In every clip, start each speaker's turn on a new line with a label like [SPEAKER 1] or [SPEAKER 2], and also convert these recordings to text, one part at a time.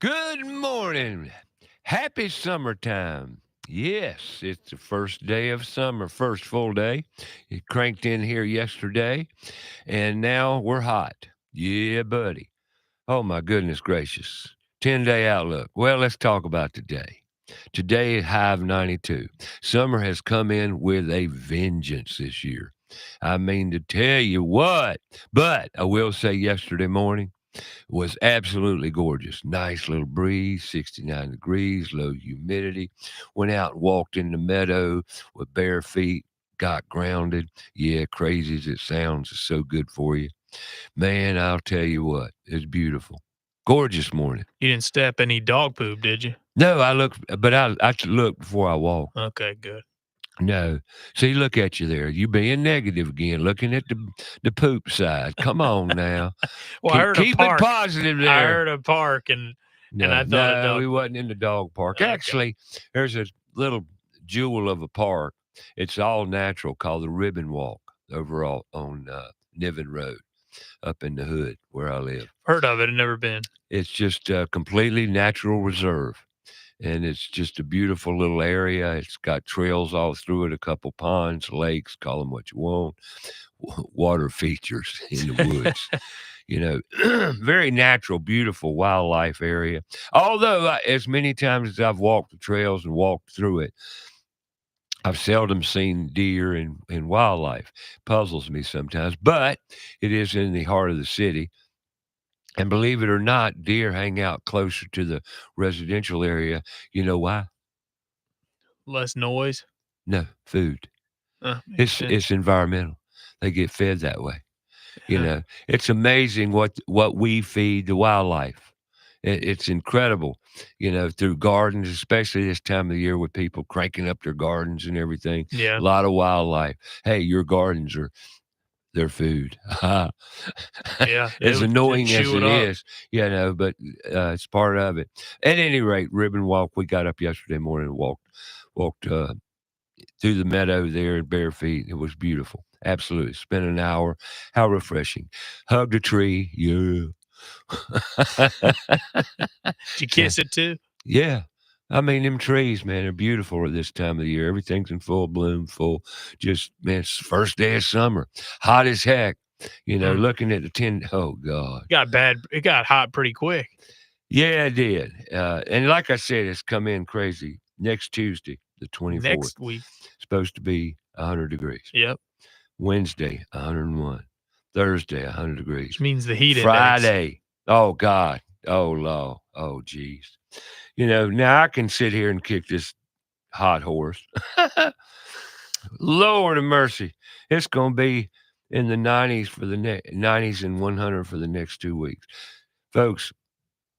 [SPEAKER 1] Good morning. Happy summertime. Yes, it's the first day of summer, first full day. It cranked in here yesterday, and now we're hot. Yeah, buddy. Oh, my goodness gracious. 10-day outlook. Well, let's talk about today. Today, high of 92. Summer has come in with a vengeance this year. I mean, to tell you what, but I will say yesterday morning, was absolutely gorgeous. Nice little breeze, 69 degrees, low humidity. Went out and walked in the meadow with bare feet, got grounded. Yeah, crazy as it sounds, it's so good for you. Man, I'll tell you what, it's beautiful. Gorgeous morning.
[SPEAKER 2] You didn't step any dog poop, did you?
[SPEAKER 1] No, I look, but I look before I walk.
[SPEAKER 2] Okay, good.
[SPEAKER 1] No. See, look at you there. You being negative again, looking at the poop side. Come on now.
[SPEAKER 2] Well, I
[SPEAKER 1] Keep
[SPEAKER 2] heard a
[SPEAKER 1] keep it
[SPEAKER 2] park.
[SPEAKER 1] positive
[SPEAKER 2] I
[SPEAKER 1] there.
[SPEAKER 2] heard a park, and
[SPEAKER 1] No,
[SPEAKER 2] I thought a
[SPEAKER 1] no,
[SPEAKER 2] dog
[SPEAKER 1] we
[SPEAKER 2] poop.
[SPEAKER 1] wasn't in the dog park.
[SPEAKER 2] Okay.
[SPEAKER 1] Actually, there's a little jewel of a park. It's all natural called the Ribbon Walk over on Niven Road up in the hood where I live.
[SPEAKER 2] Heard of it, never been.
[SPEAKER 1] It's just a completely natural reserve. And it's just a beautiful little area. It's got trails all through it, a couple ponds, lakes, call them what you want, water features in the woods. Very natural, beautiful wildlife area. Although, as many times as I've walked the trails and walked through it, I've seldom seen deer and wildlife. Puzzles me sometimes, but it is in the heart of the city. And believe it or not, deer hang out closer to the residential area. You know why?
[SPEAKER 2] Less noise.
[SPEAKER 1] No, food.
[SPEAKER 2] Makes sense.
[SPEAKER 1] It's environmental. They get fed that way.
[SPEAKER 2] Yeah.
[SPEAKER 1] It's amazing what we feed the wildlife. It's incredible, through gardens, especially this time of the year with people cranking up their gardens and everything.
[SPEAKER 2] Yeah.
[SPEAKER 1] A lot of wildlife. Hey, your gardens are their food.
[SPEAKER 2] Yeah.
[SPEAKER 1] As
[SPEAKER 2] They'd
[SPEAKER 1] annoying as
[SPEAKER 2] chew
[SPEAKER 1] it
[SPEAKER 2] it up.
[SPEAKER 1] is, but it's part of it. At any rate, ribbon walk. We got up yesterday morning and walked through the meadow there in bare feet. It was beautiful. Absolutely. Spent an hour. How refreshing. Hugged a tree. Yeah.
[SPEAKER 2] Did you kiss it too?
[SPEAKER 1] Yeah. I mean, them trees, man, are beautiful at this time of the year. Everything's in full bloom, just, man, it's the first day of summer. Hot as heck.
[SPEAKER 2] Mm.
[SPEAKER 1] Looking at the 10, oh, God.
[SPEAKER 2] Got bad. It got hot pretty quick.
[SPEAKER 1] Yeah, it did. And like I said, it's come in crazy. Next Tuesday, the 24th,
[SPEAKER 2] Next week.
[SPEAKER 1] supposed to be 100 degrees.
[SPEAKER 2] Yep.
[SPEAKER 1] Wednesday, 101. Thursday, 100 degrees.
[SPEAKER 2] Which means the heat index.
[SPEAKER 1] Friday, oh, God. Oh, Lord. Oh, geez. Now I can sit here and kick this hot horse. Lord of mercy. It's going to be in the 90s for the 90s and 100 for the next 2 weeks. Folks,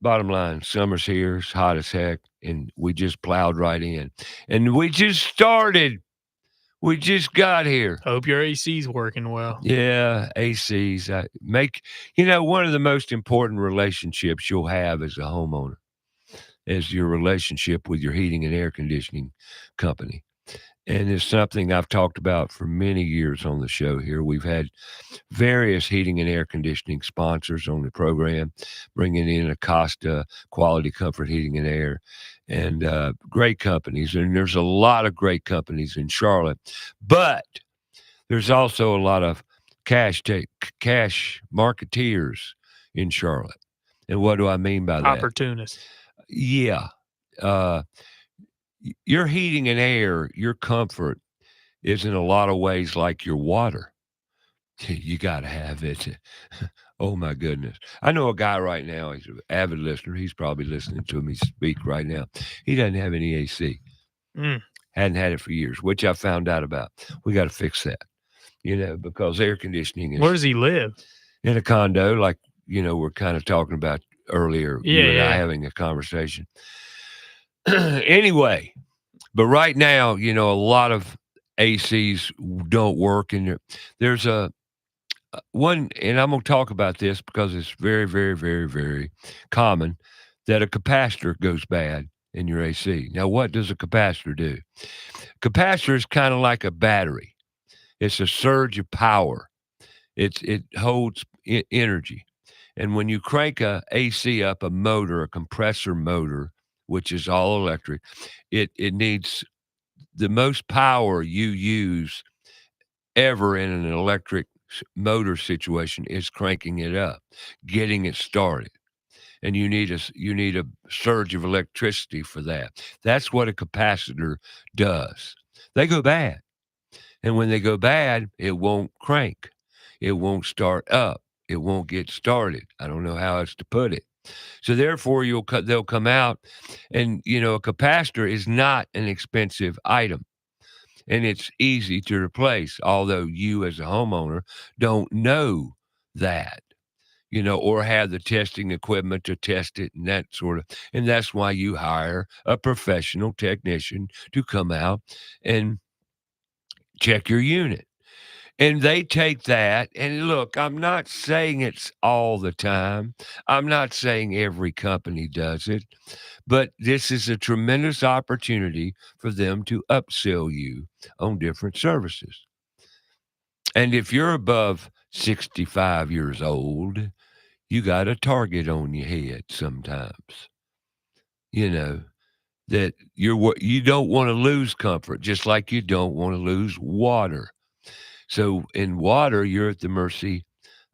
[SPEAKER 1] bottom line, summer's here. It's hot as heck. And we just plowed right in. And we just started. We just got here.
[SPEAKER 2] Hope your AC's working well.
[SPEAKER 1] Yeah, ACs. One of the most important relationships you'll have as a homeowner is your relationship with your heating and air conditioning company. And it's something I've talked about for many years on the show here. We've had various heating and air conditioning sponsors on the program, bringing in Acosta, Quality Comfort Heating and Air, and great companies. And there's a lot of great companies in Charlotte. But there's also a lot of cash marketeers in Charlotte. And what do I mean by that?
[SPEAKER 2] Opportunist.
[SPEAKER 1] Yeah. Uh, your heating and air, your comfort is in a lot of ways like your water. You got to have it. Oh, my goodness. I know a guy right now, he's an avid listener. He's probably listening to me speak right now. He doesn't have any AC.
[SPEAKER 2] Mm.
[SPEAKER 1] Hadn't had it for years, which I found out about. We got to fix that, because air conditioning is.
[SPEAKER 2] Where does he live?
[SPEAKER 1] In a condo, like, we're kind of talking about earlier, you and I having a conversation. Anyway, but right now, a lot of ACs don't work, and there's a one, and I'm going to talk about this because it's very, very, very, very common that a capacitor goes bad in your AC. Now, what does a capacitor do? Capacitor is kind of like a battery. It's a surge of power. It holds energy, And when you crank a AC up, a motor, a compressor motor, which is all electric, it needs the most power you use ever in an electric motor situation is cranking it up, getting it started. And you need a surge of electricity for that. That's what a capacitor does. They go bad. And when they go bad, it won't crank. It won't start up. It won't get started. I don't know how else to put it. So therefore, they'll come out, and a capacitor is not an expensive item, and it's easy to replace. Although you, as a homeowner, don't know that, or have the testing equipment to test it and that sort of. And that's why you hire a professional technician to come out and check your unit. And they take that, and look, I'm not saying it's all the time. I'm not saying every company does it, but this is a tremendous opportunity for them to upsell you on different services. And if you're above 65 years old, you got a target on your head sometimes. You know, that you don't want to lose comfort, just like you don't want to lose water. So in water, you're at the mercy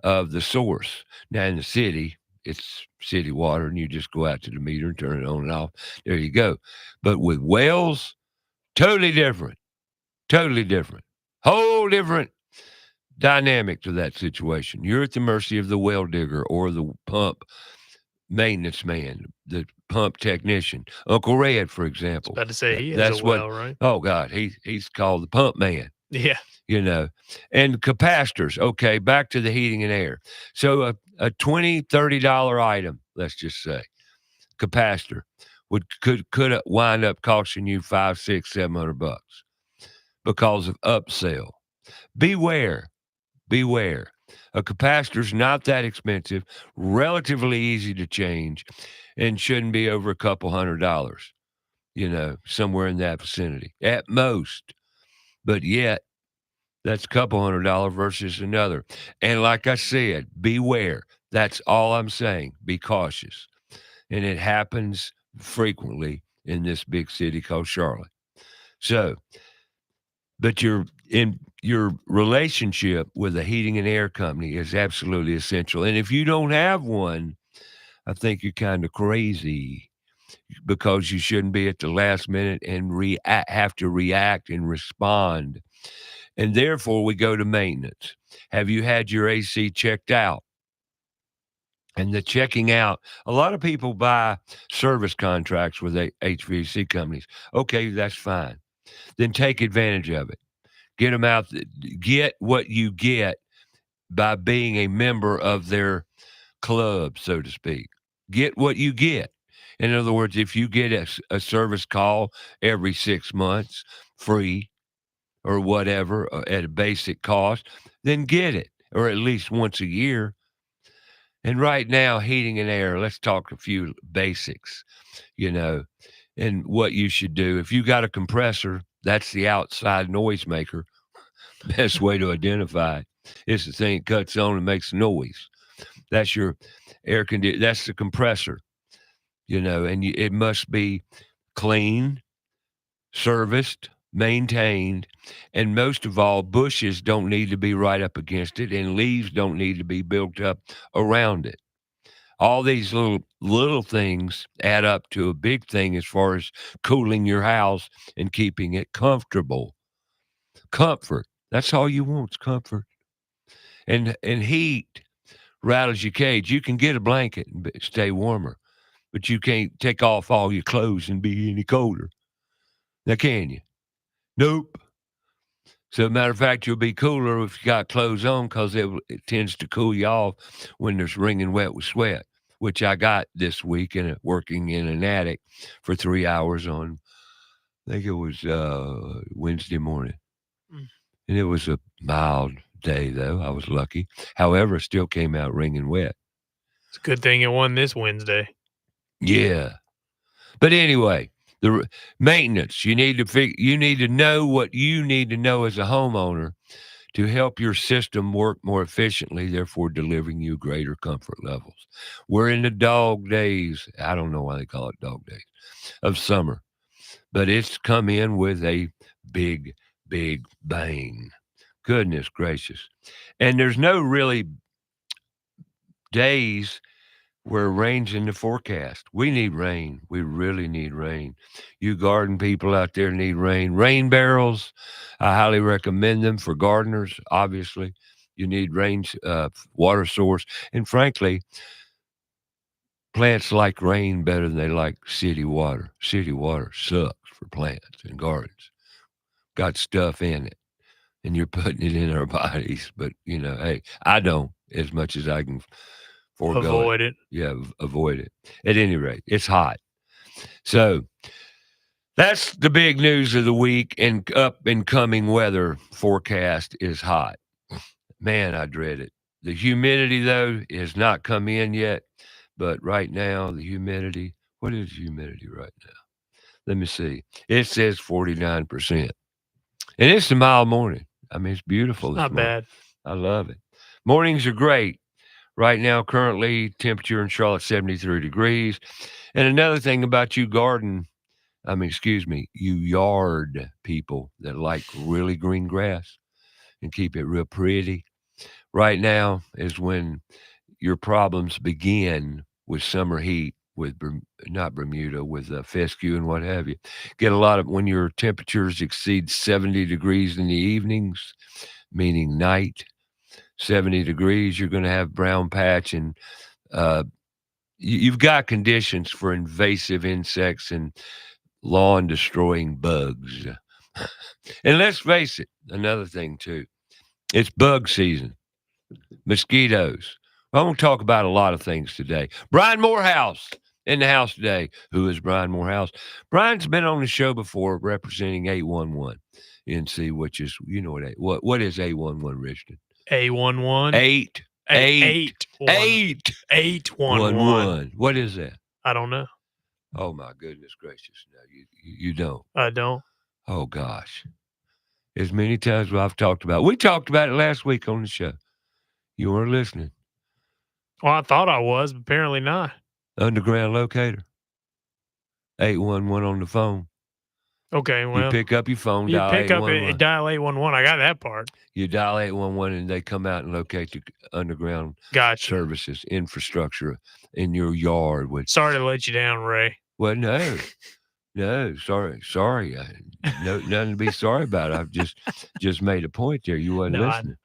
[SPEAKER 1] of the source. Now in the city, it's city water, and you just go out to the meter and turn it on and off. There you go. But with wells, totally different. Totally different. Whole different dynamic to that situation. You're at the mercy of the well digger or the pump maintenance man, the pump technician. Uncle Red, for
[SPEAKER 2] I was
[SPEAKER 1] example.
[SPEAKER 2] about to say he has a
[SPEAKER 1] That's what.
[SPEAKER 2] well, right?
[SPEAKER 1] Oh God, he's called the pump man.
[SPEAKER 2] Yeah.
[SPEAKER 1] And capacitors. Okay, back to the heating and air. So a $20-$30 item, let's just say, capacitor could wind up costing you 5, 6, $700 because of upsell. Beware, beware. A capacitor's not that expensive, relatively easy to change, and shouldn't be over a couple $100, somewhere in that vicinity at most. But yet, that's a couple $100 versus another. And like I said, beware. That's all I'm saying. Be cautious. And it happens frequently in this big city called Charlotte. So, but your relationship with a heating and air company is absolutely essential. And if you don't have one, I think you're kind of crazy, because you shouldn't be at the last minute and have to react and respond. And therefore, we go to maintenance. Have you had your AC checked out? And the checking out, a lot of people buy service contracts with HVAC companies. Okay, that's fine. Then take advantage of it. Get them out. Get what you get by being a member of their club, so to speak. Get what you get. In other words, if you get a service call every 6 months free, or whatever, at a basic cost, then get it, or at least once a year. And right now, heating and air, let's talk a few basics, you know, and what you should do. If you got a compressor, that's the outside noise maker. Best way to identify it. It's the thing that cuts on and makes noise. That's your air conditioner. That's the compressor, and it must be clean, serviced, maintained, and most of all, bushes don't need to be right up against it, and leaves don't need to be built up around it. All these little things add up to a big thing as far as cooling your house and keeping it comfortable. Comfort. That's all you want is comfort. And heat rattles your cage. You can get a blanket and stay warmer, but you can't take off all your clothes and be any colder. Now, can you? Nope. So, matter of fact, you'll be cooler if you got clothes on, because it tends to cool you off when there's wringing wet with sweat, which I got this week working in an attic for 3 hours on, I think it was Wednesday morning.
[SPEAKER 2] Mm.
[SPEAKER 1] And it was a mild day, though. I was lucky. However, it still came out wringing wet.
[SPEAKER 2] It's a good thing it won this Wednesday.
[SPEAKER 1] Yeah. But anyway, the maintenance, you need to know what you need to know as a homeowner to help your system work more efficiently, therefore delivering you greater comfort levels. We're in the dog days. I don't know why they call it dog days of summer, but it's come in with a big, big bang. Goodness gracious. And there's no really days where rain's in the forecast. We need rain. We really need rain. You garden people out there need rain. Rain barrels, I highly recommend them for gardeners, obviously. You need water source. And frankly, plants like rain better than they like city water. City water sucks for plants and gardens. Got stuff in it, and you're putting it in our bodies. But, hey, I don't as much as I can forego it.
[SPEAKER 2] Avoid it.
[SPEAKER 1] Yeah, avoid it. At any rate, it's hot. So that's the big news of the week. And up and coming weather forecast is hot. Man, I dread it. The humidity, though, has not come in yet. But right now, the humidity, what is humidity right now? Let me see. It says 49%. And it's a mild morning. I mean, it's beautiful
[SPEAKER 2] It's
[SPEAKER 1] this
[SPEAKER 2] not
[SPEAKER 1] morning.
[SPEAKER 2] bad.
[SPEAKER 1] I love it. Mornings are great. Right now, currently, temperature in Charlotte, 73 degrees. And another thing about you you yard people that like really green grass and keep it real pretty. Right now is when your problems begin with summer heat, with not Bermuda, with fescue and what have you. Get a lot of when your temperatures exceed 70 degrees in the evenings, meaning night, 70 degrees, you're going to have brown patch and uh, you've got conditions for invasive insects and lawn destroying bugs. And let's face it, another thing too, it's bug season, mosquitoes. I'm going to talk about a lot of things today. Brian Morehouse in the house today. Who is Brian Morehouse? Brian's been on the show before representing 811 NC, which is, what is 811, Richard?
[SPEAKER 2] 811.
[SPEAKER 1] Eight.
[SPEAKER 2] 811.
[SPEAKER 1] What is that?
[SPEAKER 2] I don't know.
[SPEAKER 1] Oh my goodness gracious! No, you don't.
[SPEAKER 2] I don't.
[SPEAKER 1] Oh gosh, as many times as I've talked about. We talked about it last week on the show. You weren't listening.
[SPEAKER 2] Well, I thought I was, but apparently not.
[SPEAKER 1] Underground locator. 811 on the phone.
[SPEAKER 2] Okay, well,
[SPEAKER 1] you pick up your phone,
[SPEAKER 2] you
[SPEAKER 1] dial
[SPEAKER 2] pick up
[SPEAKER 1] 811.
[SPEAKER 2] it, dial 811. I got that part.
[SPEAKER 1] You dial 811 and they come out and locate the underground
[SPEAKER 2] Gotcha.
[SPEAKER 1] services, infrastructure in your yard.
[SPEAKER 2] Sorry to let you down, Ray.
[SPEAKER 1] Well, no, sorry. No, nothing to be sorry about. I've just made a point there. You wasn't listening.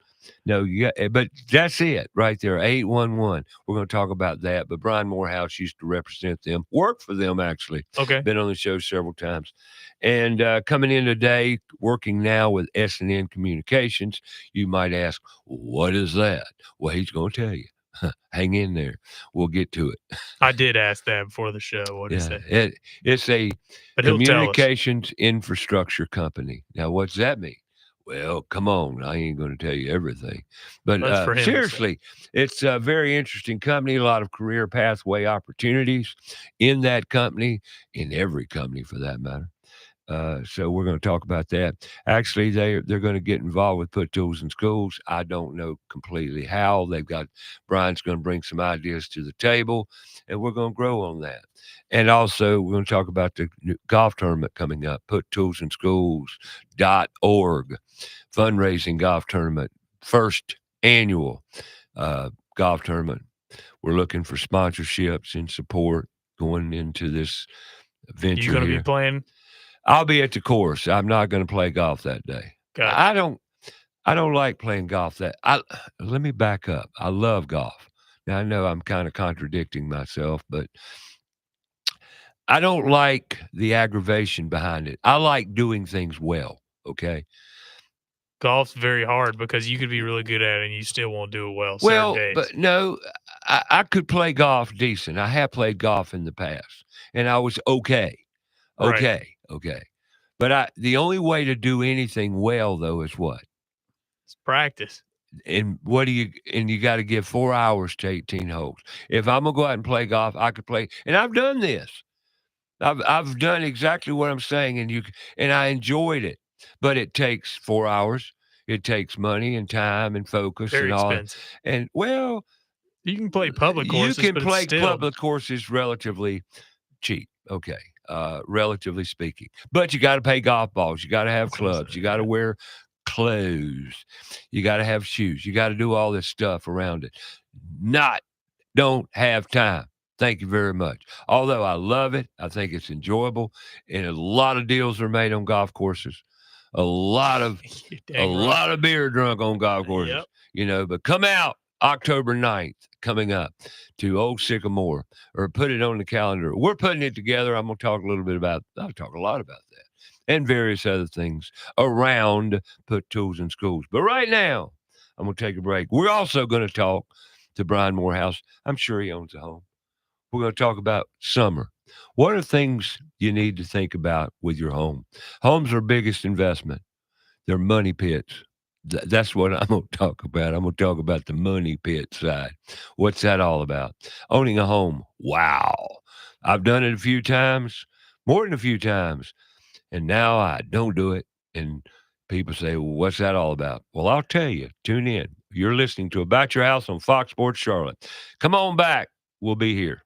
[SPEAKER 1] No, but that's it right there. 811. We're going to talk about that. But Brian Morehouse used to represent them, worked for them actually.
[SPEAKER 2] Okay.
[SPEAKER 1] Been on the show several times. And coming in today, working now with S&N Communications, you might ask, what is that? Well, he's going to tell you. Hang in there. We'll get to it.
[SPEAKER 2] I did ask that before the show. What is it?
[SPEAKER 1] It's a communications infrastructure company. Now, what's that mean? Well, come on. I ain't going to tell you everything. But seriously, it's a very interesting company, a lot of career pathway opportunities in that company, in every company for that matter. So we're going to talk about that. Actually, they're going to get involved with Put Tools in Schools. I don't know completely how. Brian's going to bring some ideas to the table, and we're going to grow on that. And also, we're going to talk about the golf tournament coming up, PutToolsInSchools.org, fundraising golf tournament, first annual golf tournament. We're looking for sponsorships and support going into this venture.
[SPEAKER 2] You going to be playing?
[SPEAKER 1] I'll be at the course. I'm not going to play golf that day.
[SPEAKER 2] Gotcha.
[SPEAKER 1] I don't like playing golf. Let me back up. I love golf. Now I know I'm kind of contradicting myself, but I don't like the aggravation behind it. I like doing things well. Okay.
[SPEAKER 2] Golf's very hard because you could be really good at it and you still won't do it well.
[SPEAKER 1] Well,
[SPEAKER 2] certain days.
[SPEAKER 1] But no, I could play golf decent. I have played golf in the past, and I was okay. Okay. But the only way to do anything well, though, is what?
[SPEAKER 2] It's practice.
[SPEAKER 1] And you got to give 4 hours to 18 holes. If I'm going to go out and play golf, I could play. And I've done this. I've done exactly what I'm saying, and I enjoyed it. But it takes 4 hours. It takes money and time and focus
[SPEAKER 2] Very
[SPEAKER 1] and all.
[SPEAKER 2] expensive.
[SPEAKER 1] And well,
[SPEAKER 2] You can play public
[SPEAKER 1] you
[SPEAKER 2] courses,
[SPEAKER 1] can
[SPEAKER 2] but it's
[SPEAKER 1] play
[SPEAKER 2] still
[SPEAKER 1] public courses relatively cheap. Okay. Relatively speaking, but you got to pay golf balls. You got to have
[SPEAKER 2] that's what I'm
[SPEAKER 1] clubs. You
[SPEAKER 2] saying,
[SPEAKER 1] got to
[SPEAKER 2] yeah.
[SPEAKER 1] wear clothes. You got to have shoes. You got to do all this stuff around it. Not don't have time. Thank you very much. Although I love it, I think it's enjoyable, and a lot of deals are made on golf courses. A lot of
[SPEAKER 2] You're
[SPEAKER 1] a
[SPEAKER 2] dang right.
[SPEAKER 1] lot of beer drunk on golf courses,
[SPEAKER 2] Yep.
[SPEAKER 1] but come out October 9th coming up to Old Sycamore or put it on the calendar. We're putting it together. I'll talk a lot about that and various other things around Put Tools in Schools. But right now, I'm going to take a break. We're also going to talk to Brian Morehouse. I'm sure he owns a home. We're going to talk about summer. What are things you need to think about with your home? Homes are biggest investment. They're money pits. That's what I'm going to talk about. I'm going to talk about the money pit side. What's that all about? Owning a home. Wow. I've done it a few times, more than a few times, and now I don't do it. And people say, well, what's that all about? Well, I'll tell you. Tune in. You're listening to About Your House on Fox Sports Charlotte. Come on back. We'll be here.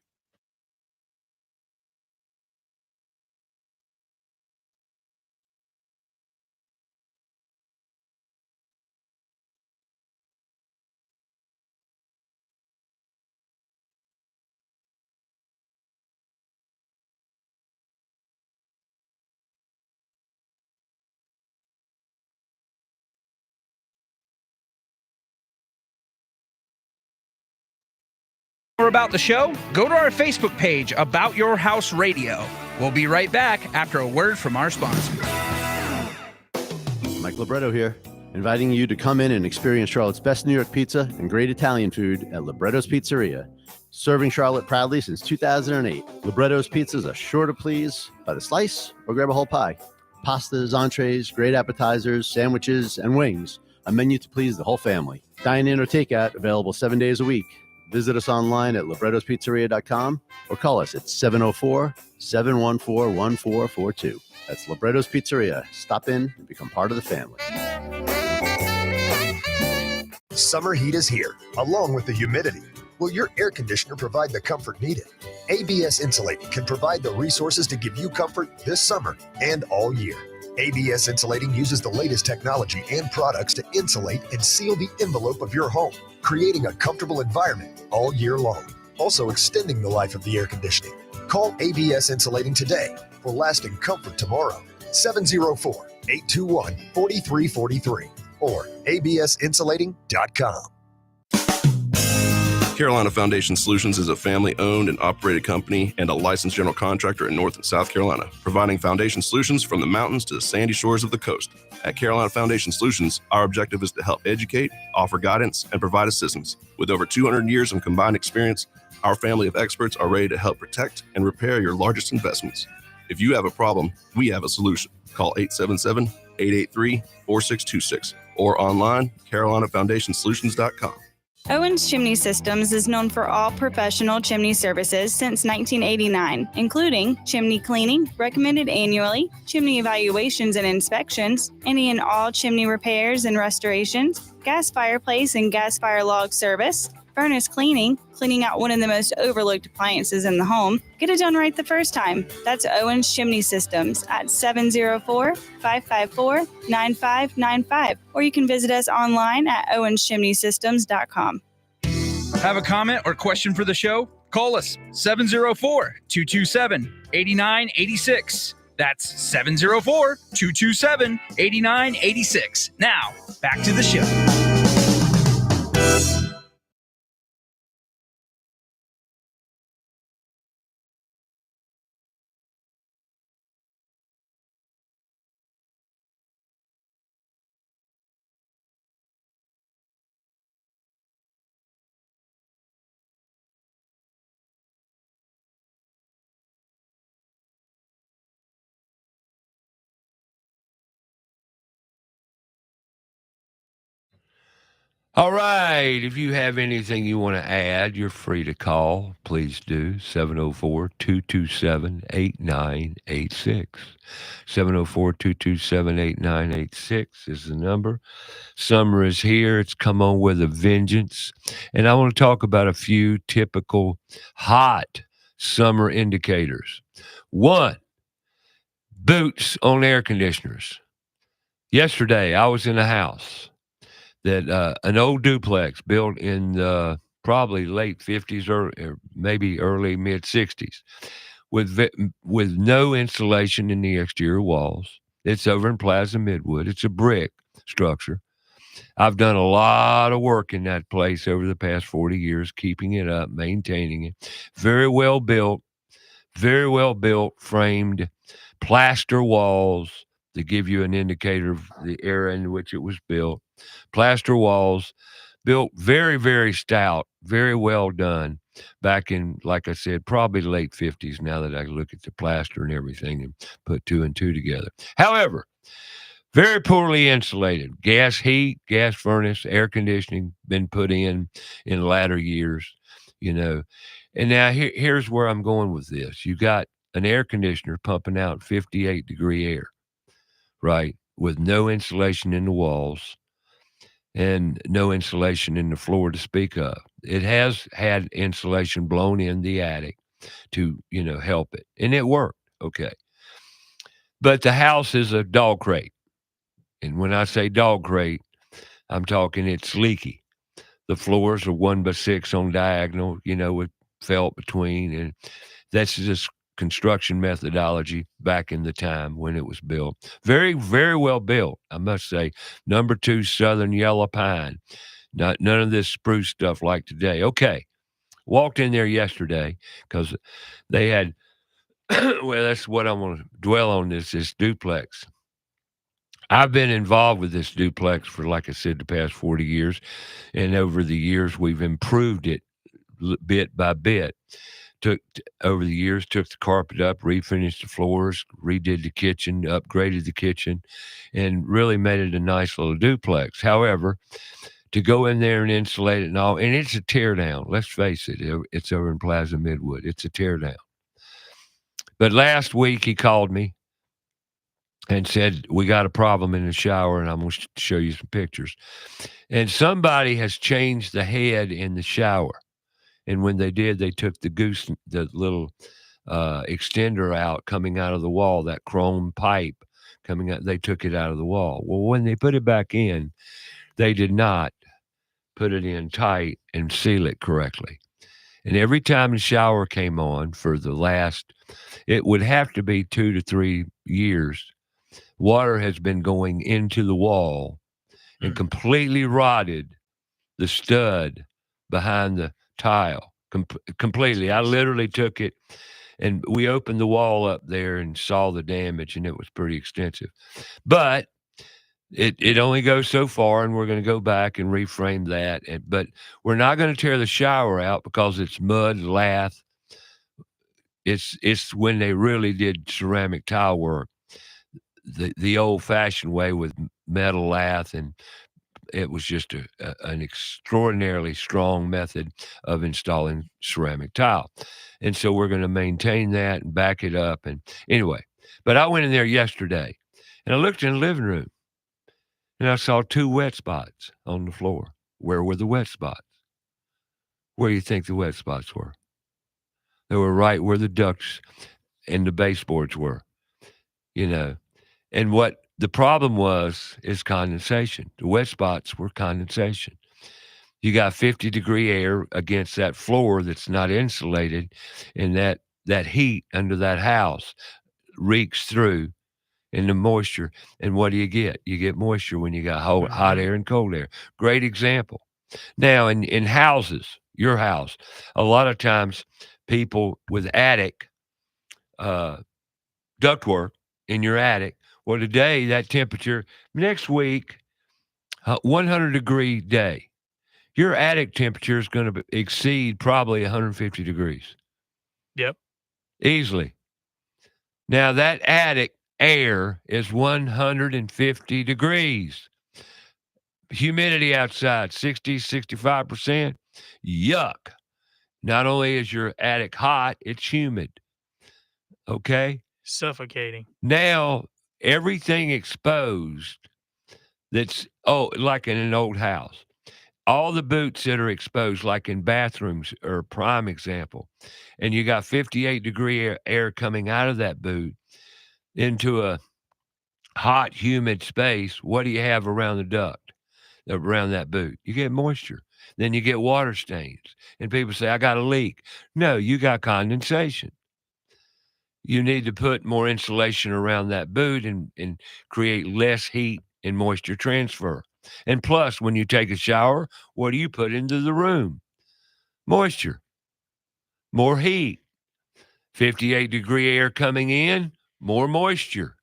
[SPEAKER 3] More about the show, go to our Facebook page, About Your House Radio. We'll be right back after a word from our sponsor.
[SPEAKER 4] Mike Libretto here, inviting you to come in and experience Charlotte's best New York pizza and great Italian food at Libretto's Pizzeria. Serving Charlotte proudly since 2008, Libretto's pizzas are sure to please by the slice or grab a whole pie. Pastas, entrees, great appetizers, sandwiches, and wings. A menu to please the whole family. Dine in or takeout, available 7 days a week. Visit us online at librettospizzeria.com or call us at 704-714-1442. That's Libretto's Pizzeria. Stop in and become part of the family.
[SPEAKER 5] Summer heat is here, along with the humidity. Will your air conditioner provide the comfort needed? ABS Insulating can provide the resources to give you comfort this summer and all year. ABS Insulating uses the latest technology and products to insulate and seal the envelope of your home, creating a comfortable environment all year long, also extending the life of the air conditioning. Call ABS Insulating today for lasting comfort tomorrow. 704-821-4343 or absinsulating.com.
[SPEAKER 6] Carolina Foundation Solutions is a family-owned and operated company and a licensed general contractor in North and South Carolina, providing foundation solutions from the mountains to the sandy shores of the coast. At Carolina Foundation Solutions, our objective is to help educate, offer guidance, and provide assistance. With over 200 years of combined experience, our family of experts are ready to help protect and repair your largest investments. If you have a problem, we have a solution. Call 877-883-4626 or online, carolinafoundationsolutions.com.
[SPEAKER 7] Owens Chimney Systems is known for all professional chimney services since 1989, including chimney cleaning, recommended annually, chimney evaluations and inspections, any and all chimney repairs and restorations, gas fireplace and gas fire log service, furnace cleaning, cleaning out one of the most overlooked appliances in the home. Get it done right the first time. That's Owens Chimney Systems at 704-554-9595, or you can visit us online at owenschimneysystems.com.
[SPEAKER 3] Have a comment or question for the show? Call us 704-227-8986. That's 704-227-8986. Now, back to the show.
[SPEAKER 1] All right. If you have anything you want to add, you're free to call. Please do. 704-227-8986. 704-227-8986 is the number. Summer is here. It's come on with a vengeance. And I want to talk about a few typical hot summer indicators. One, boots on air conditioners. Yesterday, I was in a house that an old duplex built in probably late 50s or maybe early mid 60s with no insulation in the exterior walls. It's over in Plaza Midwood. It's a brick structure. I've done a lot of work in that place over the past 40 years, keeping it up, maintaining it. Very well built, framed plaster walls to give you an indicator of the era in which it was built. Plaster walls, built very, very stout, very well done back in, like I said, probably late 50s now that I look at the plaster and everything and put two and two together. However, very poorly insulated. Gas heat, gas furnace, air conditioning been put in latter years, you know. And now here's where I'm going with this. You got an air conditioner pumping out 58-degree air, right, with no insulation in the walls and no insulation in the floor to speak of. It has had insulation blown in the attic to, help it. And it worked. Okay. But the house is a dog crate. And when I say dog crate, I'm talking it's leaky. The floors are 1x6 on diagonal, with felt between. And that's just construction methodology back in the time when it was built. Very, very well built, I must say. Number 2 Southern Yellow Pine. None of this spruce stuff like today. Okay. Walked in there yesterday because they had, well, that's what I want to dwell on this duplex. I've been involved with this duplex for, like I said, the past 40 years. And over the years, we've improved it bit by bit. Over the years, took the carpet up, refinished the floors, redid the kitchen, upgraded the kitchen, and really made it a nice little duplex. However, to go in there and insulate it and all, and it's a tear down. Let's face it, it's over in Plaza Midwood. It's a tear down. But last week he called me and said, we got a problem in the shower, and I'm going to show you some pictures. And somebody has changed the head in the shower. And when they did, they took the little extender out coming out of the wall, that chrome pipe coming out. They took it out of the wall. Well, when they put it back in, they did not put it in tight and seal it correctly. And every time the shower came on for the last, it would have to be 2 to 3 years, water has been going into the wall and completely rotted the stud behind the tile completely. I literally took it and we opened the wall up there and saw the damage, and it was pretty extensive. But it only goes so far, and we're going to go back and reframe that. But we're not going to tear the shower out because it's mud, lath. It's when they really did ceramic tile work, the old-fashioned way with metal lath, and it was just an extraordinarily strong method of installing ceramic tile. And so we're going to maintain that and back it up. And anyway, but I went in there yesterday and I looked in the living room and I saw 2 wet spots on the floor. Where were the wet spots? Where do you think the wet spots were? They were right where the ducts and the baseboards were, And what the problem is condensation. The wet spots were condensation. You got 50-degree air against that floor that's not insulated, and that heat under that house reeks through in the moisture. And what do? You get moisture when you got hot air and cold air. Great example. Now, in houses, your house, a lot of times people with attic ductwork in your attic, well, today, that temperature, next week, 100-degree day. Your attic temperature is going to exceed probably 150 degrees.
[SPEAKER 2] Yep.
[SPEAKER 1] Easily. Now, that attic air is 150 degrees. Humidity outside, 60, 65%. Yuck. Not only is your attic hot, it's humid. Okay.
[SPEAKER 2] Suffocating.
[SPEAKER 1] Now, everything exposed that's, like in an old house, all the boots that are exposed, like in bathrooms, are a prime example. And you got 58-degree air coming out of that boot into a hot, humid space. What do you have around the duct, around that boot? You get moisture. Then you get water stains. And people say, I got a leak. No, you got condensation. You need to put more insulation around that boot and create less heat and moisture transfer. And plus, when you take a shower, what do you put into the room? Moisture, more heat. 58-degree air coming in, more moisture.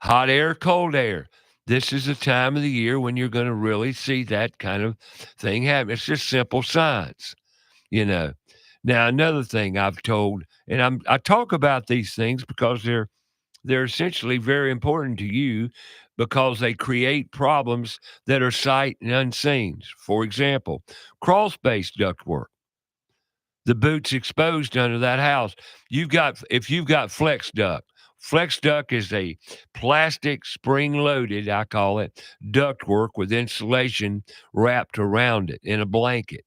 [SPEAKER 1] Hot air, cold air. This is the time of the year when you're going to really see that kind of thing happen. It's just simple science, you know. Now, another thing I've told, and I talk about these things because they're essentially very important to you because they create problems that are sight and unseen. For example, crawl space ductwork. The boot's exposed under that house. If you've got flex duct. Flex duct is a plastic spring-loaded, I call it, ductwork with insulation wrapped around it in a blanket,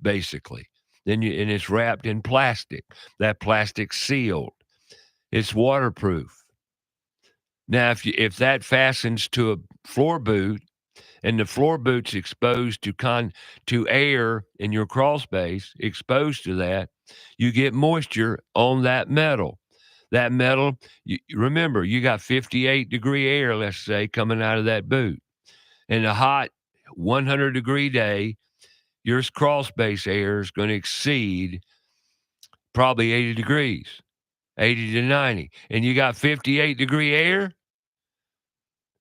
[SPEAKER 1] basically. And it's wrapped in plastic. That plastic's sealed. It's waterproof. Now, if that fastens to a floor boot and the floor boot's exposed to air in your crawl space, exposed to that, you get moisture on that metal. That metal, remember, you got 58-degree air, let's say, coming out of that boot. In a hot 100-degree day, your crawl space air is going to exceed probably 80 degrees, 80 to 90. And you got 58-degree air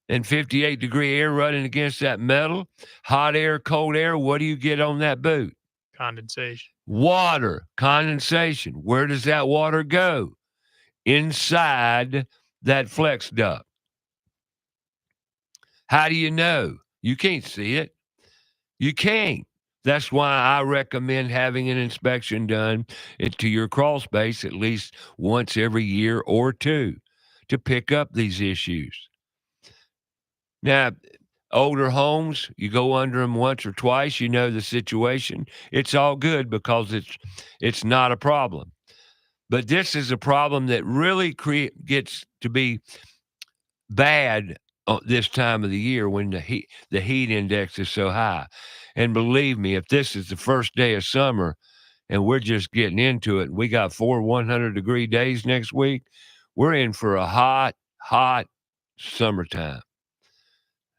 [SPEAKER 1] and 58-degree air running against that metal, hot air, cold air, what do you get on that boot?
[SPEAKER 2] Condensation.
[SPEAKER 1] Water, condensation. Where does that water go? Inside that flex duct. How do you know? You can't see it. You can't. That's why I recommend having an inspection done to your crawl space at least once every year or two to pick up these issues. Now, older homes, you go under them once or twice, you know the situation. It's all good because it's not a problem. But this is a problem that really gets to be bad this time of the year when the heat index is so high. And believe me, if this is the first day of summer and we're just getting into it, we got 4 100-degree days next week, we're in for a hot, hot summertime.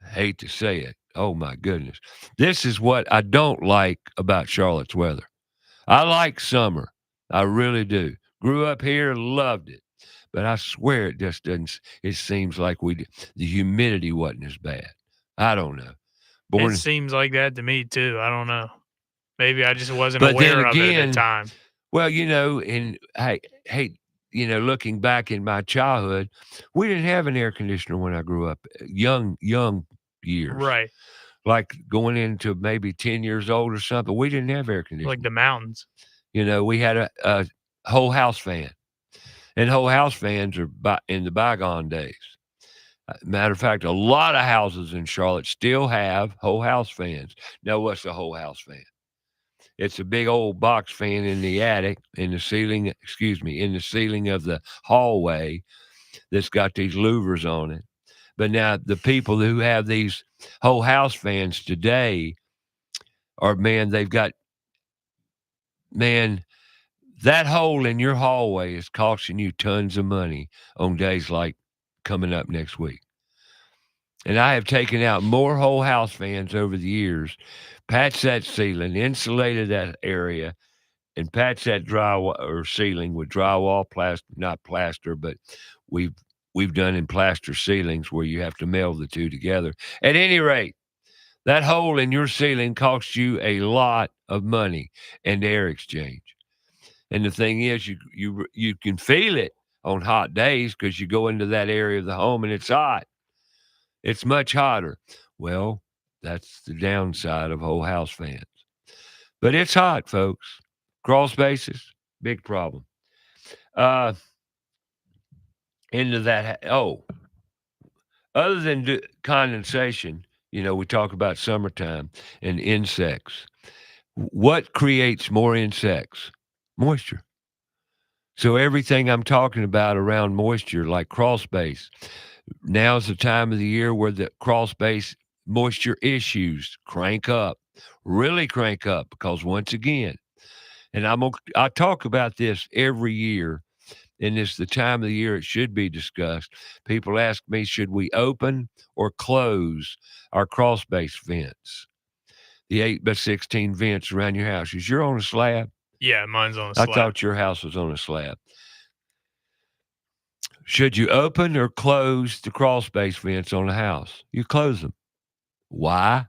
[SPEAKER 1] I hate to say it. Oh, my goodness. This is what I don't like about Charlotte's weather. I like summer. I really do. Grew up here, loved it. But I swear it just doesn't, it seems like the humidity wasn't as bad. I don't know.
[SPEAKER 2] It seems like that to me, too. I don't know. Maybe I just wasn't
[SPEAKER 1] But then
[SPEAKER 2] aware of it at
[SPEAKER 1] again,
[SPEAKER 2] the time.
[SPEAKER 1] Well, and I hate, looking back in my childhood, we didn't have an air conditioner when I grew up, young years.
[SPEAKER 2] Right.
[SPEAKER 1] Like going into maybe 10 years old or something, we didn't have air conditioning.
[SPEAKER 2] Like the mountains.
[SPEAKER 1] We had a whole house fan. And whole house fans are in the bygone days. Matter of fact, a lot of houses in Charlotte still have whole house fans. Now, what's a whole house fan? It's a big old box fan in the attic, in the ceiling of the hallway that's got these louvers on it. But now the people who have these whole house fans today are, that hole in your hallway is costing you tons of money on days like coming up next week. And I have taken out more whole house fans over the years, patched that ceiling, insulated that area, and patched that drywall or ceiling with drywall, not plaster, but we've done in plaster ceilings where you have to meld the two together. At any rate, that hole in your ceiling costs you a lot of money and air exchange. And the thing is, you can feel it on hot days because you go into that area of the home and it's hot. It's much hotter. Well, that's the downside of whole house fans. But it's hot, folks. Crawl spaces, big problem. Uh, into that. Other than condensation, we talk about summertime and insects. What creates more insects? Moisture. So everything I'm talking about around moisture, like crawl space, now's the time of the year where the crawl space moisture issues crank up, really crank up, because once again, and I talk about this every year, and it's the time of the year it should be discussed. People ask me, should we open or close our crawl space vents? The 8x16 vents around your house. Is yours on a slab?
[SPEAKER 2] Yeah, mine's on a
[SPEAKER 1] I
[SPEAKER 2] slab.
[SPEAKER 1] thought your house was on a slab. Should you open or close the crawl space vents on the house? You close them. Why?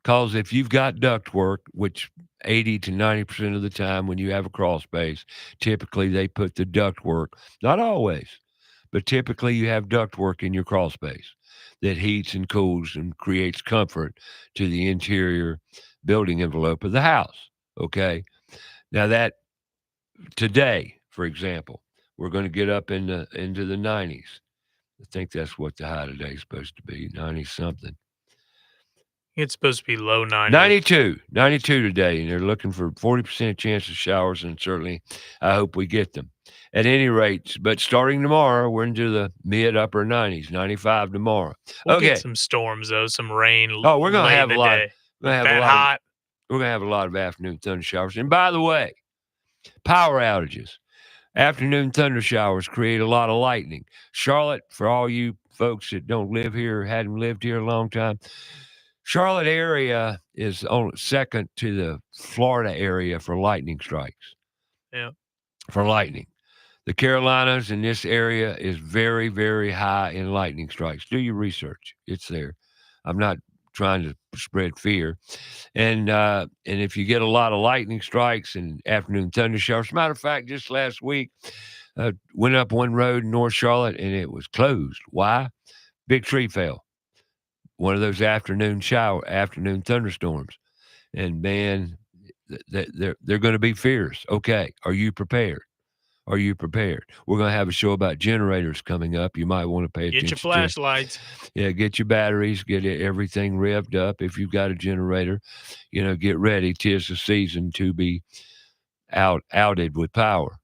[SPEAKER 1] Because if you've got ductwork, which 80 to 90% of the time when you have a crawl space, typically they put the ductwork, not always, but typically you have ductwork in your crawl space that heats and cools and creates comfort to the interior building envelope of the house. Okay. Now that today, for example, we're going to get up into the 90s. I think that's what the high today is supposed to be, 90 something.
[SPEAKER 2] It's supposed to be low 90s.
[SPEAKER 1] 92 today, and they're looking for 40% chance of showers, and certainly I hope we get them. At any rate, but starting tomorrow, we're into the mid-upper 90s, 95 tomorrow.
[SPEAKER 2] We'll
[SPEAKER 1] Okay.
[SPEAKER 2] get some storms, though, some rain
[SPEAKER 1] Oh, we're going to
[SPEAKER 2] late
[SPEAKER 1] have
[SPEAKER 2] in
[SPEAKER 1] a
[SPEAKER 2] the
[SPEAKER 1] lot.
[SPEAKER 2] day.
[SPEAKER 1] We're going to have
[SPEAKER 2] That
[SPEAKER 1] a lot.
[SPEAKER 2] hot.
[SPEAKER 1] We're going to have a lot of afternoon thunder showers. And by the way, power outages. Afternoon thunder showers create a lot of lightning. Charlotte, for all you folks that don't live here, hadn't lived here a long time, Charlotte area is on second to the Florida area for lightning strikes.
[SPEAKER 2] Yeah.
[SPEAKER 1] For lightning. The Carolinas in this area is very, very high in lightning strikes. Do your research. It's there. I'm not trying to spread fear. And if you get a lot of lightning strikes and afternoon thunder showers, as a matter of fact, just last week, went up one road in North Charlotte and it was closed. Why? Big tree fell. One of those afternoon thunderstorms. And man, they're going to be fierce. Okay. Are you prepared? Are you prepared? We're going to have a show about generators coming up. You might want to pay attention.
[SPEAKER 2] Get your flashlights.
[SPEAKER 1] Yeah, get your batteries, get everything revved up. If you've got a generator, get ready. 'Tis the season to be outed with power.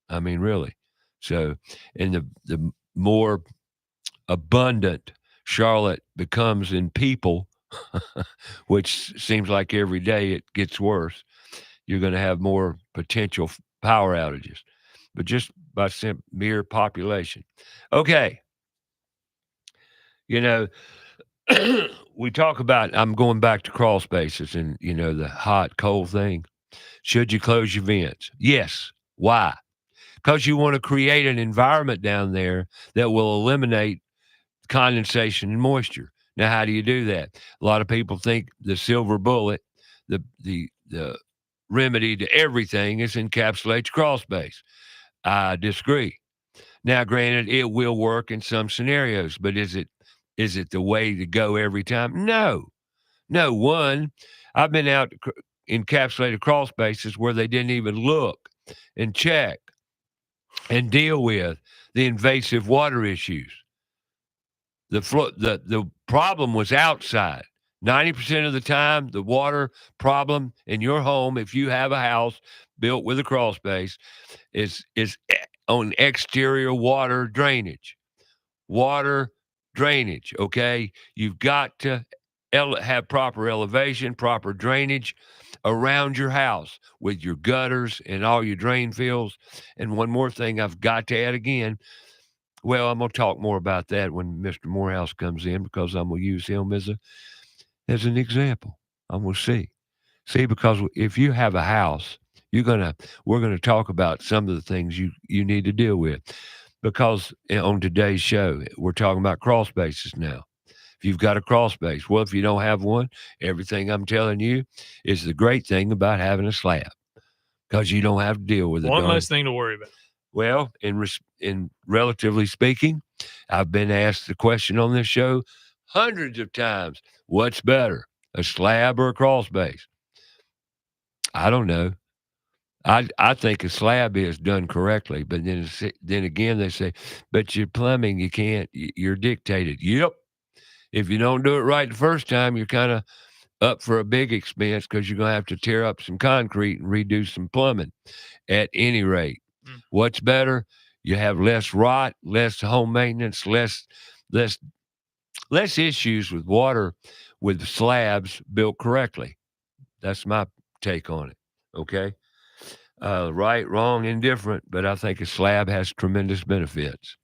[SPEAKER 1] I mean, really. So, and the more abundant Charlotte becomes in people, which seems like every day it gets worse, you're going to have more potential power outages. But just by mere population. Okay. We talk about, I'm going back to crawl spaces and, the hot, cold thing. Should you close your vents? Yes. Why? Because you want to create an environment down there that will eliminate condensation and moisture. Now, how do you do that? A lot of people think the silver bullet, the remedy to everything is encapsulate your crawl space. I disagree. Now, granted, it will work in some scenarios, but is it the way to go every time? No. One, I've been out to encapsulated crawl spaces where they didn't even look and check and deal with the invasive water issues. The problem was outside. 90% of the time, the water problem in your home, if you have a house built with a crawl space, is on exterior water drainage. Water drainage, okay? You've got to have proper elevation, proper drainage around your house with your gutters and all your drain fields. And one more thing I've got to add again. Well, I'm going to talk more about that when Mr. Morehouse comes in because I'm going to use him as an example. I'm going to see. See, because if you have a house, we're going to talk about some of the things you need to deal with. Because on today's show, we're talking about crawl spaces now. If you've got a crawl space, well, if you don't have one, everything I'm telling you is the great thing about having a slab because you don't have to deal with it.
[SPEAKER 2] One less thing to worry about.
[SPEAKER 1] Well, in relatively speaking, I've been asked the question on this show hundreds of times. What's better, a slab or a crawl space? I don't know. I think a slab is done correctly, but then again they say, but your plumbing you can't. You're dictated. Yep. If you don't do it right the first time, you're kind of up for a big expense because you're going to have to tear up some concrete and redo some plumbing. At any rate, what's better? You have less rot, less home maintenance, less issues with water with slabs built correctly. That's my take on it. Okay. Right, wrong, indifferent, but I think a slab has tremendous benefits.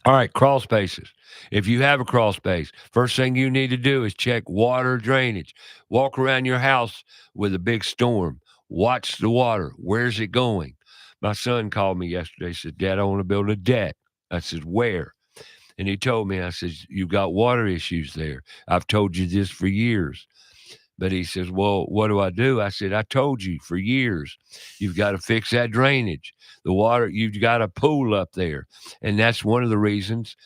[SPEAKER 1] All right, crawl spaces. If you have a crawl space, first thing you need to do is check water drainage. Walk around your house with a big storm. Watch the water. Where's it going? My son called me yesterday, said, Dad, I want to build a deck. I said, where? And he told me, I said, you've got water issues there. I've told you this for years. But he says, well, what do I do? I said, I told you for years, you've got to fix that drainage. The water, you've got a pool up there. And that's one of the reasons.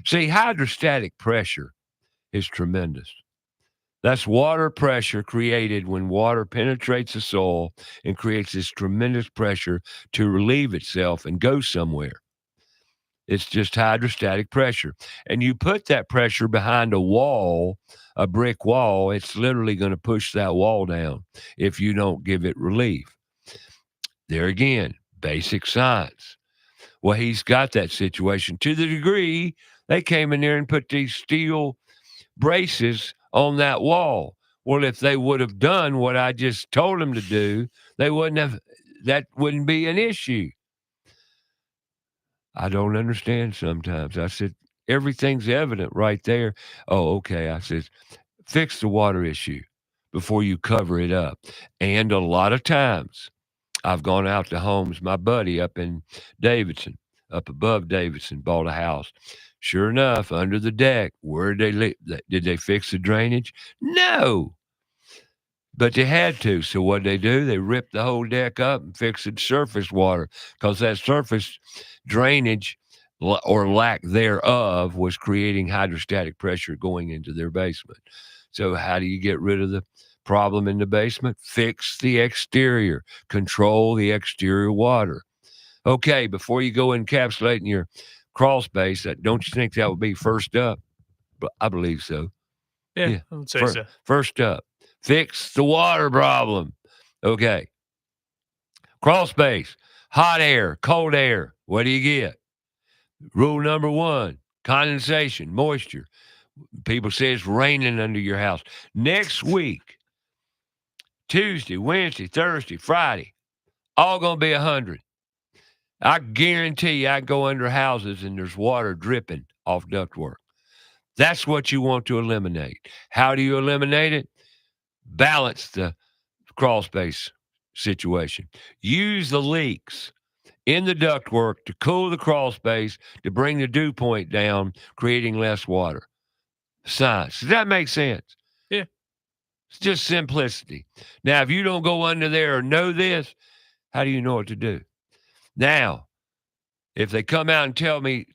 [SPEAKER 1] See, hydrostatic pressure is tremendous. That's water pressure created when water penetrates the soil and creates this tremendous pressure to relieve itself and go somewhere. It's just hydrostatic pressure. And you put that pressure behind a wall, a brick wall, it's literally going to push that wall down if you don't give it relief. There again, basic science. Well, he's got that situation to the degree they came in there and put these steel braces on that wall. Well, if they would have done what I just told them to do, they wouldn't have, that wouldn't be an issue. I don't understand sometimes. I said, everything's evident right there. Oh, okay. I said, fix the water issue before you cover it up. And a lot of times I've gone out to homes. My buddy up in Davidson, up above Davidson, bought a house. Sure enough, under the deck, where did they fix the drainage? No. But they had to. So what they do? They ripped the whole deck up and fixed the surface water because that surface drainage or lack thereof was creating hydrostatic pressure going into their basement. So how do you get rid of the problem in the basement? Fix the exterior. Control the exterior water. Okay, before you go encapsulating your crawl space, don't you think that would be first up? But I believe so.
[SPEAKER 2] Yeah, I would say so.
[SPEAKER 1] First up. Fix the water problem. Okay. Crawl space, hot air, cold air. What do you get? Rule number one, condensation, moisture. People say it's raining under your house. Next week, Tuesday, Wednesday, Thursday, Friday, all going to be 100. I guarantee you I go under houses and there's water dripping off ductwork. That's what you want to eliminate. How do you eliminate it? Balance the crawl space situation. Use the leaks in the ductwork to cool the crawl space to bring the dew point down, creating less water. Science. Does that make sense?
[SPEAKER 2] Yeah.
[SPEAKER 1] It's just simplicity. Now, if you don't go under there or know this, how do you know what to do? Now, if they come out and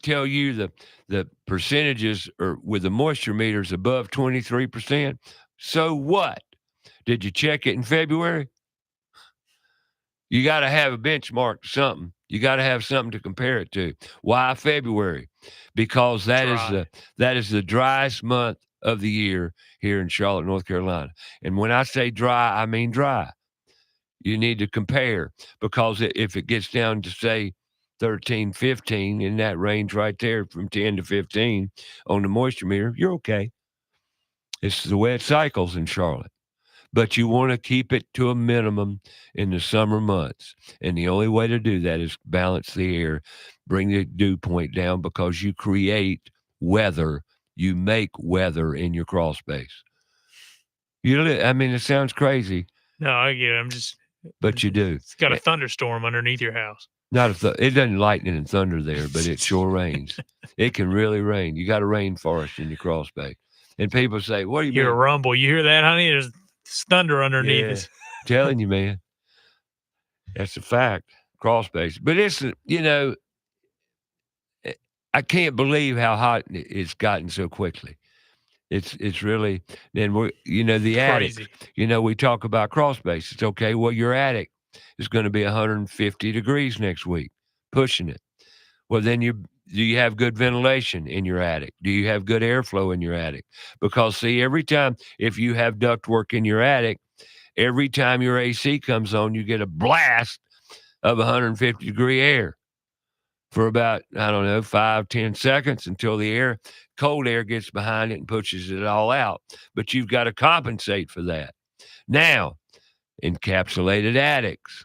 [SPEAKER 1] tell you the percentages or with the moisture meters above 23%, so what? Did you check it in February? You got to have a benchmark to something. You got to have something to compare it to. Why February? Because that is the driest month of the year here in Charlotte, North Carolina. And when I say dry, I mean dry. You need to compare because if it gets down to say 13, 15 in that range right there from 10 to 15 on the moisture meter, you're okay. It's the way it cycles in Charlotte. But you want to keep it to a minimum in the summer months. And the only way to do that is balance the air, bring the dew point down because you create weather. You make weather in your crawl space. It sounds crazy.
[SPEAKER 2] No, I get it.
[SPEAKER 1] But you do.
[SPEAKER 2] It's got a thunderstorm underneath your house.
[SPEAKER 1] It doesn't lightning and thunder there, but it sure rains. It can really rain. You got a rainforest in your crawl space. And people say, what do you mean?
[SPEAKER 2] You're a rumble. You hear that, honey? There's thunder underneath us.
[SPEAKER 1] Telling you, man. That's a fact. Crawl space. But it's, I can't believe how hot it's gotten so quickly. It's really, then the attic,
[SPEAKER 2] Crazy.
[SPEAKER 1] we talk about crawl space. It's okay. Well, your attic is going to be 150 degrees next week, pushing it. Well, then do you have good ventilation in your attic? Do you have good airflow in your attic? Because see, every time, if you have ductwork in your attic, every time your AC comes on, you get a blast of 150 degree air for about, I don't know, 5-10 seconds until the cold air gets behind it and pushes it all out. But you've got to compensate for that. Now, encapsulated attics,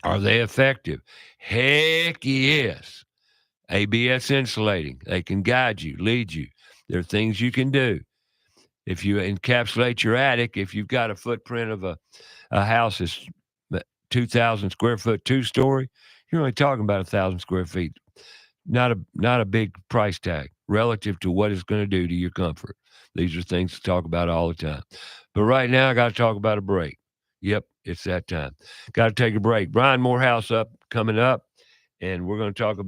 [SPEAKER 1] are they effective? Heck yes. ABS insulating. They can guide you, lead you. There are things you can do. If you encapsulate your attic, if you've got a footprint of a house that's 2,000 square foot, 2-story, you're only talking about 1,000 square feet. Not a big price tag relative to what it's going to do to your comfort. These are things to talk about all the time. But right now, I got to talk about a break. Yep, it's that time. Got to take a break. Brian Morehouse coming up, and we're going to talk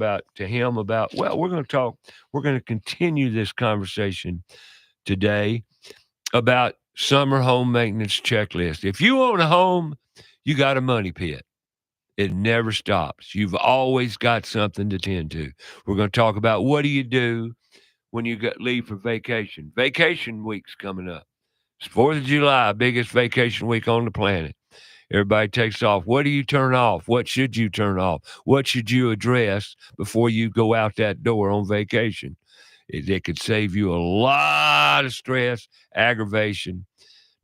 [SPEAKER 1] we're going to continue this conversation today about summer home maintenance checklist. If you own a home, you got a money pit. It never stops. You've always got something to tend to. We're going to talk about what do you do when you leave for vacation. Vacation week's coming up. It's 4th of July, biggest vacation week on the planet. Everybody takes off. What do you turn off? What should you turn off? What should you address before you go out that door on vacation? It could save you a lot of stress, aggravation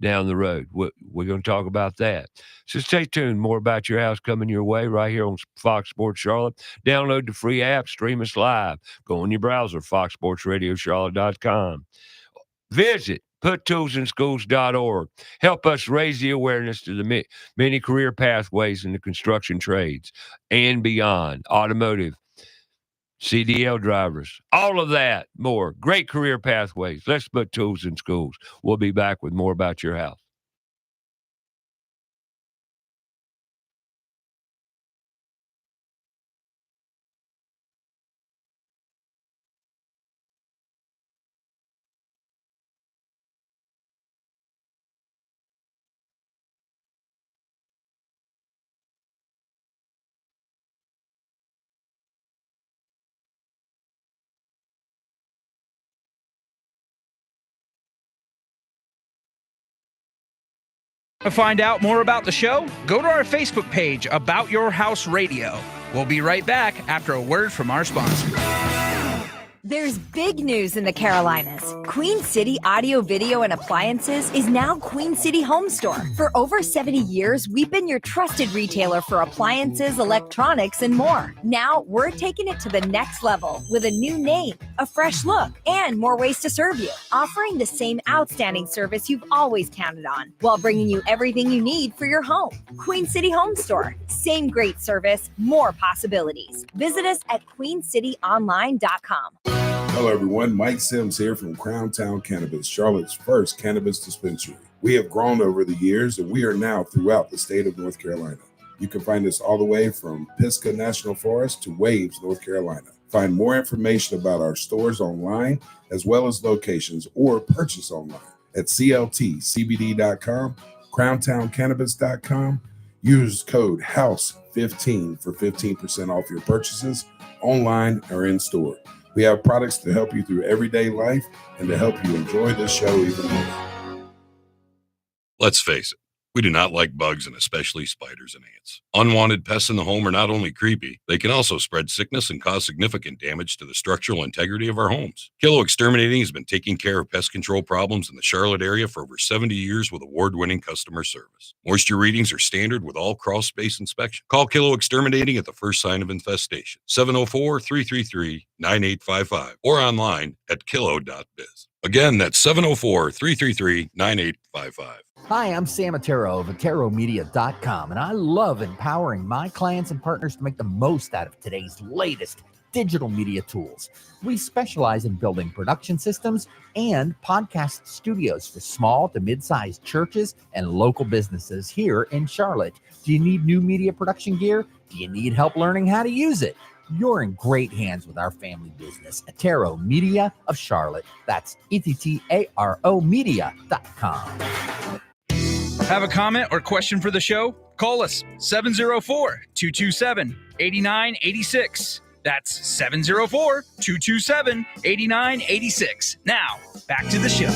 [SPEAKER 1] down the road. We're going to talk about that. So stay tuned. More about your house coming your way right here on Fox Sports Charlotte. Download the free app. Stream us live. Go on your browser, foxsportsradiocharlotte.com. Visit puttoolsinschools.org. Help us raise the awareness to the many career pathways in the construction trades and beyond. Automotive, CDL drivers, all of that, more. Great career pathways. Let's put tools in schools. We'll be back with more about your house.
[SPEAKER 3] To find out more about the show, go to our Facebook page, About Your House Radio. We'll be right back after a word from our sponsor.
[SPEAKER 8] There's big news in the Carolinas. Queen City Audio, Video, and Appliances is now Queen City Home Store. For over 70 years, we've been your trusted retailer for appliances, electronics, and more. Now, we're taking it to the next level with a new name, a fresh look, and more ways to serve you, offering the same outstanding service you've always counted on, while bringing you everything you need for your home. Queen City Home Store. Same great service, more possibilities. Visit us at queencityonline.com.
[SPEAKER 9] Hello, everyone. Mike Sims here from Crown Town Cannabis, Charlotte's first cannabis dispensary. We have grown over the years, and we are now throughout the state of North Carolina. You can find us all the way from Pisgah National Forest to Waves, North Carolina. Find more information about our stores online, as well as locations, or purchase online at cltcbd.com, crowntowncannabis.com. Use code HOUSE15 for 15% off your purchases online or in store. We have products to help you through everyday life and to help you enjoy this show even more.
[SPEAKER 10] Let's face it, we do not like bugs and especially spiders and ants. Unwanted pests in the home are not only creepy, they can also spread sickness and cause significant damage to the structural integrity of our homes. Kilo Exterminating has been taking care of pest control problems in the Charlotte area for over 70 years with award-winning customer service. Moisture readings are standard with all crawl space inspection. Call Kilo Exterminating at the first sign of infestation, 704-333-9855, or online at kilo.biz. Again, that's 704-333-9855.
[SPEAKER 11] Hi, I'm Sam Otero of AteroMedia.com, and I love empowering my clients and partners to make the most out of today's latest digital media tools. We specialize in building production systems and podcast studios for small to mid-sized churches and local businesses here in Charlotte. Do you need new media production gear? Do you need help learning how to use it? you're in great hands with our family business, Attero Media of Charlotte. That's ETTARO Media.com.
[SPEAKER 3] Have a comment or question for the show? Call us 704-227-8986. That's 704-227-8986. Now, back to the show.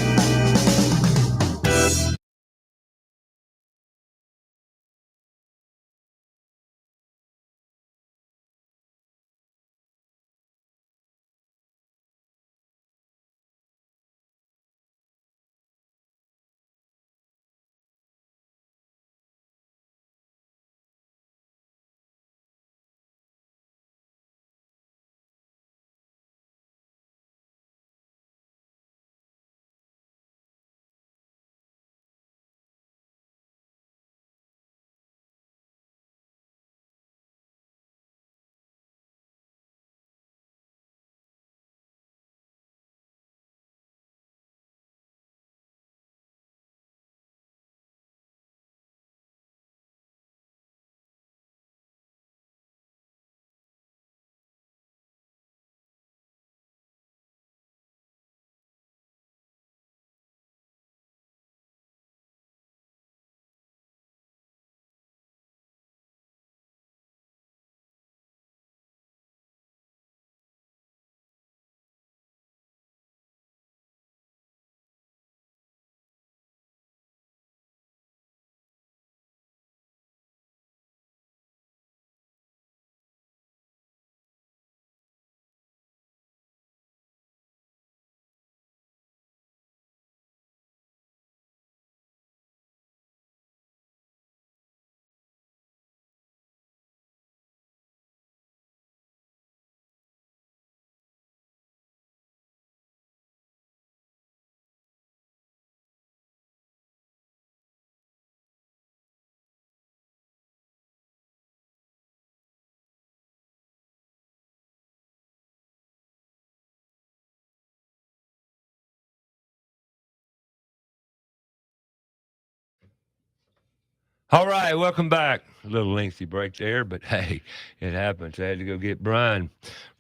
[SPEAKER 1] All right, welcome back. A little lengthy break there, but hey, it happens. I had to go get Brian.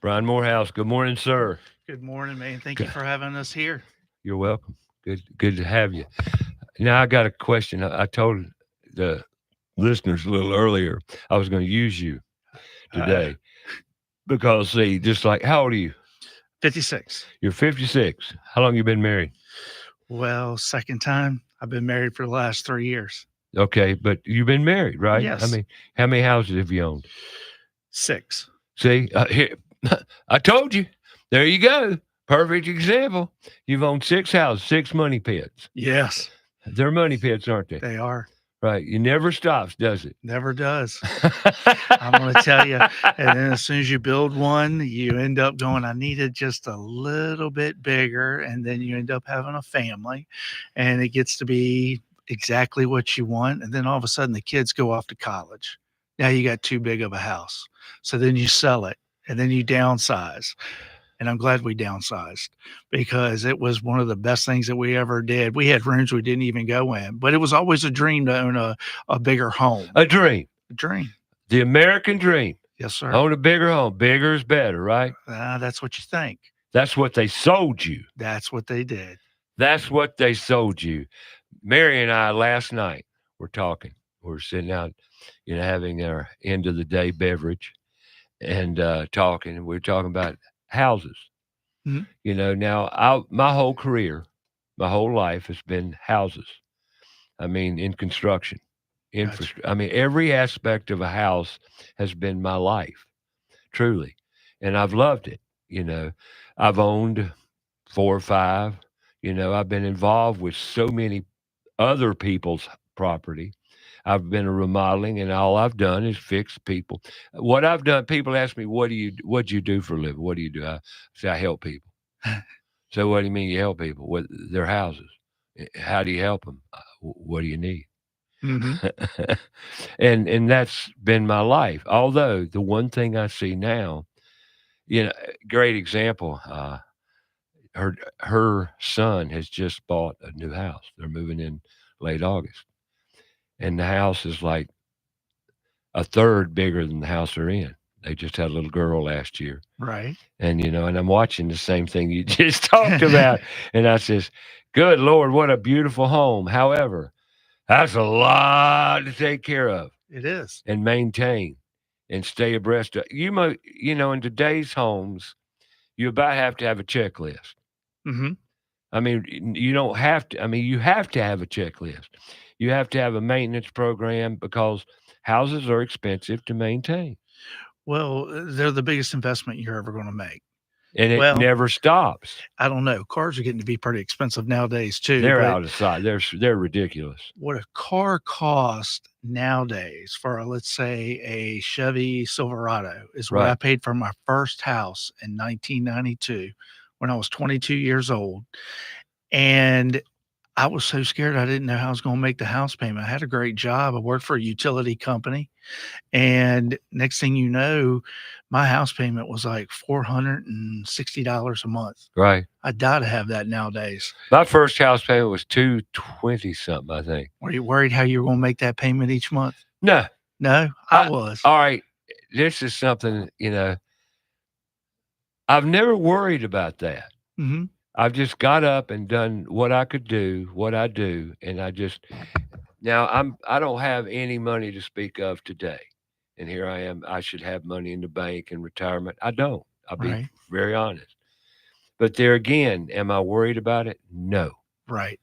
[SPEAKER 1] Brian Morehouse. Good morning, sir.
[SPEAKER 12] Good morning, man. Thank you for having us here.
[SPEAKER 1] You're welcome. Good to have you. Now I got a question. I told the listeners a little earlier I was going to use you today because see, just like how old are you?
[SPEAKER 12] 56.
[SPEAKER 1] You're 56. How long you been married?
[SPEAKER 12] Well, second time. I've been married for the last 3 years.
[SPEAKER 1] Okay, but you've been married, right?
[SPEAKER 12] Yes.
[SPEAKER 1] I mean, how many houses have you owned?
[SPEAKER 12] 6.
[SPEAKER 1] See, here, I told you. There you go. Perfect example. You've owned 6 houses, 6 money pits.
[SPEAKER 12] Yes.
[SPEAKER 1] They're money pits, aren't they?
[SPEAKER 12] They are.
[SPEAKER 1] Right. You never stops, does it?
[SPEAKER 12] Never does. I'm going to tell you. And then as soon as you build one, you end up going, I needed just a little bit bigger. And then you end up having a family and it gets to be exactly what you want. And then all of a sudden the kids go off to college. Now you got too big of a house. So then you sell it and then you downsize. And I'm glad we downsized because it was one of the best things that we ever did. We had rooms we didn't even go in, but it was always a dream to own a bigger home.
[SPEAKER 1] A dream.
[SPEAKER 12] A dream.
[SPEAKER 1] The American dream.
[SPEAKER 12] Yes, sir.
[SPEAKER 1] Own a bigger home. Bigger is better, right?
[SPEAKER 12] That's what you think.
[SPEAKER 1] That's what they sold you.
[SPEAKER 12] That's what they did.
[SPEAKER 1] That's what they sold you. Mary and I last night were talking. We're sitting out, having our end of the day beverage and talking. And we're talking about houses.
[SPEAKER 12] Mm-hmm.
[SPEAKER 1] Now my whole career, my whole life has been houses. I mean, in construction, infrastructure. Gotcha. I mean, every aspect of a house has been my life, truly. And I've loved it. I've owned 4 or 5. I've been involved with so many other people's property. I've been a remodeling, and all I've done is fix people. What I've done, people ask me, what do you do for a living? What do you do? I say, I help people. So what do you mean you help people? What their houses? How do you help them? What do you need?
[SPEAKER 12] Mm-hmm.
[SPEAKER 1] and that's been my life. Although the one thing I see now, great example. Her son has just bought a new house. They're moving in late August. And the house is like a third bigger than the house they're in. They just had a little girl last year.
[SPEAKER 12] Right.
[SPEAKER 1] And, and I'm watching the same thing you just talked about. And I says, good Lord, what a beautiful home. However, that's a lot to take care of
[SPEAKER 12] It is.
[SPEAKER 1] and maintain and stay abreast of. In today's homes, you about have to have a checklist.
[SPEAKER 12] Mm-hmm.
[SPEAKER 1] I mean, you don't have to. I mean, you have to have a checklist. You have to have a maintenance program because houses are expensive to maintain.
[SPEAKER 12] Well, they're the biggest investment you're ever going to make.
[SPEAKER 1] And it
[SPEAKER 12] Well,
[SPEAKER 1] never stops.
[SPEAKER 12] I don't know. Cars are getting to be pretty expensive nowadays too.
[SPEAKER 1] They're
[SPEAKER 12] but
[SPEAKER 1] out of sight. They're ridiculous.
[SPEAKER 12] what a car costs nowadays for, let's say, a Chevy Silverado is what I
[SPEAKER 1] Right.
[SPEAKER 12] paid for my first house in 1992 when I was 22 years old. And I was so scared I didn't know how I was going to make the house payment. I had a great job. I worked for a utility company. And next thing you know, my house payment was like $460 a month.
[SPEAKER 1] Right.
[SPEAKER 12] I die to have that nowadays.
[SPEAKER 1] My first house payment was $220 something, I think.
[SPEAKER 12] Were you worried how you were going to make that payment each month?
[SPEAKER 1] No.
[SPEAKER 12] No, I was.
[SPEAKER 1] All right. This is something, I've never worried about that.
[SPEAKER 12] Mm-hmm.
[SPEAKER 1] I've just got up and done what I could do, what I do, and I don't have any money to speak of today. And here I am. I should have money in the bank and retirement. I don't. I'll be
[SPEAKER 12] Right.
[SPEAKER 1] very honest. But there again, am I worried about it? No.
[SPEAKER 12] Right.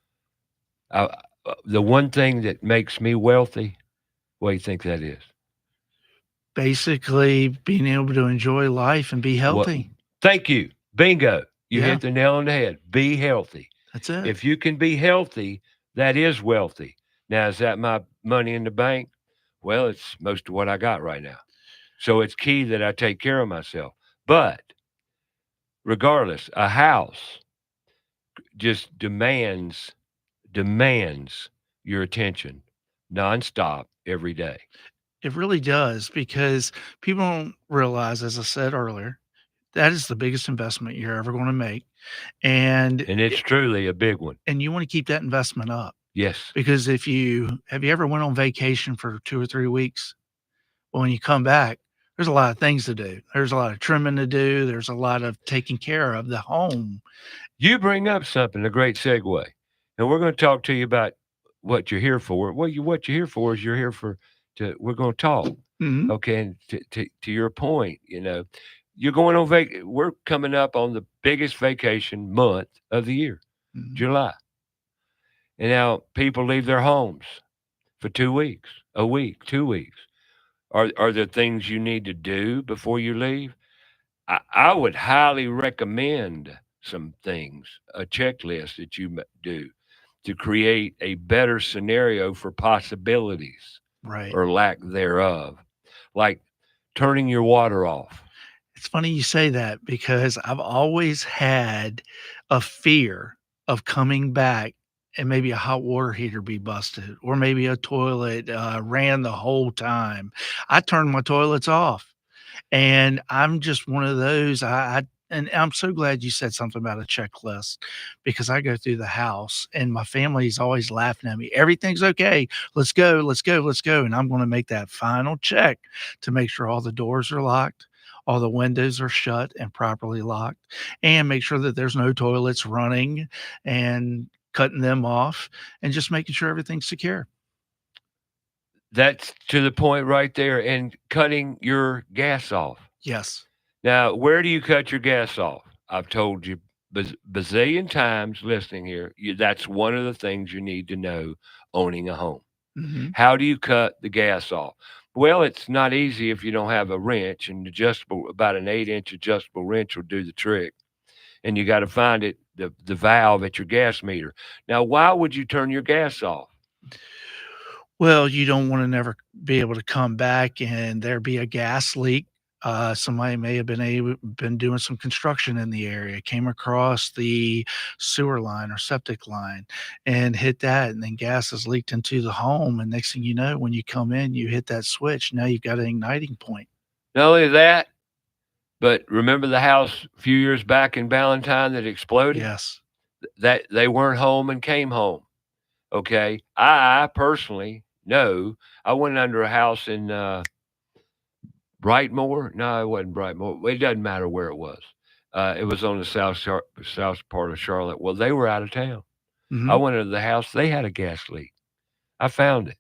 [SPEAKER 1] The one thing that makes me wealthy, what do you think that is?
[SPEAKER 12] Basically being able to enjoy life and be healthy.
[SPEAKER 1] Thank you. Bingo. You
[SPEAKER 12] Yeah.
[SPEAKER 1] hit the nail on the head. Be healthy.
[SPEAKER 12] That's it.
[SPEAKER 1] If you can be healthy, that is wealthy. Now, is that my money in the bank? Well, it's most of what I got right now. So it's key that I take care of myself. But regardless, a house just demands your attention nonstop every day.
[SPEAKER 12] It really does, because people don't realize, as I said earlier, that is the biggest investment you're ever going to make. And
[SPEAKER 1] it's truly a big one.
[SPEAKER 12] And you want to keep that investment up.
[SPEAKER 1] Yes.
[SPEAKER 12] Because have you ever went on vacation for 2 or 3 weeks? Well, when you come back, there's a lot of things to do. There's a lot of trimming to do. There's a lot of taking care of the home.
[SPEAKER 1] You bring up something, a great segue. And we're going to talk to you about what you're here for. Well, what you're here for is we're going to talk.
[SPEAKER 12] Mm-hmm.
[SPEAKER 1] Okay. And to your point, you're going on we're coming up on the biggest vacation month of the year,
[SPEAKER 12] Mm-hmm.
[SPEAKER 1] July. And now people leave their homes for 2 weeks, a week, 2 weeks. Are there things you need to do before you leave? I would highly recommend some things, a checklist that you do to create a better scenario for possibilities,
[SPEAKER 12] Right.
[SPEAKER 1] or lack thereof, like turning your water off.
[SPEAKER 12] It's funny you say that, because I've always had a fear of coming back and maybe a hot water heater be busted, or maybe a toilet ran the whole time. I turned my toilets off. And I'm just one of those. And I'm so glad you said something about a checklist, because I go through the house and my family's always laughing at me. Everything's okay. Let's go, let's go, let's go. And I'm going to make that final check to make sure all the doors are locked, all the windows are shut and properly locked, and make sure that there's no toilets running, and cutting them off, and just making sure everything's secure.
[SPEAKER 1] That's to the point right there. And cutting your gas off.
[SPEAKER 12] Yes.
[SPEAKER 1] Now, where do you cut your gas off? I've told you bazillion times listening here, that's one of the things you need to know owning a home.
[SPEAKER 12] Mm-hmm.
[SPEAKER 1] How do you cut the gas off? Well, it's not easy if you don't have a wrench, and about an 8-inch adjustable wrench will do the trick. And you got to find the valve at your gas meter. Now, why would you turn your gas off?
[SPEAKER 12] Well, you don't want to never be able to come back and there be a gas leak. Somebody may have been doing some construction in the area, came across the sewer line or septic line and hit that, and then gas is leaked into the home. And next thing you know, when you come in, you hit that switch. Now you've got an igniting point.
[SPEAKER 1] Not only that, but remember the house a few years back in Ballantyne that exploded?
[SPEAKER 12] Yes.
[SPEAKER 1] That they weren't home and came home. Okay. I personally know I went under a house in Brightmoor? No, it wasn't Brightmoor. It doesn't matter where it was. It was on the south part of Charlotte. Well, they were out of town. I
[SPEAKER 12] Mhm.
[SPEAKER 1] went into the house. They had a gas leak. I found it.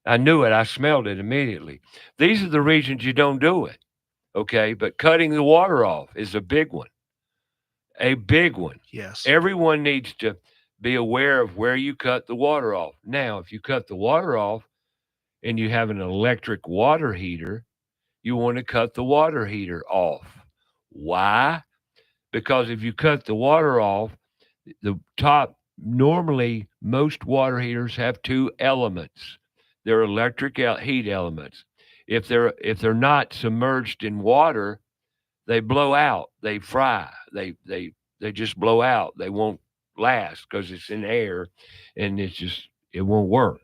[SPEAKER 1] I knew it. I smelled it immediately. These are the regions you don't do it. Okay. But cutting the water off is a big one. A big one.
[SPEAKER 12] Yes.
[SPEAKER 1] Everyone needs to be aware of where you cut the water off. Now, if you cut the water off and you have an electric water heater, you want to cut the water heater off. Why? Because if you cut the water off, the top, normally most water heaters have two elements. They're electric heat elements. If they're not submerged in water, they blow out, they fry, they just blow out. They won't last because it's in air, and it won't work,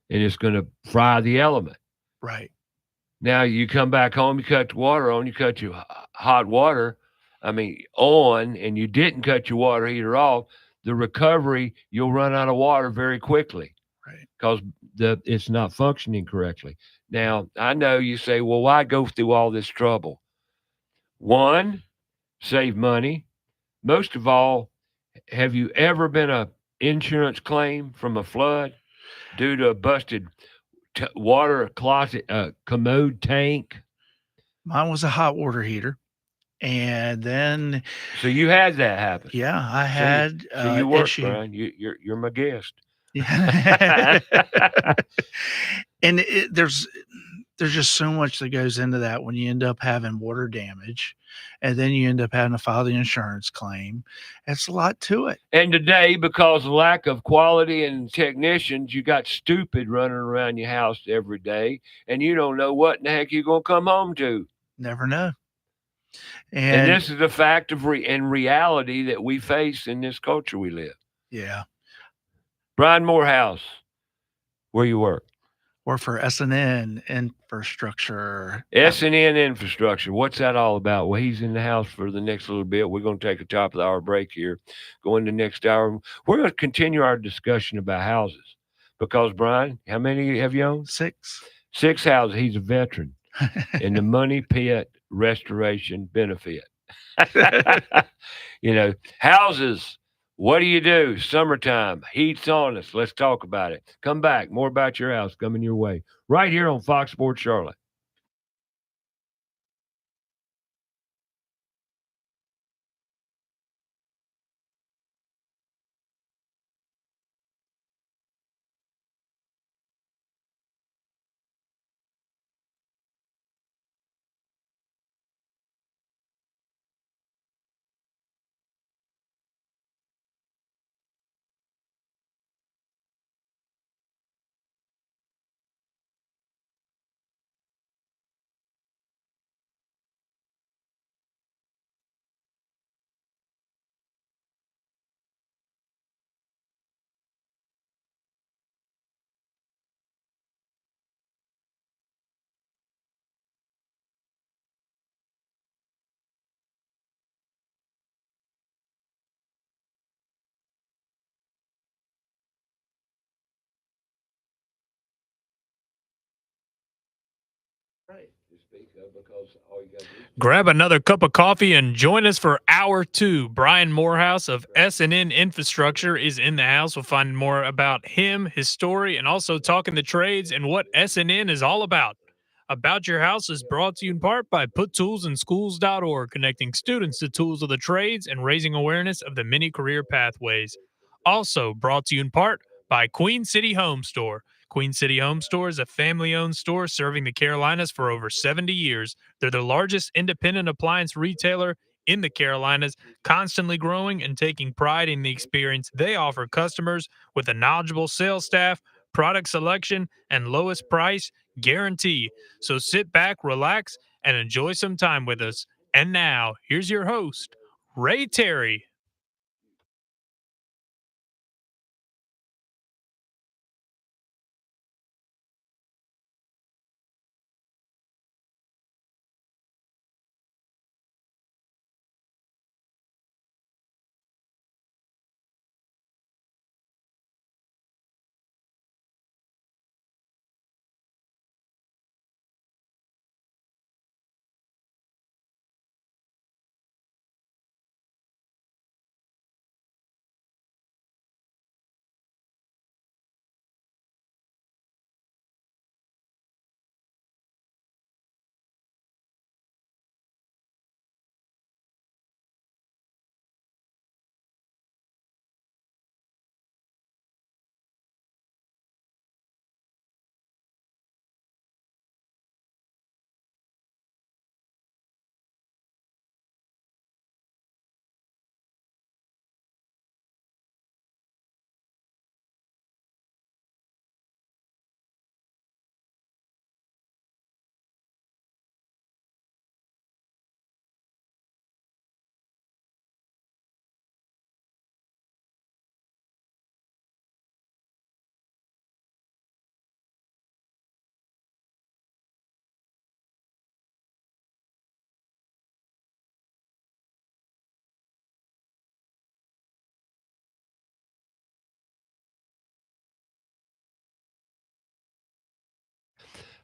[SPEAKER 1] and it's going to fry the element.
[SPEAKER 12] Right.
[SPEAKER 1] Now you come back home, you cut the water on, you cut your hot water, on, and you didn't cut your water heater off. The recovery, you'll run out of water very quickly,
[SPEAKER 12] Right.
[SPEAKER 1] because it's not functioning correctly. Now I know you say, well, why go through all this trouble? One, save money. Most of all, have you ever been a insurance claim from a flood due to a busted water closet, commode tank?
[SPEAKER 12] Mine was a hot water heater. And then,
[SPEAKER 1] So you had that happen.
[SPEAKER 12] yeah, I
[SPEAKER 1] See,
[SPEAKER 12] had
[SPEAKER 1] so you work,
[SPEAKER 12] issue.
[SPEAKER 1] Brian. You're my guest.
[SPEAKER 12] Yeah. And there's just so much that goes into that when you end up having water damage, and then you end up having to file the insurance claim. It's a lot to it.
[SPEAKER 1] And today, because of lack of quality and technicians, you got stupid running around your house every day, and you don't know what in the heck you're gonna come home to.
[SPEAKER 12] Never know.
[SPEAKER 1] And
[SPEAKER 12] And
[SPEAKER 1] this is a fact of reality that we face in this culture we live.
[SPEAKER 12] yeah,
[SPEAKER 1] Brian Morehouse, where you work?
[SPEAKER 12] or for S&N infrastructure.
[SPEAKER 1] S&N Infrastructure. What's that all about? Well, he's in the house for the next little bit. We're going to take a top of the hour break here. Go into next hour. We're going to continue our discussion about houses because, Brian, how many have you owned?
[SPEAKER 12] 6.
[SPEAKER 1] 6 houses. He's a veteran in the Money Pit Restoration Benefit. Houses. What do you do? Summertime. Heat's on us. Let's talk about it. Come back. More about your house coming your way right here on Fox Sports Charlotte.
[SPEAKER 2] Grab another cup of coffee and join us for hour 2. Brian Morehouse of S&N Infrastructure is in the house. We'll find more about him, his story, and also talking the trades and what S&N is all about. About Your House is brought to you in part by PutToolsInSchools.org, connecting students to tools of the trades and raising awareness of the many career pathways. Also brought to you in part by Queen City Home Store. Queen City Home Store is a family-owned store serving the Carolinas for over 70 years. They're the largest independent appliance retailer in the Carolinas, constantly growing and taking pride in the experience they offer customers with a knowledgeable sales staff, product selection, and lowest price guarantee. So sit back, relax, and enjoy some time with us. And now, here's your host, Ray Terry.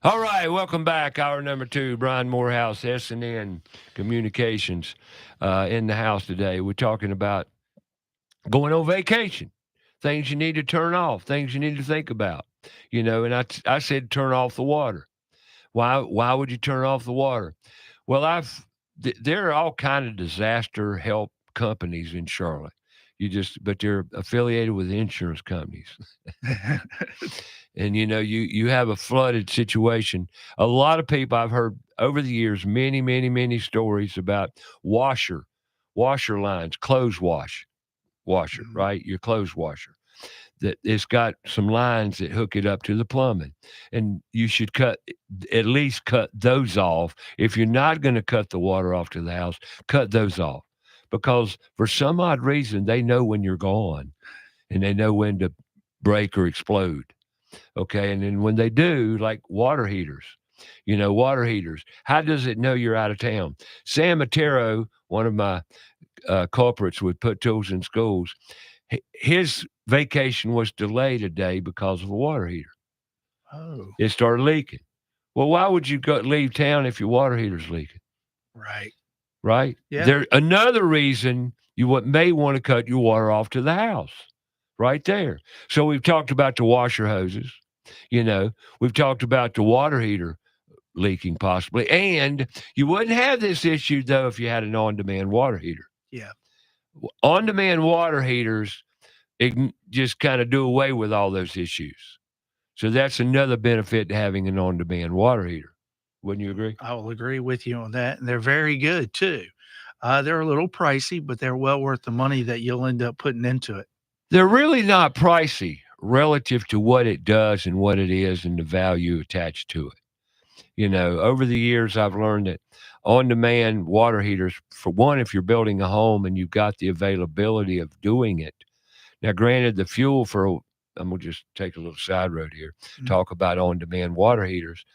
[SPEAKER 1] All right, welcome back. Hour number 2, Brian Morehouse, S&N Communications, in the house today. We're talking about going on vacation, things you need to turn off, things you need to think about. And I said turn off the water. Why would you turn off the water? Well, there are all kind of disaster help companies in Charlotte. But they're affiliated with insurance companies. And you have a flooded situation. A lot of people I've heard over the years, many, many, many stories about washer lines, washer, right? Your clothes washer. That it's got some lines that hook it up to the plumbing. And you should at least cut those off. If you're not going to cut the water off to the house, cut those off. Because for some odd reason, they know when you're gone and they know when to break or explode. Okay. And then when they do, like water heaters, how does it know you're out of town? Sam Matero, one of my culprits with Put Tools in Schools, his vacation was delayed a day because of a water heater.
[SPEAKER 12] Oh,
[SPEAKER 1] It started leaking. Well, why would you leave town if your water heater's leaking?
[SPEAKER 12] right.
[SPEAKER 1] Right?
[SPEAKER 12] Yeah.
[SPEAKER 1] There's another reason you may want to cut your water off to the house. Right there. So we've talked about the washer hoses. We've talked about the water heater leaking possibly. And you wouldn't have this issue, though, if you had an on-demand water heater.
[SPEAKER 12] Yeah.
[SPEAKER 1] On-demand water heaters just kind of do away with all those issues. So that's another benefit to having an on-demand water heater. Wouldn't you agree?
[SPEAKER 12] I will agree with you on that. And they're very good too. They're a little pricey, but they're well worth the money that you'll end up putting into it.
[SPEAKER 1] They're really not pricey relative to what it does and what it is and the value attached to it. Over the years, I've learned that on-demand water heaters, for one, if you're building a home and you've got the availability of doing it. Now, granted, the fuel I'm going to just take a little side road here, talk about on-demand water heaters.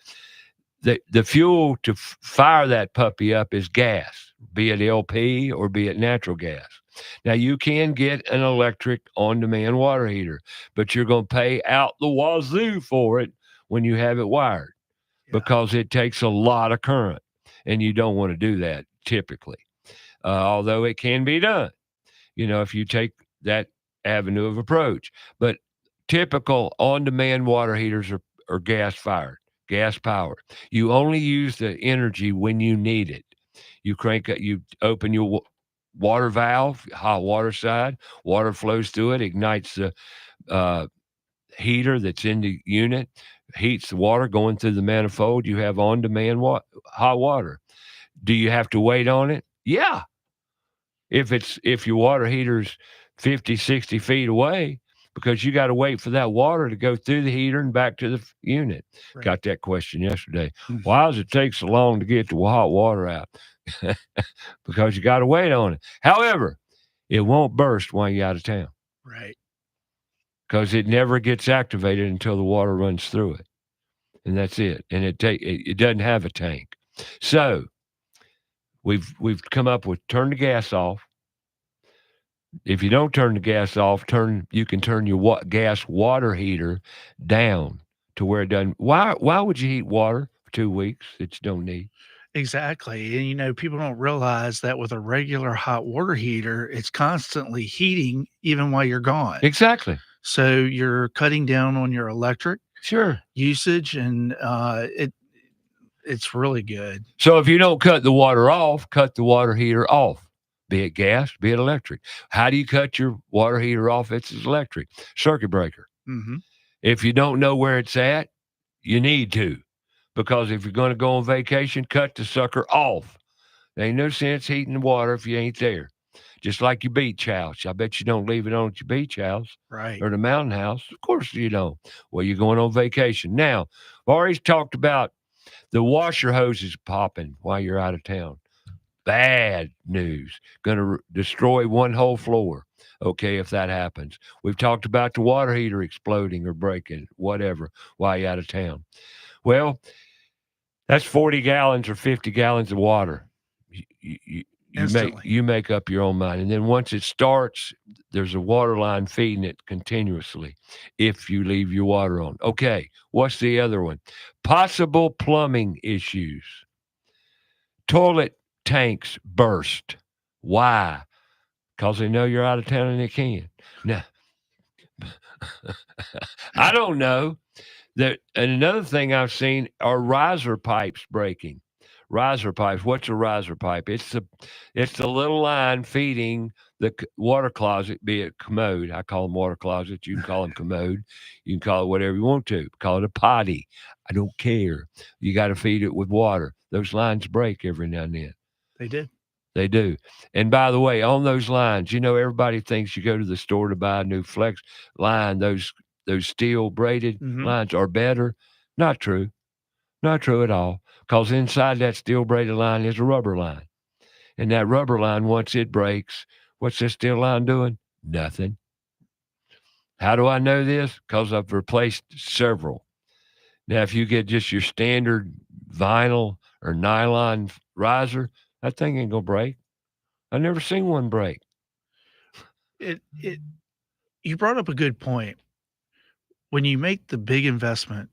[SPEAKER 1] The fuel to fire that puppy up is gas, be it LP or be it natural gas. Now, you can get an electric on-demand water heater, but you're going to pay out the wazoo for it when you have it wired because it takes a lot of current, and you don't want to do that typically, although it can be done, if you take that avenue of approach. But typical on-demand water heaters are gas-fired, gas-powered. You only use the energy when you need it. You open your water valve, hot water side, water flows through it, ignites the heater that's in the unit, heats the water going through the manifold. You have on-demand hot water. Do you have to wait on it? Yeah. If your water heater's 50, 60 feet away, because you got to wait for that water to go through the heater and back to the unit. Right. Got that question yesterday. Why does it take so long to get the hot water out? Because you got to wait on it. However, it won't burst while you're out of town.
[SPEAKER 12] Right.
[SPEAKER 1] Because it never gets activated until the water runs through it. And that's it. And it doesn't have a tank. So we've come up with turn the gas off. If you don't turn the gas off, you can turn your gas water heater down to where it doesn't. Why would you heat water for 2 weeks that you don't need?
[SPEAKER 12] Exactly. And people don't realize that with a regular hot water heater, it's constantly heating even while you're gone.
[SPEAKER 1] Exactly.
[SPEAKER 12] So you're cutting down on your electric usage, and it's really good.
[SPEAKER 1] So if you don't cut the water off, cut the water heater off. Be it gas, be it electric. How do you cut your water heater off? It's electric. Circuit breaker.
[SPEAKER 12] Mm-hmm.
[SPEAKER 1] If you don't know where it's at, you need to. Because if you're going to go on vacation, cut the sucker off. There ain't no sense heating the water if you ain't there. Just like your beach house. I bet you don't leave it on at your beach house.
[SPEAKER 12] Right.
[SPEAKER 1] Or the mountain house. Of course you don't. Well, you're going on vacation. Now, I've already talked about the washer hoses popping while you're out of town. Bad news. Going to destroy one whole floor. Okay, if that happens. We've talked about the water heater exploding or breaking, whatever, while you're out of town. Well, that's 40 gallons or 50 gallons of water.
[SPEAKER 12] Instantly.
[SPEAKER 1] you make up your own mind. And then once it starts, there's a water line feeding it continuously if you leave your water on. Okay, what's the other one? Possible plumbing issues. Toilet tanks burst. Why? Because they know you're out of town and they can. Now, I don't know. And another thing I've seen are riser pipes breaking. Riser pipes. What's a riser pipe? It's the little line feeding the water closet, be it commode. I call them water closets. You can call them commode. You can call it whatever you want to. Call it a potty. I don't care. You got to feed it with water. Those lines break every now and then.
[SPEAKER 12] They did.
[SPEAKER 1] They do. And by the way, on those lines, everybody thinks you go to the store to buy a new flex line. Those steel braided lines are better. Not true. Not true at all. Because inside that steel braided line is a rubber line. And that rubber line, once it breaks, what's this steel line doing? Nothing. How do I know this? Because I've replaced several. Now, if you get just your standard vinyl or nylon riser, that thing ain't going to break. I've never seen one break.
[SPEAKER 12] You brought up a good point. When you make the big investment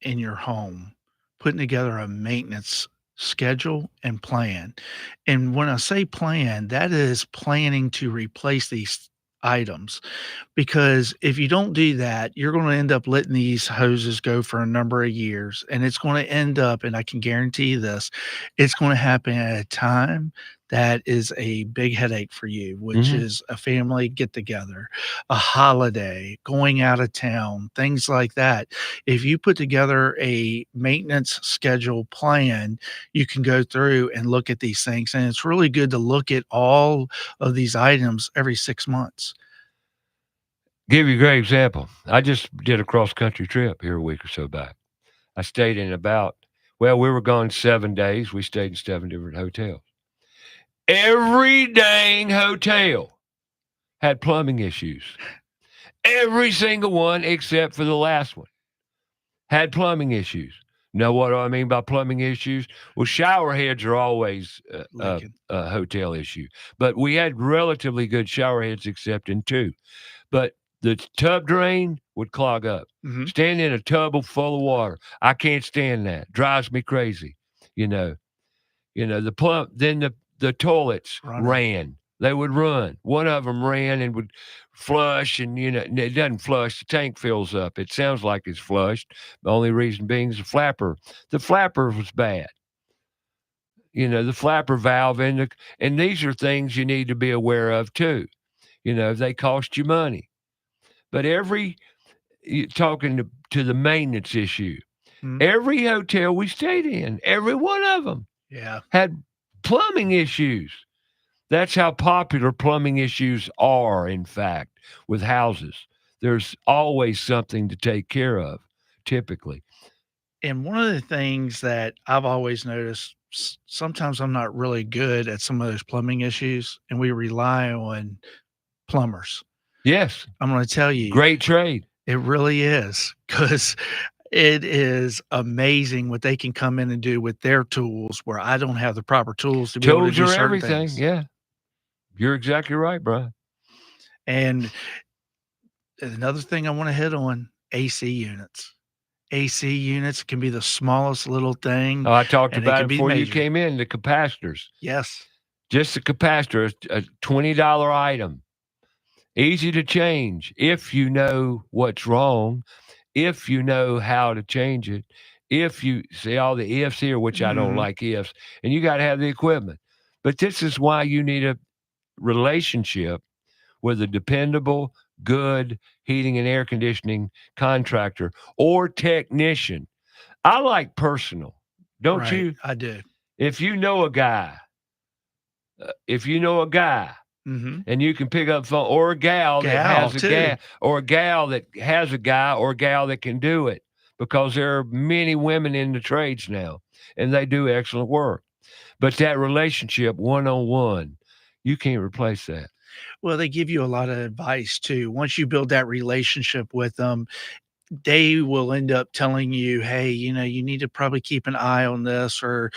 [SPEAKER 12] in your home, putting together a maintenance schedule and plan. And when I say plan, that is planning to replace these items. Because if you don't do that, you're going to end up letting these hoses go for a number of years. And it's going to end up, and I can guarantee you this, it's going to happen at a time that is a big headache for you, which is a family get together, a holiday, going out of town, things like that. If you put together a maintenance schedule plan, you can go through and look at these things. And it's really good to look at all of these items every 6 months.
[SPEAKER 1] Give you a great example. I just did a cross-country trip here a week or so back. I stayed in we were gone 7 days. We stayed in 7 different hotels. Every dang hotel had plumbing issues. Every single one except for the last one had plumbing issues. Know what I mean by plumbing issues? Well, shower heads are always a hotel issue. But we had relatively good shower heads except in 2. But the tub drain would clog up. Stand in a tub full of water. I can't stand that. Drives me crazy. The toilets ran. They would run. One of them ran and would flush, and it doesn't flush. The tank fills up. It sounds like it's flushed. The only reason being is the flapper. The flapper was bad. The flapper valve and these are things you need to be aware of too. They cost you money. But talking to the maintenance issue, every hotel we stayed in, every one of them had plumbing issues. That's how popular plumbing issues are, in fact, with houses. There's always something to take care of, typically.
[SPEAKER 12] And one of the things that I've always noticed, sometimes I'm not really good at some of those plumbing issues, and we rely on plumbers.
[SPEAKER 1] Yes.
[SPEAKER 12] I'm going to tell you.
[SPEAKER 1] Great trade.
[SPEAKER 12] It really is, because it is amazing what they can come in and do with their tools where I don't have the proper tools to be able to do certain
[SPEAKER 1] everything.
[SPEAKER 12] things.
[SPEAKER 1] Yeah. You're exactly right, Brian.
[SPEAKER 12] And another thing I want to hit on, AC units. AC units can be the smallest little thing.
[SPEAKER 1] Oh, I talked about it before you
[SPEAKER 12] major.
[SPEAKER 1] came in, the capacitors.
[SPEAKER 12] Yes.
[SPEAKER 1] Just the capacitor, a $20 item. Easy to change if you know what's wrong, if you know how to change it, if you see all the ifs here, which I don't like ifs, and you got to have the equipment. But this is why you need a relationship with a dependable, good heating and air conditioning contractor or technician. I like personal. Don't you?
[SPEAKER 12] I do.
[SPEAKER 1] If you know a guy, and you can pick up the phone, or a gal that has a guy, or a gal that has a guy, or a gal that can do it, because there are many women in the trades now, and they do excellent work. But that relationship, one-on-one, you can't replace that.
[SPEAKER 12] Well, they give you a lot of advice too. Once you build that relationship with them, they will end up telling you, hey, you need to probably keep an eye on this, or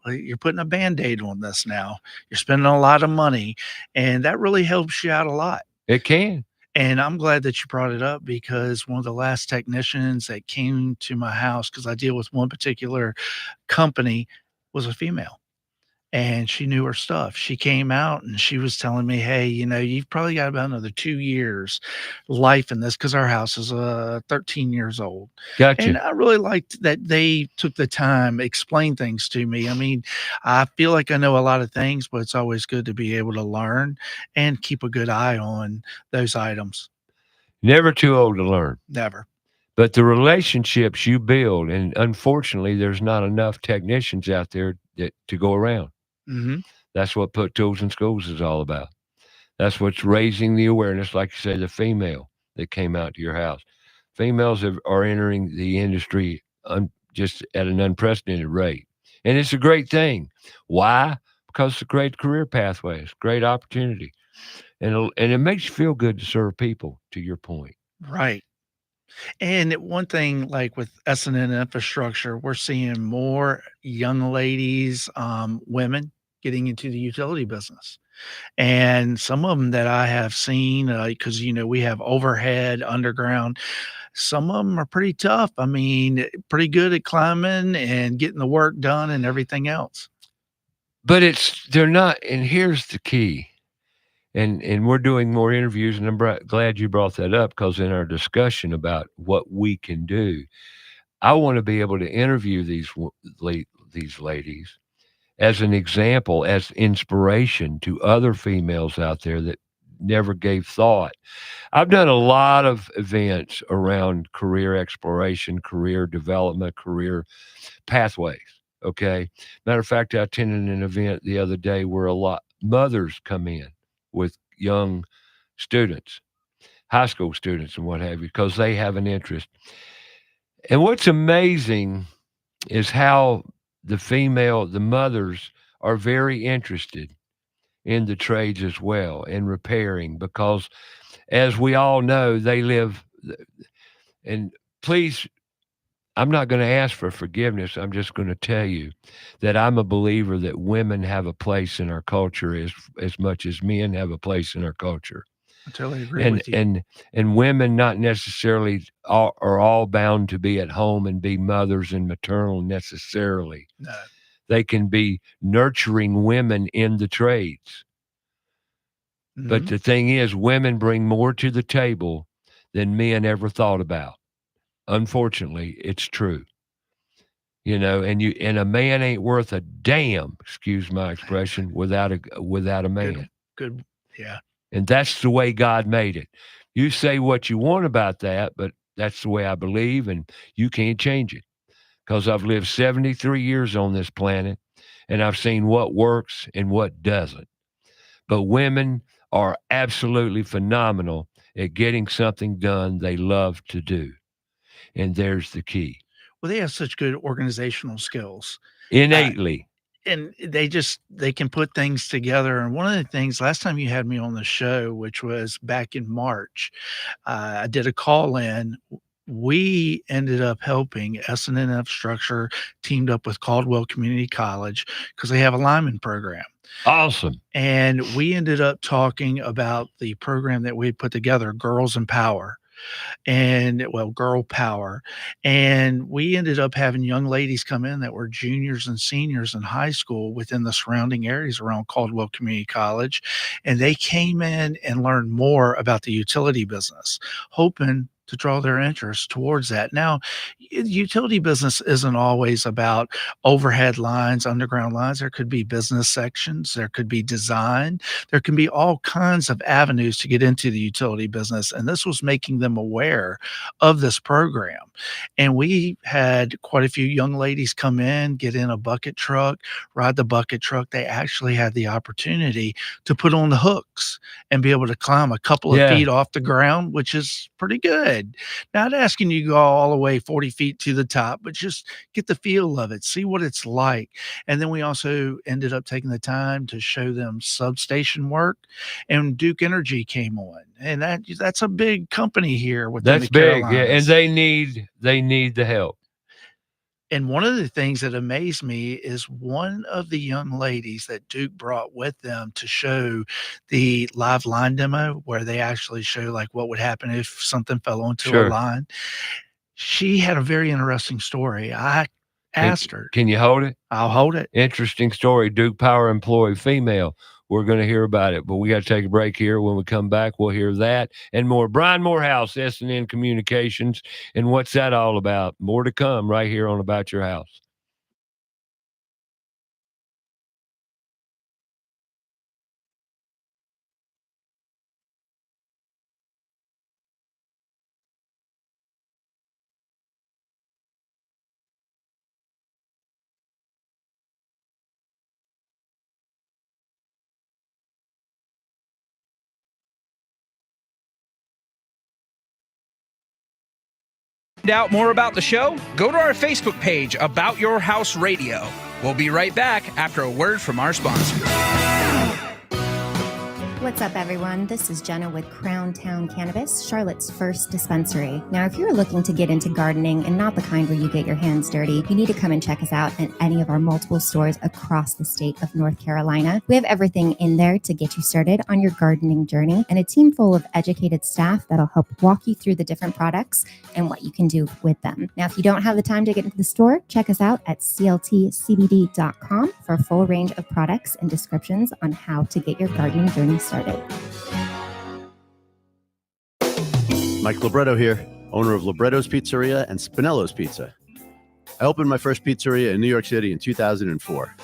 [SPEAKER 12] like, you're putting a band-aid on this now. You're spending a lot of money, and that really helps you out a lot.
[SPEAKER 1] It can.
[SPEAKER 12] And I'm glad that you brought it up, because one of the last technicians that came to my house, because I deal with one particular company, was a female. And she knew her stuff. She came out and she was telling me, "Hey, you've probably got about another 2 years life in this," because our house is 13 years old. And
[SPEAKER 1] Gotcha.
[SPEAKER 12] I really liked that they took the time, explain things to me. I mean, I feel like I know a lot of things, but it's always good to be able to learn and keep a good eye on those items.
[SPEAKER 1] Never too old to learn.
[SPEAKER 12] Never.
[SPEAKER 1] But the relationships you build, and unfortunately, there's not enough technicians out there to go around.
[SPEAKER 12] Mhm.
[SPEAKER 1] That's what Put Tools in Schools is all about. That's what's raising the awareness, like you say, the female that came out to your house. Females are entering the industry just at an unprecedented rate. And it's a great thing. Why? Because it's a great career pathway. It's a great opportunity. And it makes you feel good to serve people, to your point.
[SPEAKER 12] Right. And one thing, like with S&N infrastructure, we're seeing more young ladies, women getting into the utility business. And some of them that I have seen, because, we have overhead, underground, some of them are pretty tough. I mean, pretty good at climbing and getting the work done and everything else.
[SPEAKER 1] But they're not, and here's the key. And we're doing more interviews, and I'm glad you brought that up, because in our discussion about what we can do, I want to be able to interview these ladies as an example, as inspiration to other females out there that never gave thought. I've done a lot of events around career exploration, career development, career pathways. Okay. Matter of fact, I attended an event the other day where a lot mothers come in with young students, high school students, and what have you, because they have an interest. And what's amazing is how the mothers are very interested in the trades as well, in repairing, because as we all know, they live. And please, I'm not going to ask for forgiveness. I'm just going to tell you that I'm a believer that women have a place in our culture as much as men have a place in our culture.
[SPEAKER 12] I totally agree
[SPEAKER 1] And
[SPEAKER 12] with you.
[SPEAKER 1] and women not necessarily are all bound to be at home and be mothers and maternal necessarily.
[SPEAKER 12] No.
[SPEAKER 1] They can be nurturing women in the trades. But
[SPEAKER 12] Mhm.
[SPEAKER 1] the thing is, women bring more to the table than men ever thought about. Unfortunately, it's true. And a man ain't worth a damn, excuse my expression, without a man.
[SPEAKER 12] Good. Yeah.
[SPEAKER 1] And that's the way God made it. You say what you want about that, but that's the way I believe, and you can't change it, because I've lived 73 years on this planet, and I've seen what works and what doesn't. But women are absolutely phenomenal at getting something done they love to do. And there's the key.
[SPEAKER 12] Well, they have such good organizational skills.
[SPEAKER 1] Innately.
[SPEAKER 12] And they can put things together. And one of the things, last time you had me on the show, which was back in March, I did a call in. We ended up helping S&N Infrastructure teamed up with Caldwell Community College, because they have a lineman program.
[SPEAKER 1] Awesome.
[SPEAKER 12] And we ended up talking about the program that we had put together, Girls in Power. And girl power. And we ended up having young ladies come in that were juniors and seniors in high school within the surrounding areas around Caldwell Community College. And they came in and learned more about the utility business, hoping to draw their interest towards that. Now, utility business isn't always about overhead lines, underground lines. There could be business sections, there could be design, there can be all kinds of avenues to get into the utility business. And this was making them aware of this program. And we had quite a few young ladies come in, get in a bucket truck, ride the bucket truck. They actually had the opportunity to put on the hooks and be able to climb a couple of feet off the ground, which is pretty good. kid. Not asking you to go all the way 40 feet to the top, but just get the feel of it, see what it's like. And then we also ended up taking the time to show them substation work, and Duke Energy came on. And that's a big company here within
[SPEAKER 1] That's
[SPEAKER 12] the
[SPEAKER 1] big, yeah, and
[SPEAKER 12] Carolinas.
[SPEAKER 1] they need the help.
[SPEAKER 12] And one of the things that amazed me is one of the young ladies that Duke brought with them to show the live line demo where they actually show like what would happen if something fell onto a
[SPEAKER 1] Sure.
[SPEAKER 12] line. She had a very interesting story. I asked her.
[SPEAKER 1] Can you hold it?
[SPEAKER 12] I'll hold it.
[SPEAKER 1] Interesting story. Duke Power employee, female. We're going to hear about it, but we got to take a break here. When we come back, we'll hear that and more. Brian Morehouse, S&N Communications, and what's that all about? More to come right here on About Your House.
[SPEAKER 3] Find out more about the show? Go to our Facebook page, About Your House Radio. We'll be right back after a word from our sponsor.
[SPEAKER 13] What's up, everyone? This is Jenna with Crown Town Cannabis, Charlotte's first dispensary. Now, if you're looking to get into gardening and not the kind where you get your hands dirty, you need to come and check us out at any of our multiple stores across the state of North Carolina. We have everything in there to get you started on your gardening journey, and a team full of educated staff that'll help walk you through the different products and what you can do with them. Now, if you don't have the time to get into the store, check us out at cltcbd.com for a full range of products and descriptions on how to get your gardening journey started.
[SPEAKER 4] Mike Libretto here, owner of Libretto's Pizzeria and Spinello's Pizza. I opened my first pizzeria in New York City in 2004.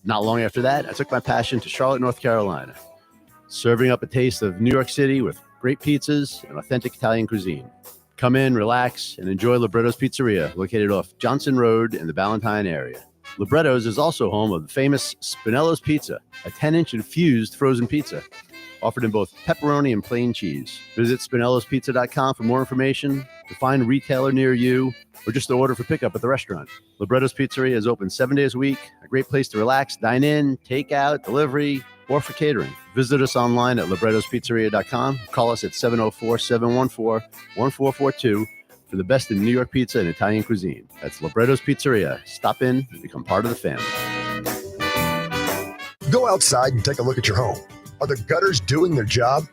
[SPEAKER 4] Not long after that, I took my passion to Charlotte, North Carolina, serving up a taste of New York City with great pizzas and authentic Italian cuisine. Come in, relax, and enjoy Libretto's Pizzeria, located off Johnson Road in the Ballantyne area. Libretto's is also home of the famous Spinello's Pizza, a 10-inch infused frozen pizza, offered in both pepperoni and plain cheese. Visit SpinellosPizza.com for more information, to find a retailer near you, or just to order for pickup at the restaurant. Libretto's Pizzeria is open 7 days a week, a great place to relax, dine in, take out, delivery, or for catering. Visit us online at Libretto'sPizzeria.com. Call us at 704-714-1442 for the best in New York pizza and Italian cuisine. That's Libretto's Pizzeria. Stop in and become part of the family.
[SPEAKER 5] Go outside and take a look at your home. Are the gutters doing their job?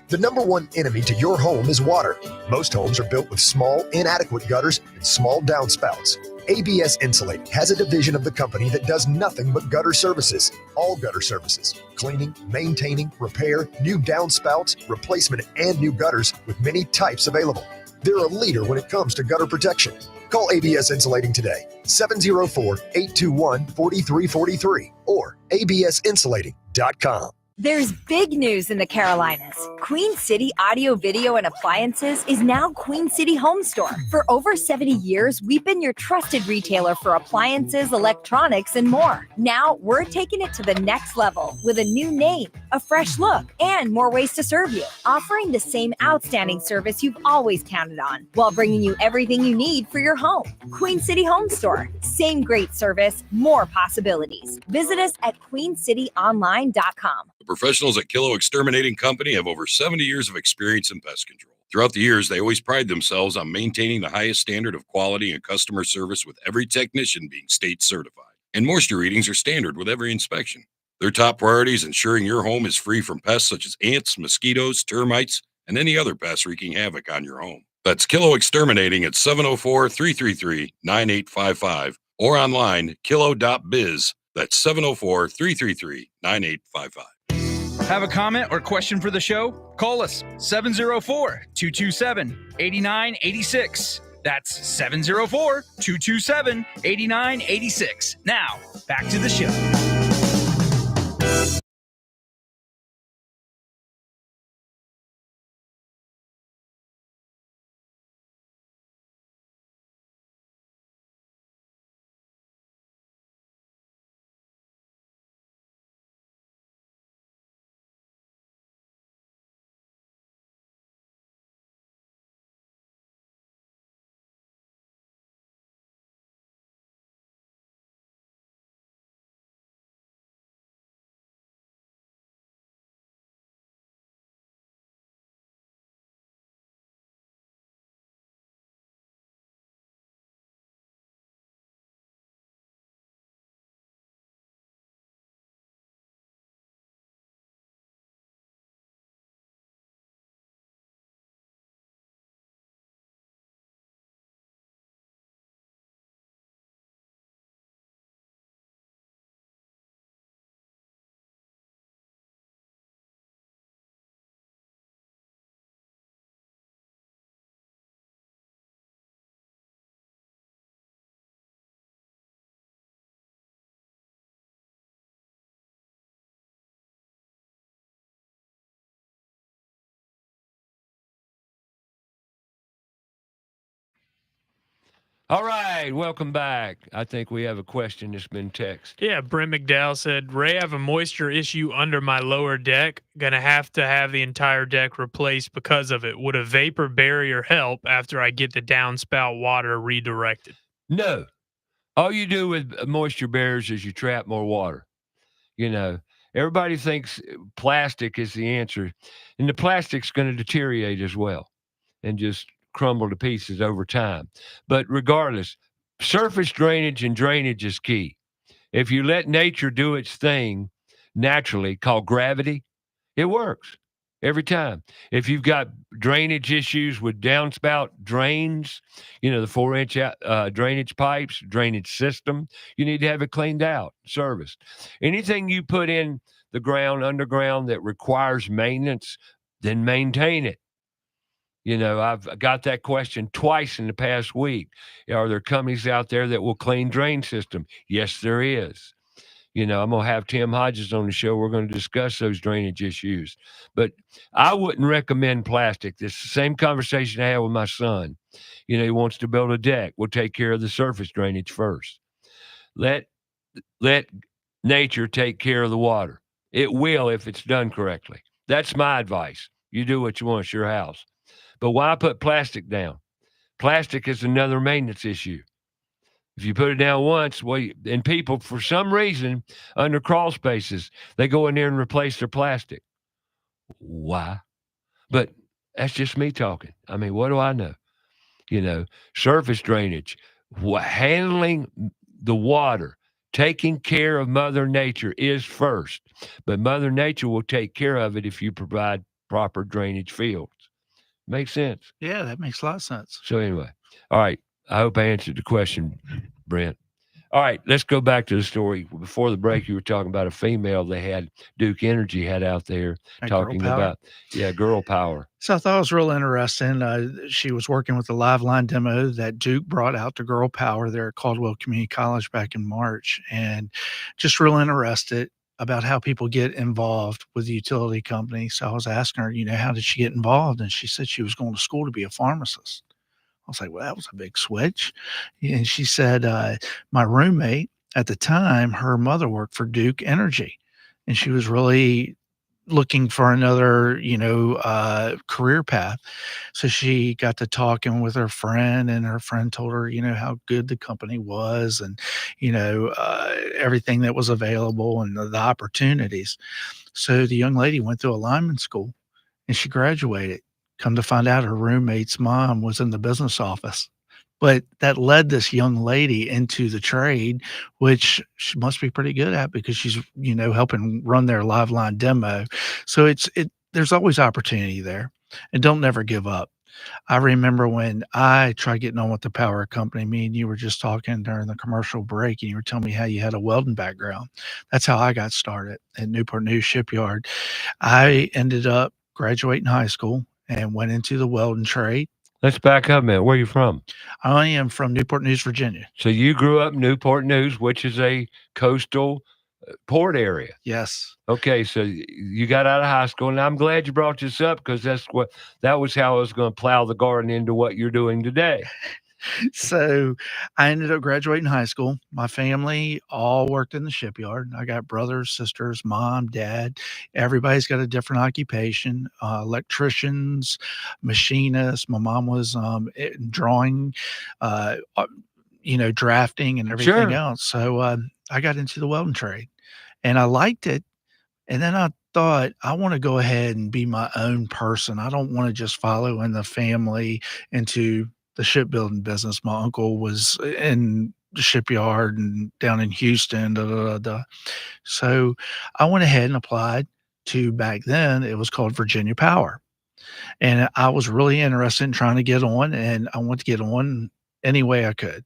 [SPEAKER 5] The number one enemy to your home is water. Most homes are built with small, inadequate gutters and small downspouts. ABS Insulating has a division of the company that does nothing but gutter services. All gutter services: cleaning, maintaining, repair, new downspouts, replacement, and new gutters with many types available. They're a leader when it comes to gutter protection. Call ABS Insulating today, 704-821-4343 or absinsulating.com.
[SPEAKER 8] There's big news in the Carolinas. Queen City Audio, Video, and Appliances is now Queen City Home Store. For over 70 years, we've been your trusted retailer for appliances, electronics, and more. Now, we're taking it to the next level with a new name, a fresh look, and more ways to serve you. Offering the same outstanding service you've always counted on, while bringing you everything you need for your home. Queen City Home Store. Same great service, more possibilities. Visit us at queencityonline.com.
[SPEAKER 10] The professionals at Kilo Exterminating Company have over 70 years of experience in pest control. Throughout the years, they always pride themselves on maintaining the highest standard of quality and customer service, with every technician being state certified. And moisture readings are standard with every inspection. Their top priority is ensuring your home is free from pests such as ants, mosquitoes, termites, and any other pests wreaking havoc on your home. That's Kilo Exterminating at 704-333-9855 or online, kilo.biz. That's 704-333-9855.
[SPEAKER 3] Have a comment or question for the show? Call us 704-227-8986. That's 704-227-8986. Now, back to the show.
[SPEAKER 1] All right, welcome back. I think we have a question that's been texted.
[SPEAKER 2] Yeah, Brent McDowell said, Ray, I have a moisture issue under my lower deck. Gonna have to have the entire deck replaced because of it. Would a vapor barrier help after I get the downspout water redirected?
[SPEAKER 1] No. All you do with moisture barriers is you trap more water. You know, everybody thinks plastic is the answer, and the plastic's going to deteriorate as well and just crumble to pieces over time. But regardless, surface drainage and drainage is key. If you let nature do its thing naturally, called gravity, it works every time. If you've got drainage issues with downspout drains, the 4-inch drainage pipes, drainage system, you need to have it cleaned out, serviced. Anything you put in the ground, underground, that requires maintenance, then maintain it. I've got that question twice in the past week. Are there companies out there that will clean drain system? Yes, there is. I'm going to have Tim Hodges on the show. We're going to discuss those drainage issues. But I wouldn't recommend plastic. It's the same conversation I had with my son. He wants to build a deck. We'll take care of the surface drainage first. Let nature take care of the water. It will if it's done correctly. That's my advice. You do what you want. It's your house. But why put plastic down? Plastic is another maintenance issue. If you put it down once, and people, for some reason, under crawl spaces, they go in there and replace their plastic. Why? But that's just me talking. I mean, what do I know? Surface drainage, handling the water, taking care of Mother Nature is first. But Mother Nature will take care of it if you provide proper drainage fields. Makes sense?
[SPEAKER 12] Yeah, that makes a lot of sense.
[SPEAKER 1] So anyway, all right. I hope I answered the question, Brent. All right, let's go back to the story. Before the break, you were talking about a female they had, Duke Energy had out there
[SPEAKER 12] At
[SPEAKER 1] talking
[SPEAKER 12] Girl Power.
[SPEAKER 1] about, girl power.
[SPEAKER 12] So I thought it was real interesting. She was working with a live line demo that Duke brought out to Girl Power there at Caldwell Community College back in March, and just real interested about how people get involved with the utility company. So I was asking her, how did she get involved? And she said she was going to school to be a pharmacist. I was like, well, that was a big switch. And she said, my roommate at the time, her mother worked for Duke Energy, and she was really looking for another, career path. So she got to talking with her friend, and her friend told her, how good the company was, and, everything that was available and the opportunities. So the young lady went through a lineman school and she graduated. Come to find out, her roommate's mom was in the business office. But that led this young lady into the trade, which she must be pretty good at because she's, helping run their live line demo. So there's always opportunity there, and don't never give up. I remember when I tried getting on with the power company, me and you were just talking during the commercial break, and you were telling me how you had a welding background. That's how I got started at Newport News Shipyard. I ended up graduating high school and went into the welding trade.
[SPEAKER 1] Let's back up, man. Where are you from?
[SPEAKER 12] I am from Newport News, Virginia.
[SPEAKER 1] So you grew up in Newport News, which is a coastal port area.
[SPEAKER 12] Yes.
[SPEAKER 1] Okay, so you got out of high school, and I'm glad you brought this up because that was how I was going to plow the garden into what you're doing today.
[SPEAKER 12] So I ended up graduating high school. My family all worked in the shipyard. I got brothers, sisters, mom, dad. Everybody's got a different occupation. Electricians, machinists. My mom was drawing, drafting and everything else. So I got into the welding trade, and I liked it. And then I thought, I want to go ahead and be my own person. I don't want to just follow in the family into the shipbuilding business. My uncle was in the shipyard and down in Houston. So I went ahead and applied to, back then, it was called Virginia Power. And I was really interested in trying to get on, and I wanted to get on any way I could.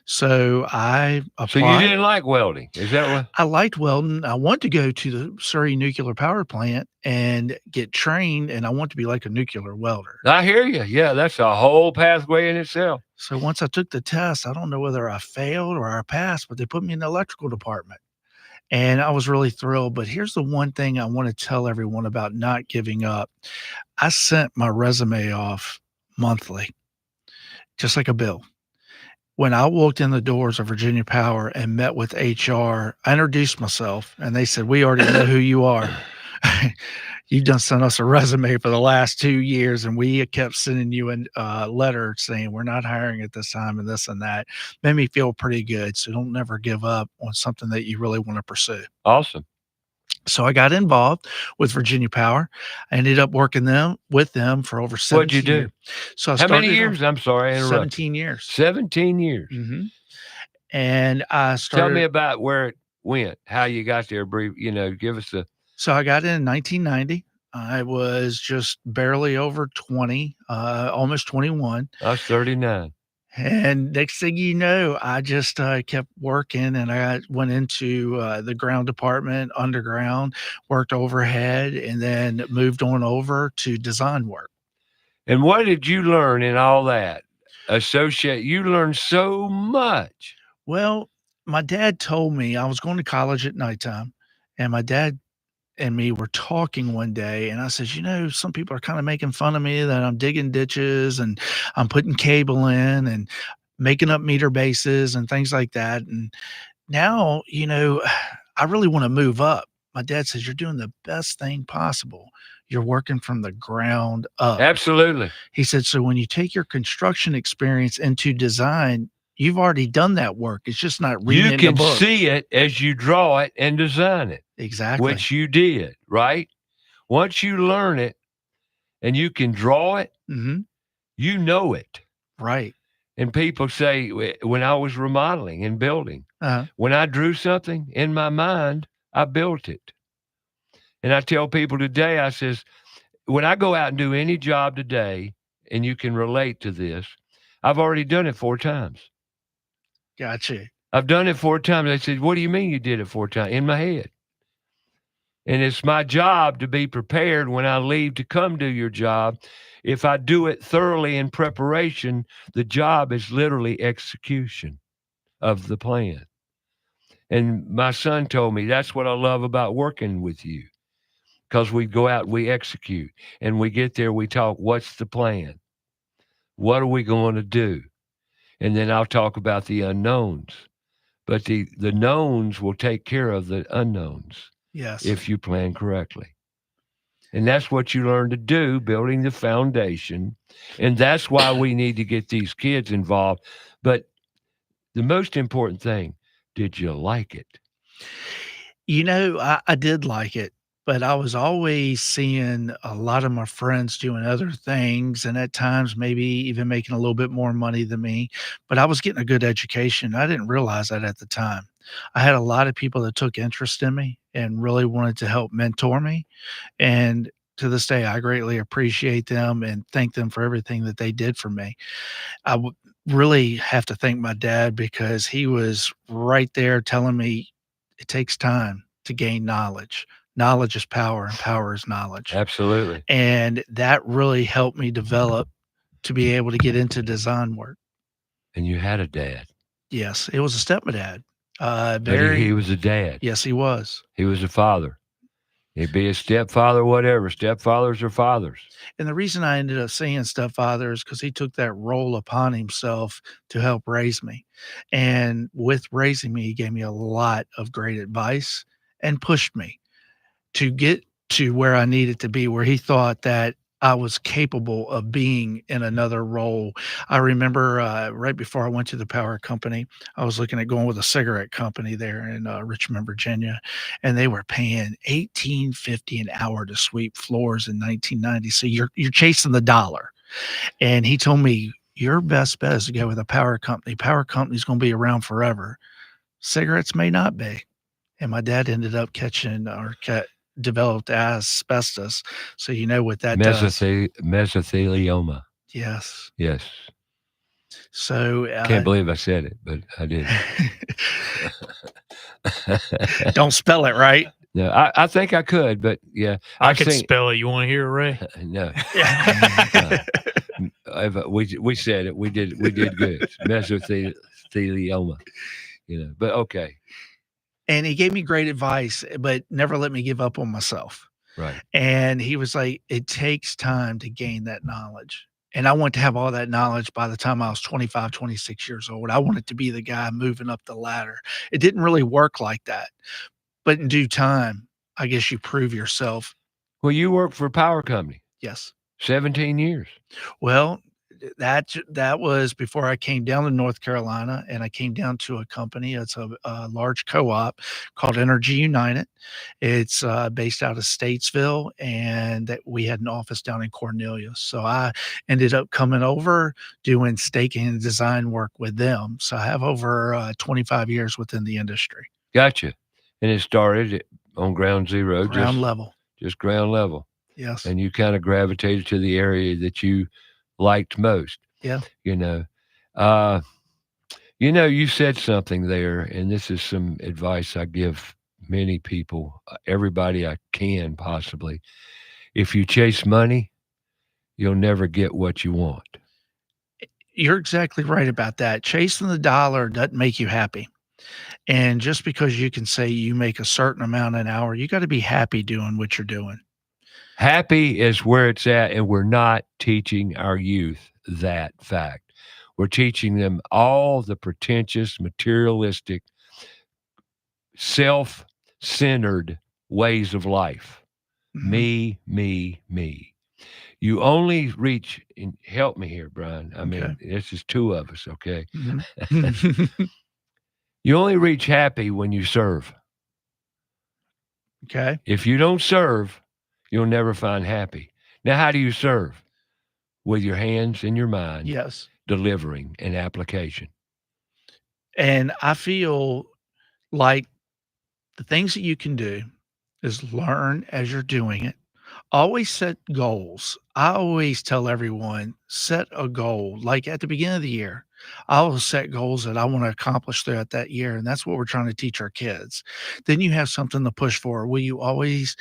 [SPEAKER 12] So I applied.
[SPEAKER 1] So you didn't like welding? Is that what?
[SPEAKER 12] I liked welding. I want to go to the Surrey nuclear power plant and get trained, and I want to be like a nuclear welder.
[SPEAKER 1] I hear you. Yeah, that's a whole pathway in itself.
[SPEAKER 12] So once I took the test, I don't know whether I failed or I passed, but they put me in the electrical department. And I was really thrilled. But here's the one thing I want to tell everyone about not giving up. I sent my resume off monthly, just like a bill. When I walked in the doors of Virginia Power and met with HR, I introduced myself and they said, "We already know who you are. You've done sent us a resume for the last 2 years, and we kept sending you a letter saying we're not hiring at this time and this and that." Made me feel pretty good. So don't never give up on something that you really want to pursue.
[SPEAKER 1] Awesome.
[SPEAKER 12] So I got involved with Virginia Power. I ended up working with them for over
[SPEAKER 1] What'd you
[SPEAKER 12] 17
[SPEAKER 1] do?
[SPEAKER 12] years. So I
[SPEAKER 1] How many
[SPEAKER 12] started
[SPEAKER 1] years? I'm sorry, I interrupted.
[SPEAKER 12] 17 years.
[SPEAKER 1] 17 years.
[SPEAKER 12] Mhm. And I
[SPEAKER 1] Tell me
[SPEAKER 12] started
[SPEAKER 1] about where it went, how you got there, brief, give us a
[SPEAKER 12] So I got in 1990. I was just barely over 20, almost 21.
[SPEAKER 1] I was 39.
[SPEAKER 12] And next thing you know, I just kept working and I went into the ground department, underground, worked overhead, and then moved on over to design work.
[SPEAKER 1] And what did you learn in all that? You learned so much.
[SPEAKER 12] Well, my dad told me I was going to college at nighttime, and my dad and me were talking one day, and I says, some people are kind of making fun of me that I'm digging ditches and I'm putting cable in and making up meter bases and things like that. And now, I really want to move up. My dad says, "You're doing the best thing possible. You're working from the ground up."
[SPEAKER 1] Absolutely.
[SPEAKER 12] He said, "So when you take your construction experience into design, you've already done that work. It's just not reading
[SPEAKER 1] You
[SPEAKER 12] it in a
[SPEAKER 1] can
[SPEAKER 12] book."
[SPEAKER 1] see it as you draw it and design it.
[SPEAKER 12] Exactly.
[SPEAKER 1] Which you did, right? Once you learn it and you can draw it, you know it.
[SPEAKER 12] Right.
[SPEAKER 1] And people say, when I was remodeling and building, when I drew something in my mind, I built it. And I tell people today, I says, when I go out and do any job today, and you can relate to this, I've already done it 4 times.
[SPEAKER 12] Gotcha.
[SPEAKER 1] I've done it 4 times. They said, "What do you mean you did it 4 times?" In my head. And it's my job to be prepared when I leave to come do your job. If I do it thoroughly in preparation, the job is literally execution of the plan. And my son told me that's what I love about working with you, because we go out, we execute, and we get there, we talk, what's the plan? What are we going to do? And then I'll talk about the unknowns. But the knowns will take care of the unknowns.
[SPEAKER 12] Yes.
[SPEAKER 1] If you plan correctly. And that's what you learn to do, building the foundation. And that's why we need to get these kids involved. But the most important thing, did you like it?
[SPEAKER 12] I did like it, but I was always seeing a lot of my friends doing other things and at times maybe even making a little bit more money than me. But I was getting a good education. I didn't realize that at the time. I had a lot of people that took interest in me and really wanted to help mentor me. And to this day, I greatly appreciate them and thank them for everything that they did for me. I would really have to thank my dad because he was right there telling me it takes time to gain knowledge. Knowledge is power and power is knowledge.
[SPEAKER 1] Absolutely.
[SPEAKER 12] And that really helped me develop to be able to get into design work.
[SPEAKER 1] And you had a dad.
[SPEAKER 12] Yes, it was a stepdad.
[SPEAKER 1] But he was a dad.
[SPEAKER 12] Yes, he was.
[SPEAKER 1] He was a father. He'd be a stepfather, whatever. Stepfathers are fathers.
[SPEAKER 12] And the reason I ended up saying stepfather is because he took that role upon himself to help raise me. And with raising me, he gave me a lot of great advice and pushed me to get to where I needed to be, where he thought that I was capable of being in another role. I remember right before I went to the power company, I was looking at going with a cigarette company there in Richmond, Virginia, and they were paying $18.50 an hour to sweep floors in 1990. So you're chasing the dollar. And he told me, your best bet is to go with a power company. Power company's going to be around forever. Cigarettes may not be. And my dad ended up developed asbestos. So you know what that does.
[SPEAKER 1] Mesothelioma.
[SPEAKER 12] Yes.
[SPEAKER 1] Yes.
[SPEAKER 12] So
[SPEAKER 1] can't believe I said it, but I did.
[SPEAKER 12] Don't spell it right.
[SPEAKER 1] No, I think I could, but yeah.
[SPEAKER 2] I could spell it. You want to hear it, Ray?
[SPEAKER 1] No. We said it. We did good. Mesothelioma. But okay.
[SPEAKER 12] And he gave me great advice, but never let me give up on myself.
[SPEAKER 1] Right.
[SPEAKER 12] And he was like, it takes time to gain that knowledge. And I want to have all that knowledge by the time I was 25, 26 years old. I wanted to be the guy moving up the ladder. It didn't really work like that. But in due time, I guess you prove yourself.
[SPEAKER 1] Well, you worked for a power company
[SPEAKER 12] Yes.
[SPEAKER 1] 17 years.
[SPEAKER 12] Well, that was before I came down to North Carolina, and I came down to a company. It's a large co-op called Energy United. It's based out of Statesville, and that we had an office down in Cornelius. So I ended up coming over doing staking and design work with them. So I have over 25 years within the industry.
[SPEAKER 1] Gotcha. And it started on ground zero,
[SPEAKER 12] Ground level.
[SPEAKER 1] just ground level.
[SPEAKER 12] Yes.
[SPEAKER 1] And you kind of gravitated to the area that you liked most.
[SPEAKER 12] Yeah.
[SPEAKER 1] You said something there, and this is some advice I give many people, everybody I can possibly. If you chase money, you'll never get what you want.
[SPEAKER 12] You're exactly right about that. Chasing the dollar doesn't make you happy. And just because you can say you make a certain amount an hour, you got to be happy doing what you're doing.
[SPEAKER 1] Happy is where it's at, and we're not teaching our youth that fact. We're teaching them all the pretentious, materialistic, self-centered ways of life. Me, me, me. You only reach, and help me here, Brian. I mean, this is two of us, okay? You only reach happy when you serve.
[SPEAKER 12] Okay.
[SPEAKER 1] If you don't serve, you'll never find happy. Now, how do you serve? With your hands and your mind.
[SPEAKER 12] Yes.
[SPEAKER 1] Delivering an application.
[SPEAKER 12] And I feel like the things that you can do is learn as you're doing it. Always set goals. I always tell everyone, set a goal. Like at the beginning of the year, I will set goals that I want to accomplish throughout that year. And that's what we're trying to teach our kids. Then you have something to push for. Will you always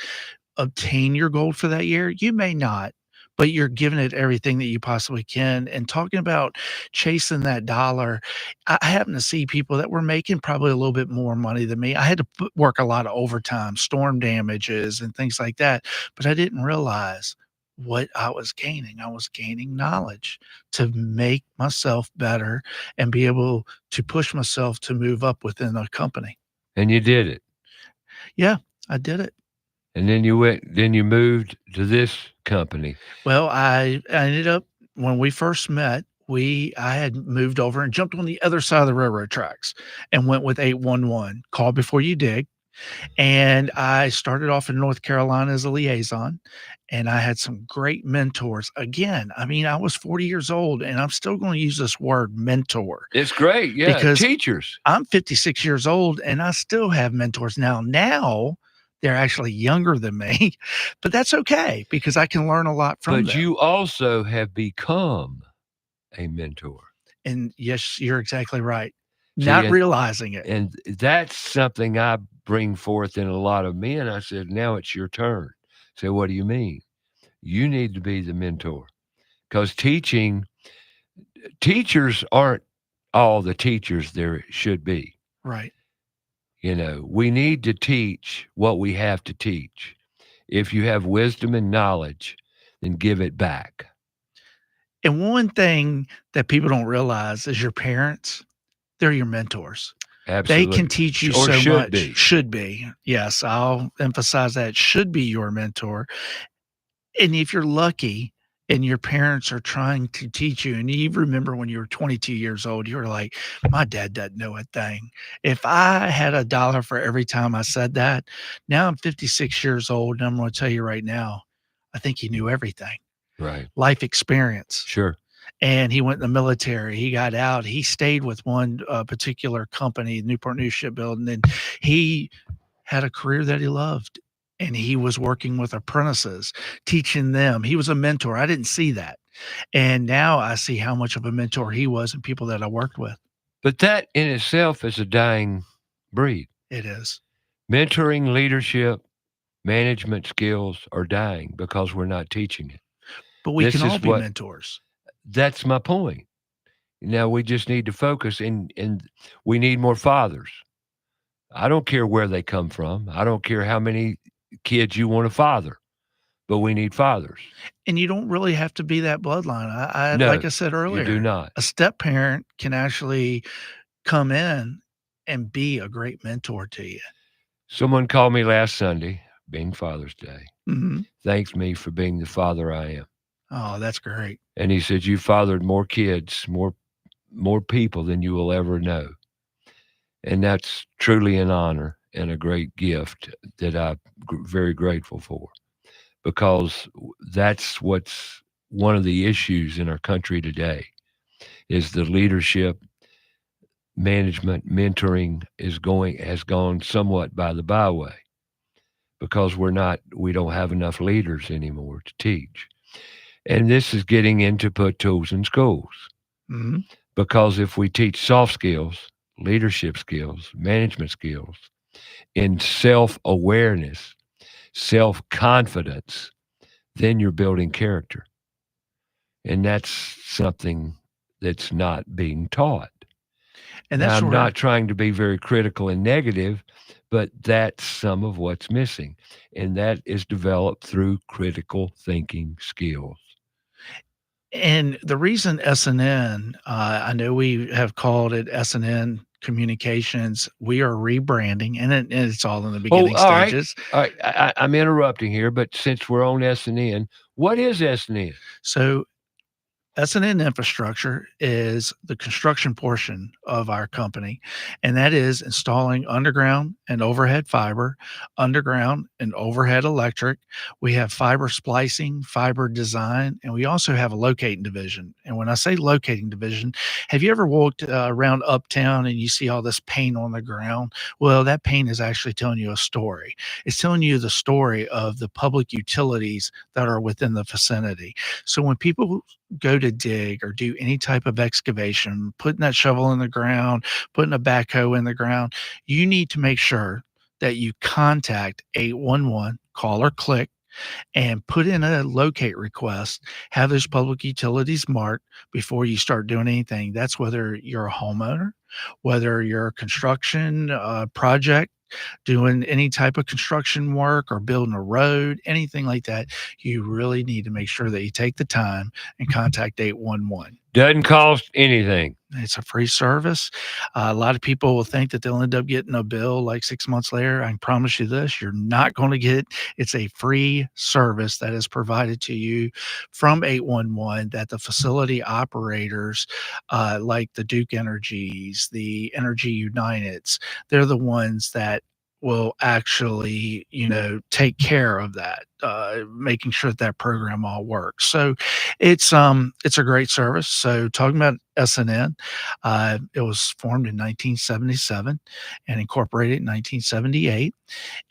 [SPEAKER 12] obtain your goal for that year? You may not, but you're giving it everything that you possibly can. And talking about chasing that dollar, I happen to see people that were making probably a little bit more money than me. I had to work a lot of overtime, storm damages, and things like that, but I didn't realize what I was gaining. I was gaining knowledge to make myself better and be able to push myself to move up within a company.
[SPEAKER 1] And you did it.
[SPEAKER 12] Yeah, I did it.
[SPEAKER 1] And then you moved to this company.
[SPEAKER 12] Well, I ended up, when we first met, I had moved over and jumped on the other side of the railroad tracks and went with 811, call before you dig. And I started off in North Carolina as a liaison, and I had some great mentors. Again, I mean, I was 40 years old, and I'm still going to use this word mentor.
[SPEAKER 1] It's great. Yeah.
[SPEAKER 12] Because
[SPEAKER 1] teachers.
[SPEAKER 12] I'm 56 years old, and I still have mentors now. They're actually younger than me, but that's okay because I can learn a lot from them.
[SPEAKER 1] But you also have become a mentor.
[SPEAKER 12] And yes, you're exactly right. Not realizing it.
[SPEAKER 1] And that's something I bring forth in a lot of men. I said, now it's your turn. Say, what do you mean? You need to be the mentor. Because teachers aren't all the teachers there should be.
[SPEAKER 12] Right.
[SPEAKER 1] We need to teach what we have to teach. If you have wisdom and knowledge, then give it back.
[SPEAKER 12] And one thing that people don't realize is your parents, they're your mentors.
[SPEAKER 1] Absolutely.
[SPEAKER 12] They can teach you
[SPEAKER 1] or
[SPEAKER 12] so
[SPEAKER 1] should
[SPEAKER 12] much.
[SPEAKER 1] Be.
[SPEAKER 12] Should be. Yes, I'll emphasize that. Should be your mentor. And if you're lucky and your parents are trying to teach you, and you remember when you were 22 years old, you were like, my dad doesn't know a thing. If I had $1 for every time I said that, now I'm 56 years old, and I'm going to tell you right now, I think he knew everything.
[SPEAKER 1] Right.
[SPEAKER 12] Life experience.
[SPEAKER 1] Sure.
[SPEAKER 12] And he went in the military. He got out. He stayed with one particular company, Newport News Shipbuilding, and he had a career that he loved. And he was working with apprentices, teaching them. He was a mentor. I didn't see that. And now I see how much of a mentor he was and people that I worked with.
[SPEAKER 1] But that in itself is a dying breed.
[SPEAKER 12] It is.
[SPEAKER 1] Mentoring, leadership, management skills are dying because we're not teaching it.
[SPEAKER 12] But we can all be mentors.
[SPEAKER 1] That's my point. Now we just need to focus, and we need more fathers. I don't care where they come from. I don't care how many kids you want to father. but we need fathers.
[SPEAKER 12] And you don't really have to be that bloodline. I
[SPEAKER 1] No,
[SPEAKER 12] like I said
[SPEAKER 1] you do
[SPEAKER 12] earlier,
[SPEAKER 1] not.
[SPEAKER 12] a step parent can actually come in and be a great mentor to you.
[SPEAKER 1] Someone called me last Sunday, being Father's Day,
[SPEAKER 12] Mhm.
[SPEAKER 1] thanked me for being the father I am.
[SPEAKER 12] Oh, that's great.
[SPEAKER 1] And he said, "You fathered more kids, more people than you will ever know." And that's truly an honor and a great gift that I'm very grateful for, because that's what's one of the issues in our country today is the leadership, management, mentoring has gone somewhat by the byway because we don't have enough leaders anymore to teach. And this is getting into put tools in schools.
[SPEAKER 12] Mhm.
[SPEAKER 1] Because if we teach soft skills, leadership skills, management skills, in self awareness, self confidence, then you're building character. And that's something that's not being taught.
[SPEAKER 12] And
[SPEAKER 1] Now,
[SPEAKER 12] that's
[SPEAKER 1] I'm
[SPEAKER 12] where
[SPEAKER 1] not trying to be very critical and negative, but that's some of what's missing. And that is developed through critical thinking skills.
[SPEAKER 12] and the reason S&N, I know we have called it S&N Communications. We are rebranding, and it's all in the
[SPEAKER 1] Oh,
[SPEAKER 12] beginning
[SPEAKER 1] all right.
[SPEAKER 12] stages.
[SPEAKER 1] All right. I'm interrupting here, but since we're on S&N, what is S&N?
[SPEAKER 12] So S&N Infrastructure is the construction portion of our company, and that is installing underground and overhead fiber, underground and overhead electric. We have fiber splicing, fiber design, and we also have a locating division. And when I say locating division, have you ever walked around uptown and you see all this paint on the ground? Well, that paint is actually telling you a story. It's telling you the story of the public utilities that are within the vicinity. So when people go to dig or do any type of excavation, putting that shovel in the ground, putting a backhoe in the ground, you need to make sure that you contact 811, call or click, and put in a locate request. Have those public utilities marked before you start doing anything. That's whether you're a homeowner, whether you're a construction project, doing any type of construction work or building a road, anything like that. You really need to make sure that you take the time and contact 811.
[SPEAKER 1] Doesn't cost anything.
[SPEAKER 12] It's a free service. A lot of people will think that they'll end up getting a bill like 6 months later. I can promise you this, you're not going to get. It's a free service that is provided to you from 811 that the facility operators, like the Duke Energies, the Energy Uniteds, they're the ones that will actually, take care of that, making sure that program all works. So it's a great service. So talking about S&N, it was formed in 1977 and incorporated in 1978,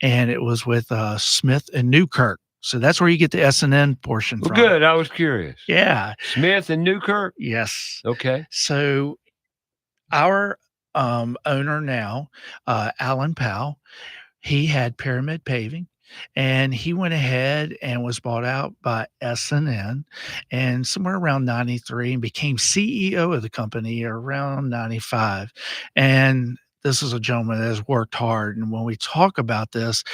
[SPEAKER 12] and it was with Smith and Newkirk. So that's where you get the S&N portion
[SPEAKER 1] Well,
[SPEAKER 12] from.
[SPEAKER 1] good. I was curious.
[SPEAKER 12] Yeah.
[SPEAKER 1] Smith and Newkirk?
[SPEAKER 12] Yes.
[SPEAKER 1] Okay.
[SPEAKER 12] So our owner now, Alan Powell, he had Pyramid Paving, and he went ahead and was bought out by S&N, and somewhere around 93 and became CEO of the company around 95. And this is a gentleman that has worked hard. And when we talk about this,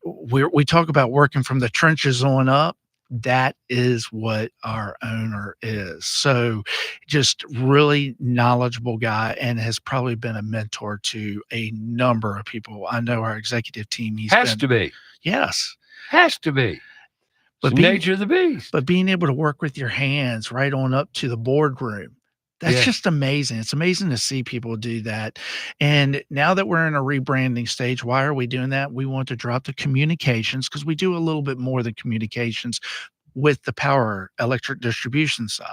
[SPEAKER 12] we talk about working from the trenches on up. That is what our owner is. So just really knowledgeable guy and has probably been a mentor to a number of people. I know our executive team,
[SPEAKER 1] Has to be.
[SPEAKER 12] Yes.
[SPEAKER 1] Has to be. It's
[SPEAKER 12] But
[SPEAKER 1] the nature of the beast.
[SPEAKER 12] But being able to work with your hands right on up to the boardroom, that's
[SPEAKER 1] Yeah.
[SPEAKER 12] just amazing. It's amazing to see people do that. And now that we're in a rebranding stage, why are we doing that? We want to drop the communications because we do a little bit more than communications with the power electric distribution side,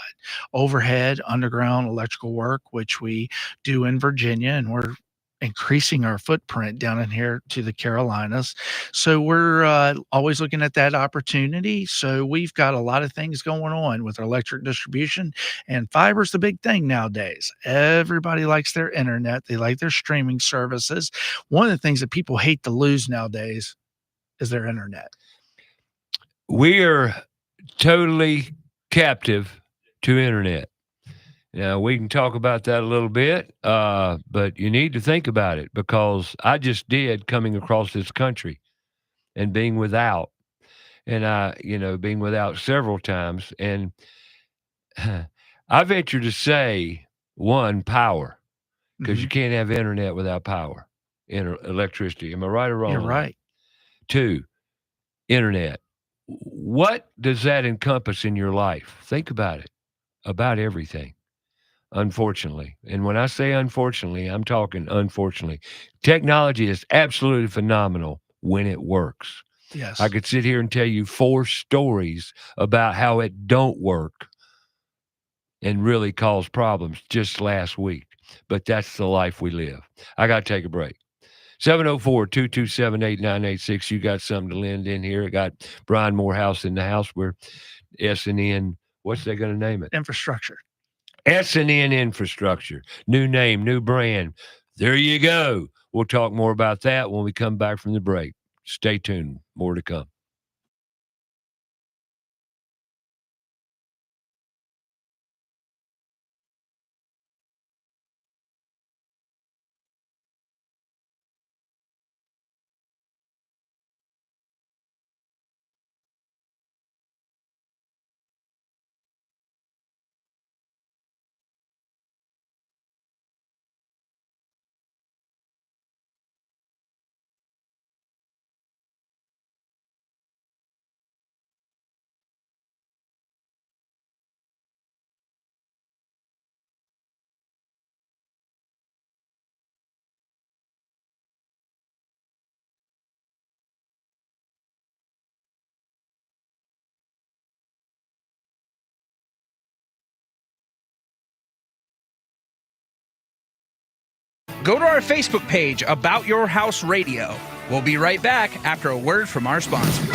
[SPEAKER 12] overhead, underground electrical work, which we do in Virginia, and we're increasing our footprint down in here to the Carolinas. So we're always looking at that opportunity. So we've got a lot of things going on with our electric distribution, and fiber's the big thing nowadays. Everybody likes their internet. They like their streaming services. One of the things that people hate to lose nowadays is their internet.
[SPEAKER 1] We are totally captive to internet. Now, we can talk about that a little bit, but you need to think about it because I just did coming across this country and being without. and I, being without several times. And I venture to say, one, power, because you can't have internet without power, electricity. Am I right or wrong?
[SPEAKER 12] You're
[SPEAKER 1] on that?
[SPEAKER 12] right.
[SPEAKER 1] Two, internet. What does that encompass in your life? Think about it, about everything, unfortunately. And when I say unfortunately, I'm talking unfortunately. Technology is absolutely phenomenal when it works.
[SPEAKER 12] Yes.
[SPEAKER 1] I could sit here and tell you 4 stories about how it don't work and really cause problems just last week. But that's the life we live. I got to take a break. 704-227-8986. You got something to lend in here. I got Brian Morehouse in the house. We're S&N. What's they going to name it?
[SPEAKER 12] Infrastructure.
[SPEAKER 1] S&N Infrastructure. New name, new brand. There you go. We'll talk more about that when we come back from the break. Stay tuned. More to come.
[SPEAKER 3] Go to our Facebook page, About Your House Radio. We'll be right back after a word from our sponsor.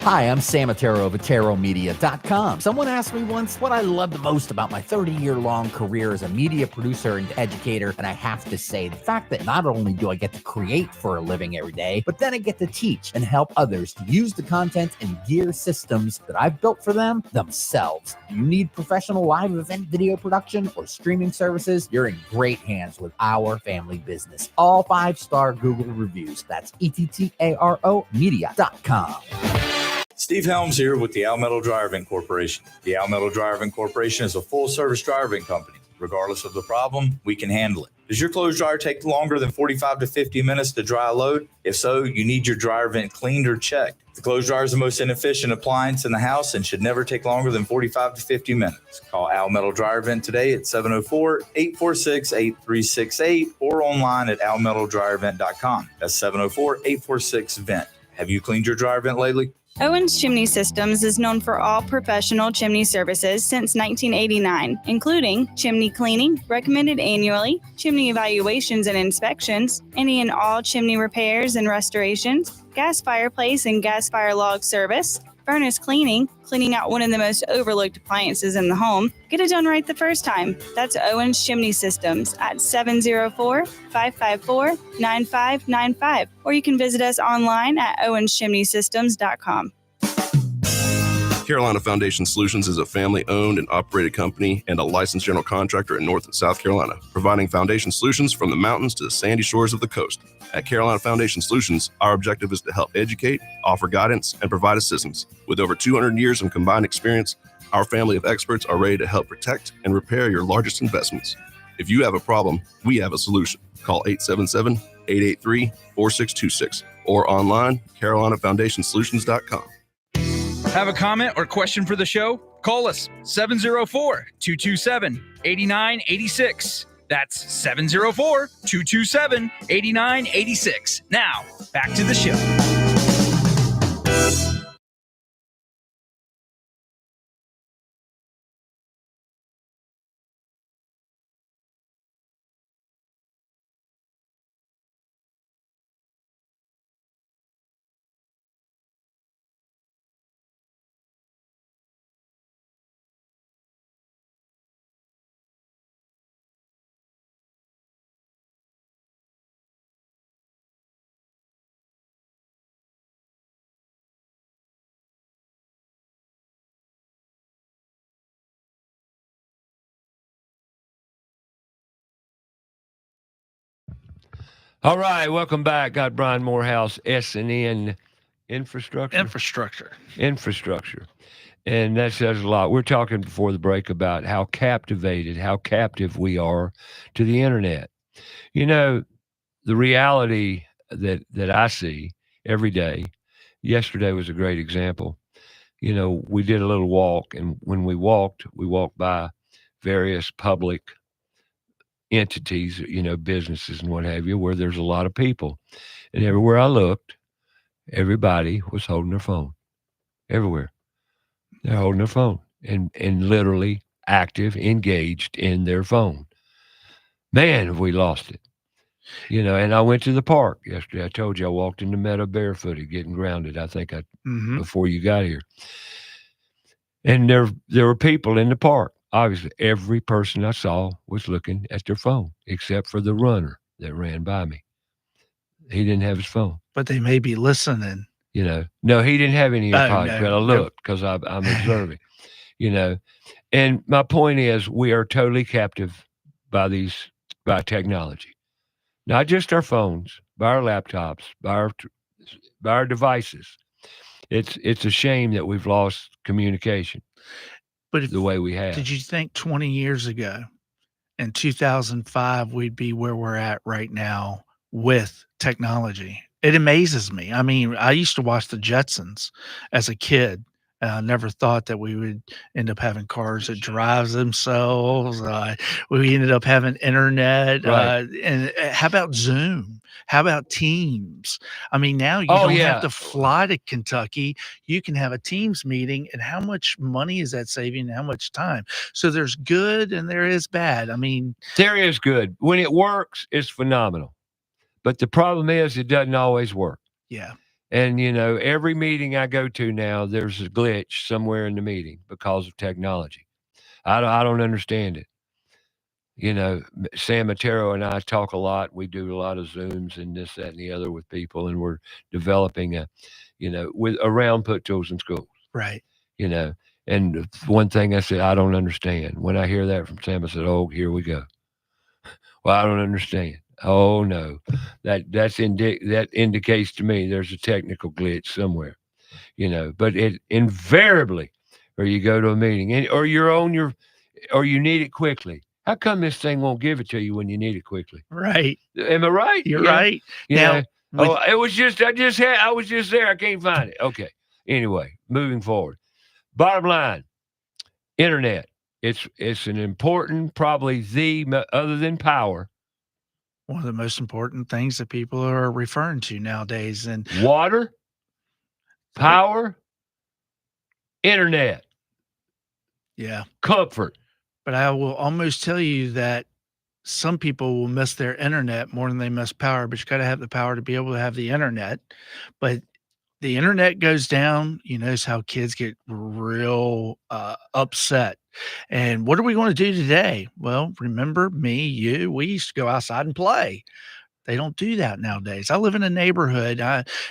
[SPEAKER 11] Hi, I'm Sam Attero of AtteroMedia.com. Someone asked me once what I love the most about my 30-year-long career as a media producer and educator, and I have to say the fact that not only do I get to create for a living every day, but then I get to teach and help others to use the content and gear systems that I've built for them themselves. Do you need professional live event video production or streaming services? You're in great hands with our family business. All 5-star Google reviews. That's ETTARO Media.com.
[SPEAKER 14] Steve Helms here with the Al Metal Driving Corporation. The Al Metal Driving Corporation is a full-service driving company. Regardless of the problem, we can handle it. Does your clothes dryer take longer than 45 to 50 minutes to dry a load? If so, you need your dryer vent cleaned or checked. The clothes dryer is the most inefficient appliance in the house and should never take longer than 45 to 50 minutes. Call Al Metal Dryer Vent today at 704-846-8368 or online at almetaldryervent.com. That's 704-846-VENT. Have you cleaned your dryer vent lately?
[SPEAKER 7] Owens Chimney Systems is known for all professional chimney services since 1989, including chimney cleaning, recommended annually, chimney evaluations and inspections, any and all chimney repairs and restorations, gas fireplace and gas fire log service, furnace cleaning, cleaning out one of the most overlooked appliances in the home. Get it done right the first time. That's Owens Chimney Systems at 704-554-9595. Or you can visit us online at owenschimneysystems.com.
[SPEAKER 6] Carolina Foundation Solutions is a family-owned and operated company and a licensed general contractor in North and South Carolina, providing foundation solutions from the mountains to the sandy shores of the coast. At Carolina Foundation Solutions, our objective is to help educate, offer guidance, and provide assistance. With over 200 years of combined experience, our family of experts are ready to help protect and repair your largest investments. If you have a problem, we have a solution. Call 877-883-4626 or online, carolinafoundationsolutions.com.
[SPEAKER 3] Have a comment or question for the show? Call us 704-227-8986. That's 704-227-8986. Now, back to the show.
[SPEAKER 1] All right, welcome back. Got Brian Morehouse, S&N Infrastructure?
[SPEAKER 12] Infrastructure.
[SPEAKER 1] And that says a lot. We're talking before the break about how captive we are to the internet. You know, the reality that I see every day, yesterday was a great example. You know, we did a little walk, and when we walked by various public entities, you know, businesses and what have you, where there's a lot of people. And everywhere I looked, everybody was holding their phone. Everywhere. They're holding their phone and literally active, engaged in their phone. Man, have we lost it. You know, and I went to the park yesterday. I told you I walked in the meadow barefooted, getting grounded. I think before you got here. And there were people in the park. Obviously, every person I saw was looking at their phone, except for the runner that ran by me. He didn't have his phone.
[SPEAKER 12] But they may be listening.
[SPEAKER 1] You know, no, he didn't have any earpods,
[SPEAKER 12] no,
[SPEAKER 1] but I looked because I'm observing. You know, and my point is, we are totally captive by technology, not just our phones, by our laptops, by our devices. It's a shame that we've lost communication.
[SPEAKER 12] But
[SPEAKER 1] the way we have.
[SPEAKER 12] Did you think 20 years ago, in 2005, we'd be where we're at right now with technology? It amazes me. I mean, I used to watch the Jetsons as a kid. And I never thought that we would end up having cars that drives themselves. We ended up having internet.
[SPEAKER 1] Right.
[SPEAKER 12] And how about Zoom? How about Teams? I mean, now you don't have to fly to Kentucky. You can have a Teams meeting. And how much money is that saving? And how much time? So there's good and there is bad. I mean,
[SPEAKER 1] there is good. When it works, it's phenomenal. But the problem is it doesn't always work.
[SPEAKER 12] Yeah.
[SPEAKER 1] And, you know, every meeting I go to now, there's a glitch somewhere in the meeting because of technology. I don't understand it. You know, Sam Matero and I talk a lot. We do a lot of Zooms and this, that, and the other with people. And we're developing around put tools in schools.
[SPEAKER 12] Right.
[SPEAKER 1] You know, and one thing I said, I don't understand. When I hear that from Sam, I said, oh, here we go. Well, I don't understand. Oh no, that indicates to me there's a technical glitch somewhere, you know. But it invariably, or you go to a meeting, or you're on or you need it quickly. How come this thing won't give it to you when you need it quickly?
[SPEAKER 12] Right.
[SPEAKER 1] Am I right?
[SPEAKER 12] You're right.
[SPEAKER 1] Yeah. It was just I was just there. I can't find it. Okay. Anyway, moving forward. Bottom line, internet. It's an important, probably other than power.
[SPEAKER 12] One of the most important things that people are referring to nowadays. And
[SPEAKER 1] water, power, internet.
[SPEAKER 12] Yeah.
[SPEAKER 1] Comfort.
[SPEAKER 12] But I will almost tell you that some people will miss their internet more than they miss power, but you got to have the power to be able to have the internet. But the internet goes down, you notice how kids get real upset. And what are we going to do today? Well, remember me, you, we used to go outside and play. They don't do that nowadays. I live in a neighborhood.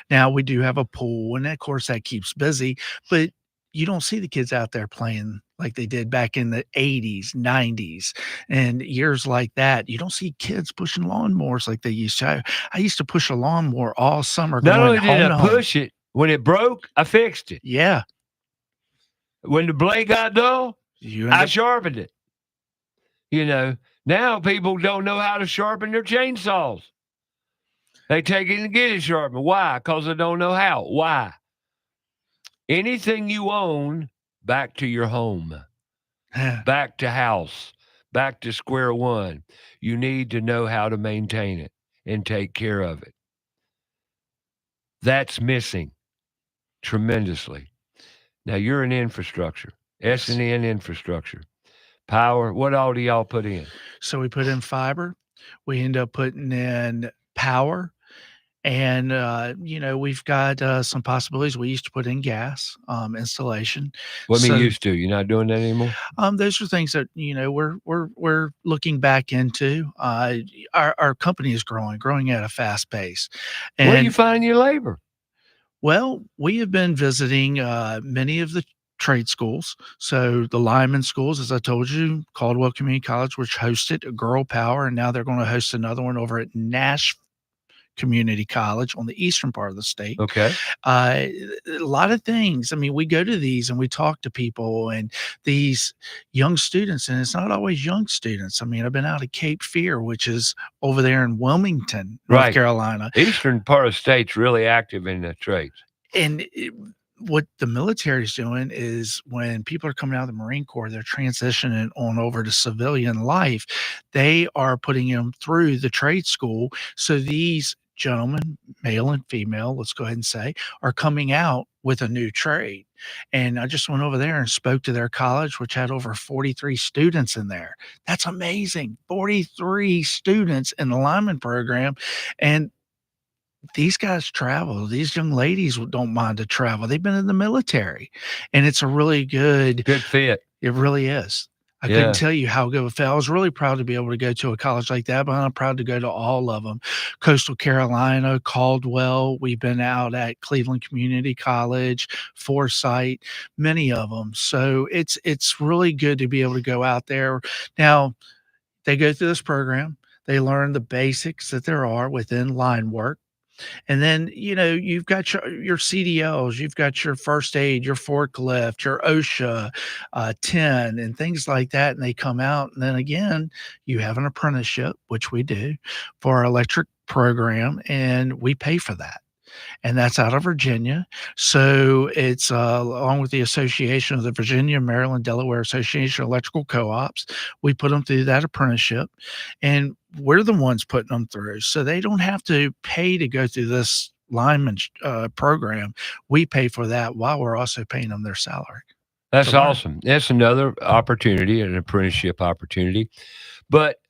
[SPEAKER 12] Now we do have a pool, and of course that keeps busy, but you don't see the kids out there playing like they did back in the 80s, 90s, and years like that. You don't see kids pushing lawnmowers like they used to. I used to push a lawnmower all summer.
[SPEAKER 1] Not only did I push it, when it broke, I fixed it.
[SPEAKER 12] Yeah.
[SPEAKER 1] When the blade got dull, I sharpened it. You know, now people don't know how to sharpen their chainsaws. They take it and get it sharpened. Why? Because they don't know how. Why? Anything you own, back to your home, back to house, back to square one. You need to know how to maintain it and take care of it. That's missing tremendously. Now, you're in infrastructure, S&N infrastructure, power. What all do y'all put in?
[SPEAKER 12] So we put in fiber. We end up putting in power. And, we've got some possibilities. We used to put in gas installation.
[SPEAKER 1] What do you mean used to? You're not doing that anymore?
[SPEAKER 12] Those are things that, we're looking back into. Our company is growing at a fast pace. And
[SPEAKER 1] where are you finding your labor?
[SPEAKER 12] Well, we have been visiting many of the trade schools. So the Lyman schools, as I told you, Caldwell Community College, which hosted Girl Power, and now they're going to host another one over at Community College on the eastern part of the state.
[SPEAKER 1] Okay.
[SPEAKER 12] A lot of things. I mean, we go to these and we talk to people and these young students, and it's not always young students. I mean, I've been out at Cape Fear, which is over there in Wilmington, North
[SPEAKER 1] Right.
[SPEAKER 12] Carolina.
[SPEAKER 1] Eastern part of the state's really active in the trades.
[SPEAKER 12] And what the military is doing is when people are coming out of the Marine Corps, they're transitioning on over to civilian life. They are putting them through the trade school. So these gentlemen, male and female, let's go ahead and say, are coming out with a new trade. And I just went over there and spoke to their college, which had over 43 students in there. That's amazing. 43 students in the lineman program. And these guys travel. These young ladies don't mind to travel. They've been in the military, and it's a really good
[SPEAKER 1] fit.
[SPEAKER 12] It really is. I
[SPEAKER 1] Yeah.
[SPEAKER 12] couldn't tell you how good it felt. I was really proud to be able to go to a college like that, but I'm proud to go to all of them. Coastal Carolina, Caldwell. We've been out at Cleveland Community College, Forsyth, many of them. So it's really good to be able to go out there. Now, they go through this program. They learn the basics that there are within line work. And then, you've got your CDLs, you've got your first aid, your forklift, your OSHA 10 and things like that. And they come out. And then again, you have an apprenticeship, which we do for our electric program, and we pay for that. And that's out of Virginia. So it's along with the Association of the Virginia, Maryland, Delaware Association of Electrical Co-ops. We put them through that apprenticeship, and we're the ones putting them through. So they don't have to pay to go through this lineman program. We pay for that while we're also paying them their salary.
[SPEAKER 1] That's awesome. That's another opportunity, an apprenticeship opportunity. But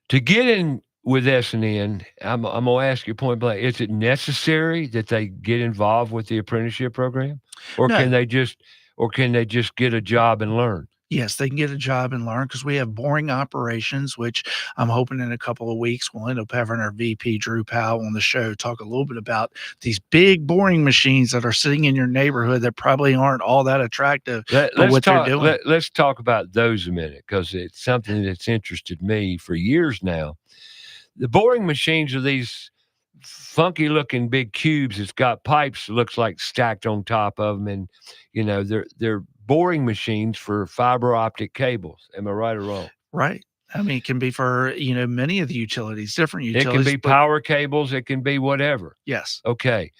[SPEAKER 1] to get in with S&N, I'm going to ask you point blank, is it necessary that they get involved with the apprenticeship program? Or
[SPEAKER 12] No.
[SPEAKER 1] can they just get a job and learn?
[SPEAKER 12] Yes, they can get a job and learn because we have boring operations, which I'm hoping in a couple of weeks we'll end up having our VP, Drew Powell, on the show, talk a little bit about these big boring machines that are sitting in your neighborhood that probably aren't all that attractive, but what they're doing.
[SPEAKER 1] Let's talk about those a minute, because it's something that's interested me for years now. The boring machines are these funky looking big cubes. It's got pipes that looks like stacked on top of them. And, they're boring machines for fiber optic cables. Am I right or wrong?
[SPEAKER 12] Right. I mean, it can be for, many of the utilities, different utilities.
[SPEAKER 1] It can be power cables. It can be whatever.
[SPEAKER 12] Yes.
[SPEAKER 1] Okay.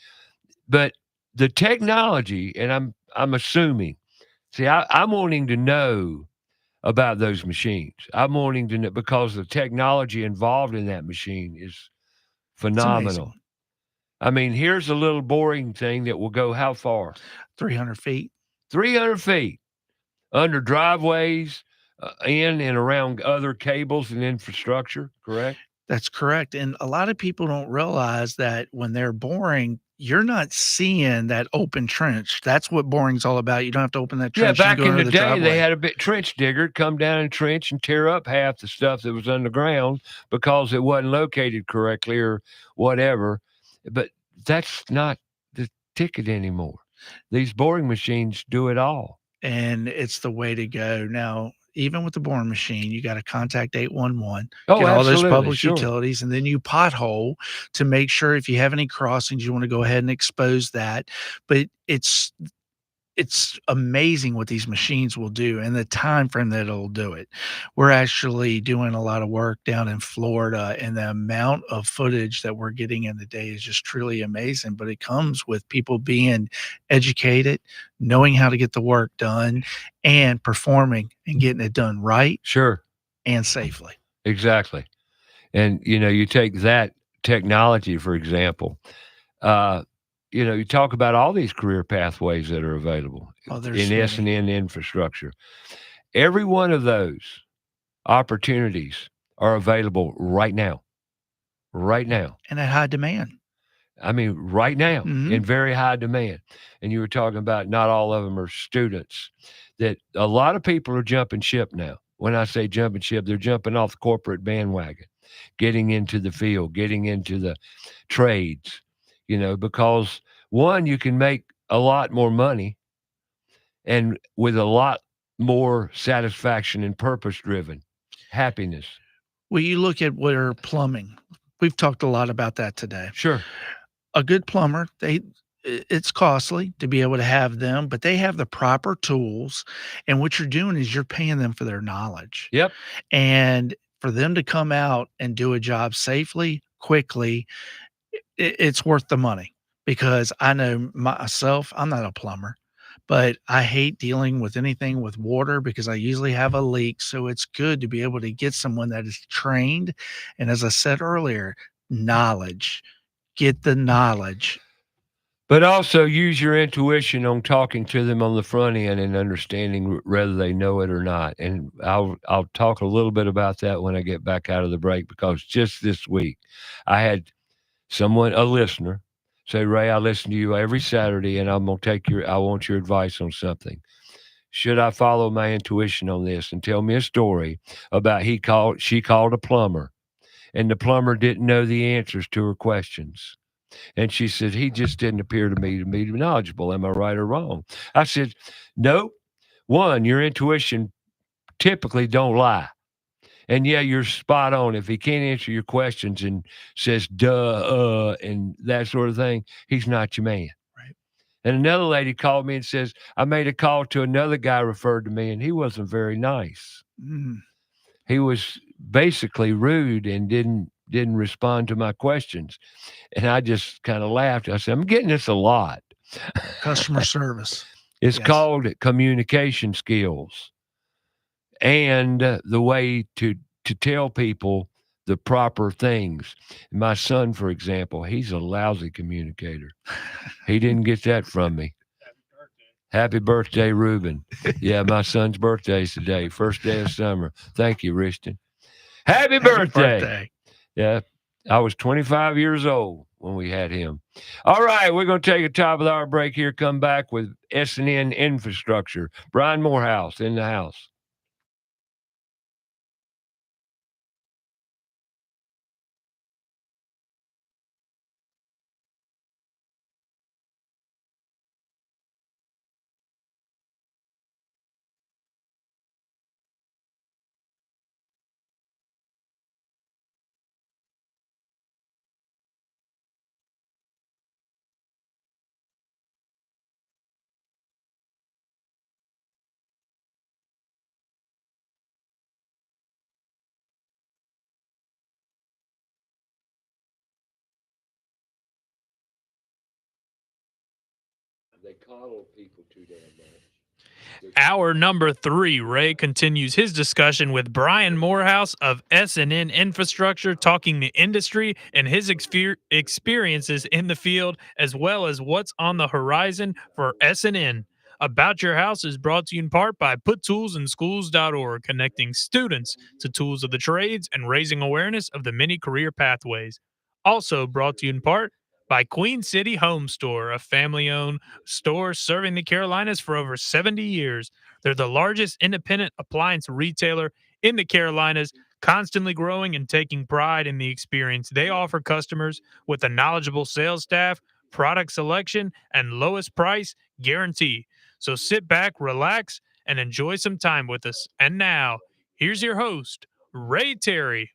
[SPEAKER 1] But the technology, and I'm assuming, I'm wanting to know about those machines. I'm wanting to know because the technology involved in that machine is phenomenal. I mean, here's a little boring thing that will go how far?
[SPEAKER 12] 300 feet.
[SPEAKER 1] 300 feet under driveways, in and around other cables and infrastructure, correct?
[SPEAKER 12] That's correct. And a lot of people don't realize that when they're boring, you're not seeing that open trench. That's what boring's all about. You don't have to open that trench.
[SPEAKER 1] Yeah, back in the day,
[SPEAKER 12] driveway.
[SPEAKER 1] they had a big trench digger come down and trench and tear up half the stuff that was underground because it wasn't located correctly or whatever. But that's not the ticket anymore. These boring machines do it all.
[SPEAKER 12] And it's the way to go. Now, even with the boring machine, you got to contact 811,
[SPEAKER 1] Oh,
[SPEAKER 12] get all those
[SPEAKER 1] absolutely,
[SPEAKER 12] public
[SPEAKER 1] sure.
[SPEAKER 12] utilities, and then you pothole to make sure if you have any crossings, you want to go ahead and expose that. But it's amazing what these machines will do and the time frame that it'll do it. We're actually doing a lot of work down in Florida, and the amount of footage that we're getting in the day is just truly amazing. But it comes with people being educated, knowing how to get the work done, and performing and getting it done right.
[SPEAKER 1] Sure.
[SPEAKER 12] And safely.
[SPEAKER 1] Exactly. And, you take that technology, for example, you talk about all these career pathways that are available in S&N infrastructure. Every one of those opportunities are available right now. Right now.
[SPEAKER 12] And at high demand.
[SPEAKER 1] I mean, right now,
[SPEAKER 12] Mhm.
[SPEAKER 1] in very high demand. And you were talking about not all of them are students, that a lot of people are jumping ship now. When I say jumping ship, they're jumping off the corporate bandwagon, getting into the field, getting into the trades, because one, you can make a lot more money and with a lot more satisfaction and purpose driven happiness.
[SPEAKER 12] Well, you look at where plumbing, we've talked a lot about that today.
[SPEAKER 1] Sure.
[SPEAKER 12] A good plumber, it's costly to be able to have them, but they have the proper tools, and what you're doing is you're paying them for their knowledge.
[SPEAKER 1] Yep.
[SPEAKER 12] And for them to come out and do a job safely, quickly, it's worth the money because I know myself, I'm not a plumber, but I hate dealing with anything with water because I usually have a leak. So it's good to be able to get someone that is trained. And as I said earlier, knowledge, get the knowledge.
[SPEAKER 1] But also use your intuition on talking to them on the front end and understanding whether they know it or not. And I'll talk a little bit about that when I get back out of the break, because just this week I had someone, a listener, say, Ray, I listen to you every Saturday and I'm gonna I want your advice on something. Should I follow my intuition on this? And tell me a story about she called a plumber and the plumber didn't know the answers to her questions. And she said, he just didn't appear to me knowledgeable. Am I right or wrong? I said, no. One, your intuition typically don't lie. And yeah, you're spot on. If he can't answer your questions and says duh, and that sort of thing, he's not your man.
[SPEAKER 12] Right.
[SPEAKER 1] And another lady called me and says, I made a call to another guy referred to me, and he wasn't very nice.
[SPEAKER 12] Mm.
[SPEAKER 1] He was basically rude and didn't respond to my questions. And I just kind of laughed. I said, I'm getting this a lot.
[SPEAKER 12] Customer service.
[SPEAKER 1] It's
[SPEAKER 12] Yes.
[SPEAKER 1] called communication skills and the way to tell people the proper things. My son, for example, he's a lousy communicator. He didn't get that from me. Happy birthday, Reuben. Yeah, my son's birthday is today, first day of summer. Thank you, Richton. Happy birthday. Yeah, I was 25 years old when we had him. All right, we're going to take a top of the hour break here, come back with S&N Infrastructure. Brian Morehouse in the house. They coddle people too damn much.
[SPEAKER 2] Hour number 3, Ray continues his discussion with Brian Morehouse of S&N Infrastructure, talking the industry and his experiences in the field, as well as what's on the horizon for S&N. About Your House is brought to you in part by PutToolsInSchools.org, connecting students to tools of the trades and raising awareness of the many career pathways. Also brought to you in part by Queen City Home Store, a family-owned store serving the Carolinas for over 70 years. They're the largest independent appliance retailer in the Carolinas, constantly growing and taking pride in the experience they offer customers with a knowledgeable sales staff, product selection, and lowest price guarantee. So sit back, relax, and enjoy some time with us. And now, here's your host, Ray Terry.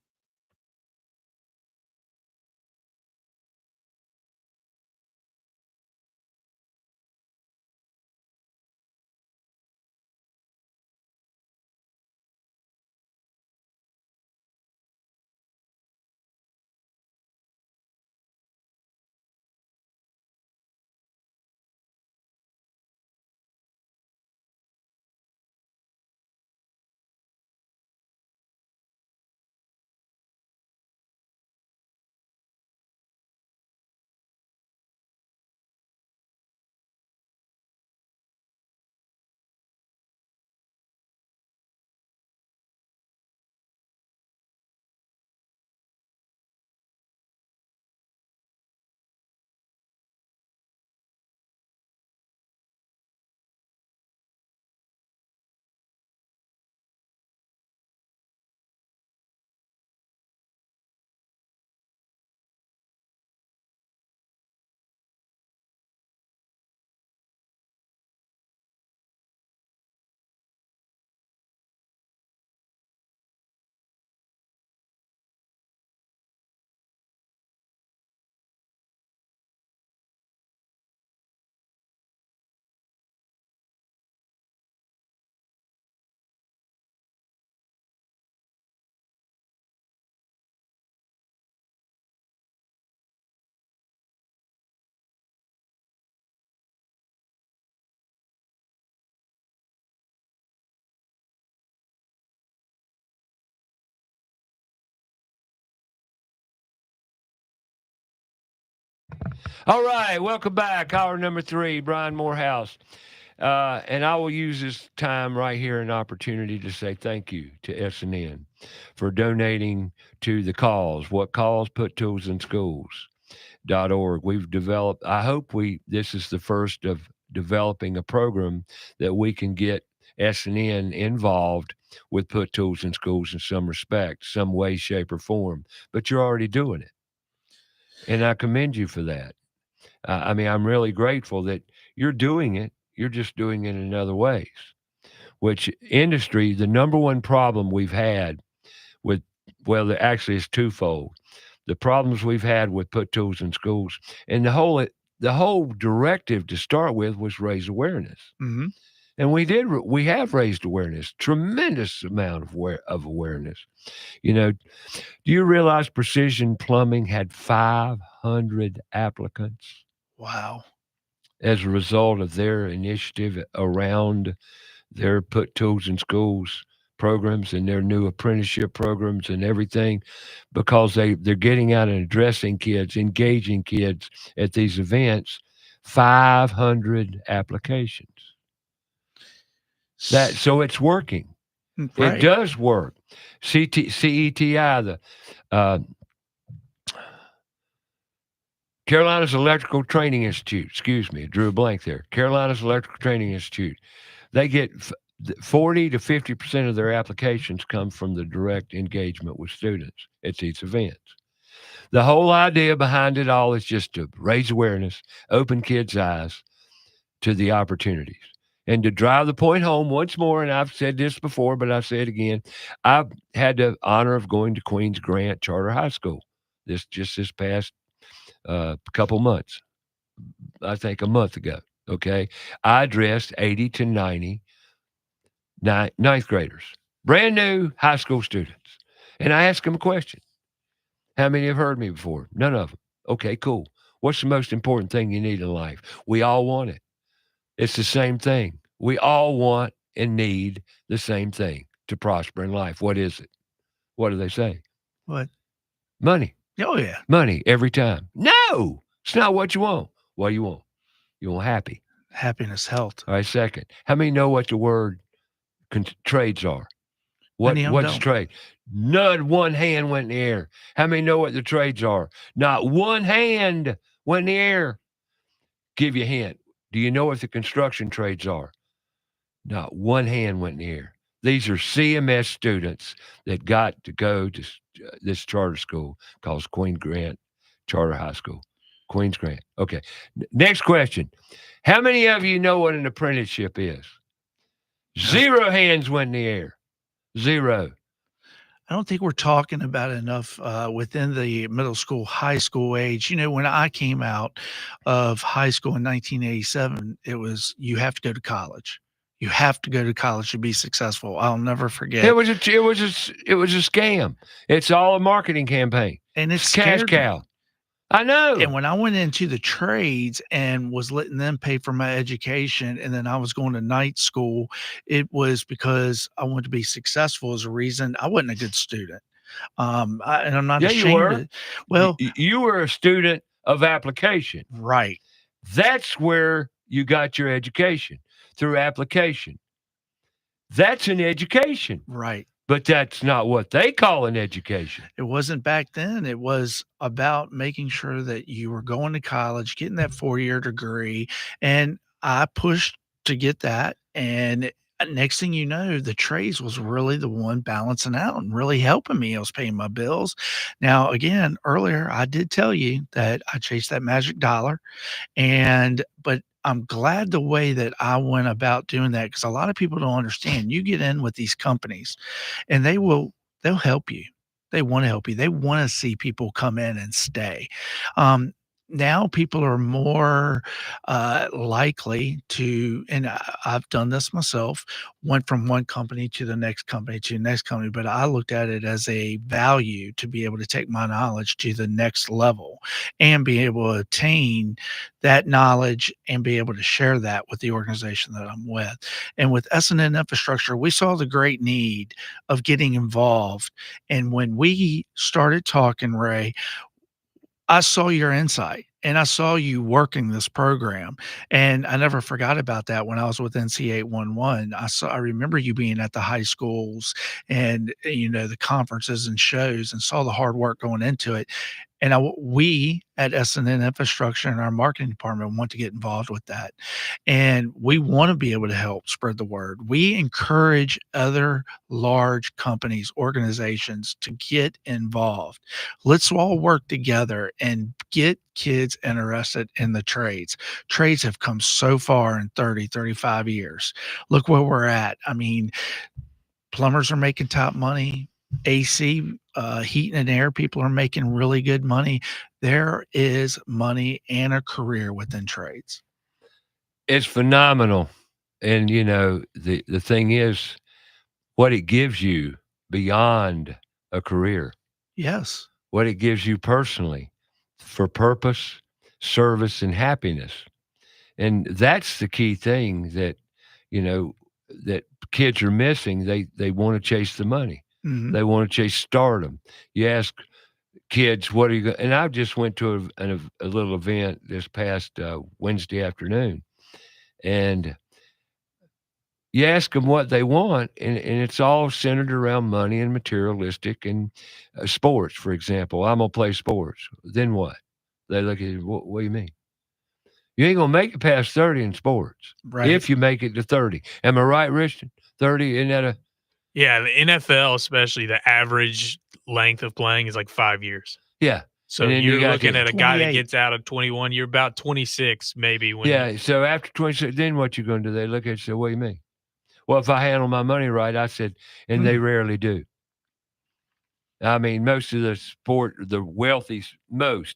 [SPEAKER 1] All right, welcome back. Hour number 3, Brian Morehouse. And I will use this time right here an opportunity to say thank you to S&N for donating to the cause. What cause? Put Tools in Schools.org. We've developed, I hope this is the first of developing a program that we can get S&N involved with Put Tools in Schools in some respect, some way, shape, or form. But you're already doing it. And I commend you for that. I mean, I'm really grateful that you're doing it. You're just doing it in other ways, which industry, the number one problem we've had with, well, actually it's twofold. The problems we've had with Put Tools in Schools and the whole directive to start with was raise awareness.
[SPEAKER 12] Mm-hmm.
[SPEAKER 1] And we have raised awareness, tremendous amount of awareness. You know, do you realize Precision Plumbing had 500 applicants?
[SPEAKER 12] Wow.
[SPEAKER 1] As a result of their initiative around their Put Tools in Schools programs and their new apprenticeship programs and everything, because they're getting out and addressing kids, engaging kids at these events. 500 applications. So it's working.
[SPEAKER 12] Right.
[SPEAKER 1] It does work. CETI, the Carolina's Electrical Training Institute, excuse me, drew a blank there. Carolina's Electrical Training Institute. They get 40 to 50% of their applications come from the direct engagement with students at these events. The whole idea behind it all is just to raise awareness, open kids' eyes to the opportunities. And to drive the point home once more, and I've said this before, but I'll say it again, I've had the honor of going to Queens Grant Charter High School this past couple months, I think a month ago. Okay. I addressed 80 to 90 ninth graders, brand new high school students. And I asked them a question. How many have heard me before? None of them. Okay, cool. What's the most important thing you need in life? We all want it. It's the same thing. We all want and need the same thing to prosper in life. What is it? What do they say?
[SPEAKER 12] What?
[SPEAKER 1] Money.
[SPEAKER 12] Oh, yeah.
[SPEAKER 1] Money every time. No, it's not what you want. What do you want? You want happy.
[SPEAKER 12] Happiness, health.
[SPEAKER 1] All right, second. How many know what the word trades are? What's trade? None. One hand went in the air. How many know what the trades are? Not one hand went in the air. Give you a hint. Do you know what the construction trades are? Not one hand went in the air. These are CMS students that got to go to this charter school called Queens Grant Charter High School. Queens Grant. Okay. Next question. How many of you know what an apprenticeship is? Zero hands went in the air. Zero.
[SPEAKER 12] I don't think we're talking about enough within the middle school, high school age. You know, when I came out of high school in 1987, it was you have to go to college. You have to go to college to be successful. I'll never forget.
[SPEAKER 1] It was a scam. It's all a marketing campaign.
[SPEAKER 12] And it's
[SPEAKER 1] cash cow. I know.
[SPEAKER 12] And when I went into the trades and was letting them pay for my education, and then I was going to night school, it was because I wanted to be successful as a reason. I wasn't a good student. And I'm not ashamed.
[SPEAKER 1] You were.
[SPEAKER 12] Of it. Well,
[SPEAKER 1] you were a student of application.
[SPEAKER 12] Right.
[SPEAKER 1] That's where you got your education, through application. That's an education.
[SPEAKER 12] Right.
[SPEAKER 1] But that's not what they call an education.
[SPEAKER 12] It wasn't back then. It was about making sure that you were going to college, getting that 4-year degree. And I pushed to get that. And next thing you know, the trades was really the one balancing out and really helping me. I was paying my bills. Now, again, earlier, I did tell you that I chased that magic dollar. But I'm glad the way that I went about doing that, because a lot of people don't understand. You get in with these companies and they'll help you. They want to help you. They want to see people come in and stay. Now people are more likely to, and I've done this myself, went from one company to the next company to the next company, but I looked at it as a value to be able to take my knowledge to the next level and be able to attain that knowledge and be able to share that with the organization that I'm with. And with S&N Infrastructure, we saw the great need of getting involved. And when we started talking, Ray, I saw your insight. and I saw you working this program, and I never forgot about that when I was with NC 811. I remember you being at the high schools and, the conferences and shows and saw the hard work going into it. And we at S&N Infrastructure in our marketing department want to get involved with that. And we want to be able to help spread the word. We encourage other large companies, organizations to get involved. Let's all work together and get kids interested in the trades. Trades have come so far in 30, 35 years. Look where we're at. I mean, plumbers are making top money. AC, heating and air people are making really good money. There is money and a career within trades.
[SPEAKER 1] It's phenomenal. And, the thing is, what it gives you beyond a career,
[SPEAKER 12] Yes.
[SPEAKER 1] what it gives you personally for purpose, service, and happiness. And that's the key thing that kids are missing. They want to chase the money.
[SPEAKER 12] Mhm.
[SPEAKER 1] They want to chase stardom. You ask kids, what are you going? And I just went to a little event this past Wednesday afternoon, and you ask them what they want, and it's all centered around money and materialistic and sports, for example. I'm going to play sports. Then what? They look at you, what do you mean? You ain't going to make it past 30 in sports
[SPEAKER 12] Right.
[SPEAKER 1] if you make it to 30. Am I right, Richard? 30, isn't that a.
[SPEAKER 2] Yeah, the NFL, especially, the average length of playing is like 5 years.
[SPEAKER 1] Yeah.
[SPEAKER 2] So
[SPEAKER 1] And then you
[SPEAKER 2] you're
[SPEAKER 1] gotta
[SPEAKER 2] looking
[SPEAKER 1] get
[SPEAKER 2] at a guy that
[SPEAKER 12] 28.
[SPEAKER 2] gets out at 21. You're about 26, maybe. When
[SPEAKER 1] Yeah, so after 26, then what you going to do? They look at you and say, what do you mean? Well, if I handle my money right, I said, and they rarely do. I mean, most of the wealthy,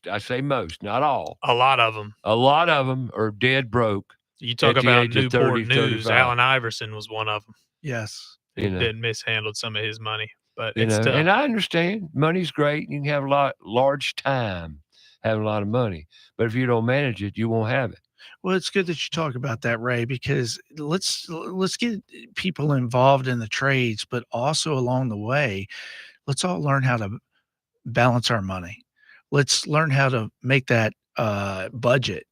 [SPEAKER 1] I say most, not all.
[SPEAKER 2] a lot of them.
[SPEAKER 1] A lot of them are dead broke.
[SPEAKER 2] You talk
[SPEAKER 1] at the
[SPEAKER 2] about
[SPEAKER 1] age of
[SPEAKER 2] Newport
[SPEAKER 1] 30,
[SPEAKER 2] News.
[SPEAKER 1] 35.
[SPEAKER 2] Allen Iverson was one of them.
[SPEAKER 12] Yes.
[SPEAKER 2] He did mishandled some of his money, but
[SPEAKER 1] You
[SPEAKER 2] it's
[SPEAKER 1] know,
[SPEAKER 2] tough.
[SPEAKER 1] and I understand money's great. You can have large time having a lot of money, but if you don't manage it, you won't have it.
[SPEAKER 12] Well, it's good that you talk about that, Ray, because let's get people involved in the trades, but also along the way, let's all learn how to balance our money. Let's learn how to make that budget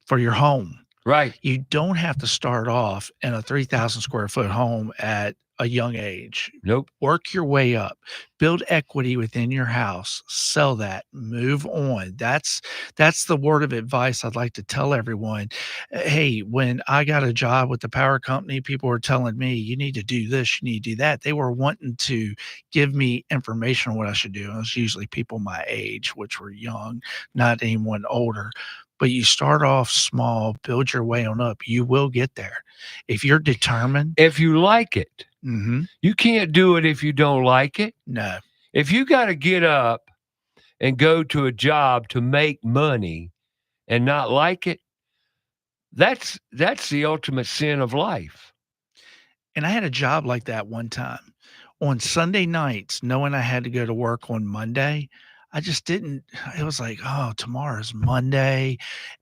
[SPEAKER 12] for your home.
[SPEAKER 1] Right.
[SPEAKER 12] You don't have to start off in a 3,000 square foot home at a young age.
[SPEAKER 1] Nope.
[SPEAKER 12] Work your way up, build equity within your house, sell that, move on. That's the word of advice I'd like to tell everyone. Hey, when I got a job with the power company, people were telling me, you need to do this, you need to do that. They were wanting to give me information on what I should do. And it was usually people my age, which were young, not anyone older. But you start off small, build your way on up. You will get there. If you're determined.
[SPEAKER 1] If you like it.
[SPEAKER 12] Mhm.
[SPEAKER 1] You can't do it if you don't like it.
[SPEAKER 12] No.
[SPEAKER 1] If you got to get up and go to a job to make money and not like it, that's the ultimate sin of life.
[SPEAKER 12] And I had a job like that one time. On Sunday nights, knowing I had to go to work on Monday, I just didn't. It was like, oh, tomorrow's Monday.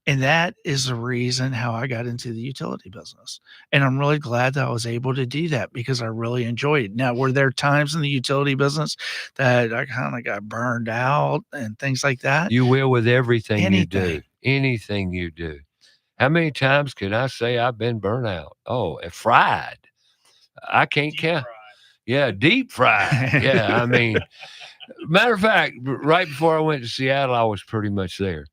[SPEAKER 12] And that is the reason how I got into the utility business. And I'm really glad that I was able to do that because I really enjoyed it. Now, were there times in the utility business that I kind of got burned out and things like that?
[SPEAKER 1] You will with everything you do.
[SPEAKER 12] Anything.
[SPEAKER 1] Anything you do. How many times can I say I've been burnt out? Oh, and fried. I can't count. Yeah, deep fried. Yeah, I mean, matter of fact, right before I went to Seattle, I was pretty much there,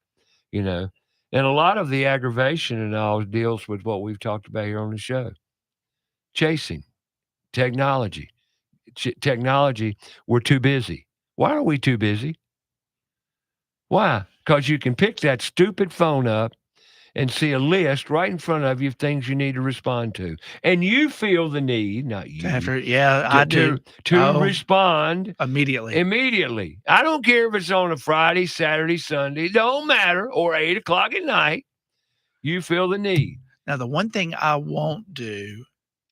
[SPEAKER 1] And a lot of the aggravation and all deals with what we've talked about here on the show. Chasing, technology. Technology, we're too busy. Why are we too busy? Why? Because you can pick that stupid phone up and see a list right in front of you of things you need to respond to. And you feel the need, not you.
[SPEAKER 12] I do.
[SPEAKER 1] To respond
[SPEAKER 12] immediately.
[SPEAKER 1] I don't care if it's on a Friday, Saturday, Sunday, it don't matter, or 8 o'clock at night. You feel the need.
[SPEAKER 12] Now, the one thing I won't do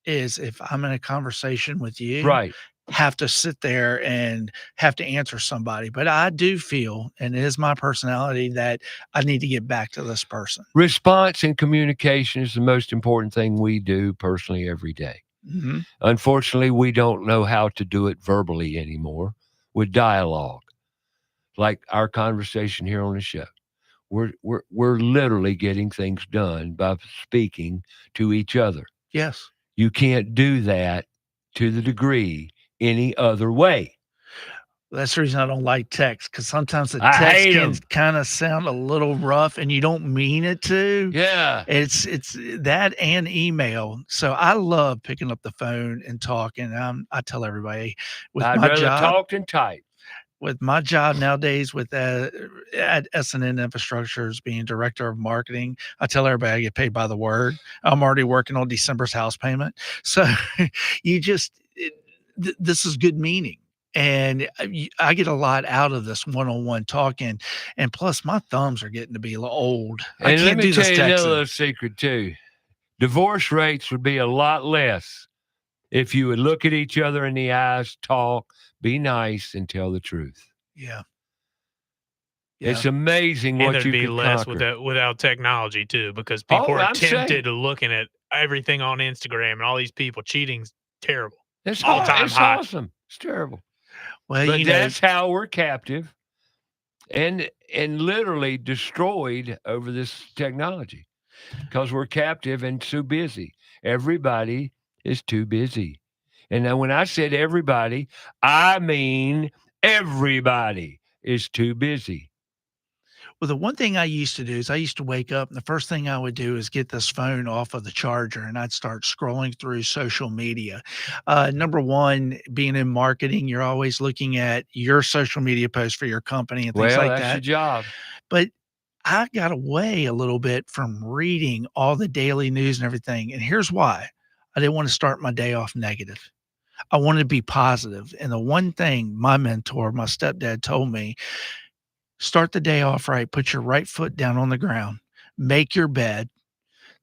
[SPEAKER 12] is if I'm in a conversation with you,
[SPEAKER 1] right,
[SPEAKER 12] have to sit there and have to answer somebody. But I do feel, and it is my personality, that I need to get back to this person.
[SPEAKER 1] Response and communication is the most important thing we do personally every day.
[SPEAKER 12] Mm-hmm.
[SPEAKER 1] Unfortunately, we don't know how to do it verbally anymore with dialogue, like our conversation here on the show. We're literally getting things done by speaking to each other.
[SPEAKER 12] Yes.
[SPEAKER 1] You can't do that to the degree any other way.
[SPEAKER 12] That's the reason I don't like text, because sometimes the
[SPEAKER 1] I
[SPEAKER 12] text
[SPEAKER 1] hate
[SPEAKER 12] can
[SPEAKER 1] 'em.
[SPEAKER 12] kind of sound a little rough and you don't mean it to.
[SPEAKER 1] Yeah.
[SPEAKER 12] It's that and email. So I love picking up the phone and talking. I tell everybody with
[SPEAKER 1] I'd
[SPEAKER 12] my
[SPEAKER 1] rather
[SPEAKER 12] job,
[SPEAKER 1] talk than type.
[SPEAKER 12] with my job nowadays with at S&N Infrastructures being director of marketing, I tell everybody I get paid by the word. I'm already working on December's house payment. So you just, this is good meaning. And I get a lot out of this one-on-one talking. And plus my thumbs are getting to be a little old. I
[SPEAKER 1] And let
[SPEAKER 12] can't
[SPEAKER 1] me
[SPEAKER 12] do
[SPEAKER 1] tell
[SPEAKER 12] this
[SPEAKER 1] you another
[SPEAKER 12] texting.
[SPEAKER 1] little secret too. Divorce rates would be a lot less if you would look at each other in the eyes, talk, be nice, and tell the truth.
[SPEAKER 12] Yeah.
[SPEAKER 1] It's amazing
[SPEAKER 2] And
[SPEAKER 1] what
[SPEAKER 2] there'd
[SPEAKER 1] you
[SPEAKER 2] be
[SPEAKER 1] could
[SPEAKER 2] less
[SPEAKER 1] conquer.
[SPEAKER 2] without technology too, because people
[SPEAKER 1] Oh,
[SPEAKER 2] are
[SPEAKER 1] I'm saying.
[SPEAKER 2] tempted to looking at everything on Instagram and all these people cheating's terrible.
[SPEAKER 1] It's
[SPEAKER 2] All-time high.
[SPEAKER 1] awesome. It's terrible.
[SPEAKER 12] Well,
[SPEAKER 1] But that's how we're captive and literally destroyed over this technology because we're captive and too busy. Everybody is too busy. And now when I said everybody, I mean everybody is too busy.
[SPEAKER 12] Well, the one thing I used to do is I used to wake up and the first thing I would do is get this phone off of the charger and I'd start scrolling through social media. Number one, being in marketing, you're always looking at your social media posts for your company and things
[SPEAKER 1] Well,
[SPEAKER 12] like
[SPEAKER 1] that's your
[SPEAKER 12] that.
[SPEAKER 1] job.
[SPEAKER 12] But I got away a little bit from reading all the daily news and everything. And here's why. I didn't want to start my day off negative. I wanted to be positive. And the one thing my mentor, my stepdad told me, start the day off right, put your right foot down on the ground, make your bed.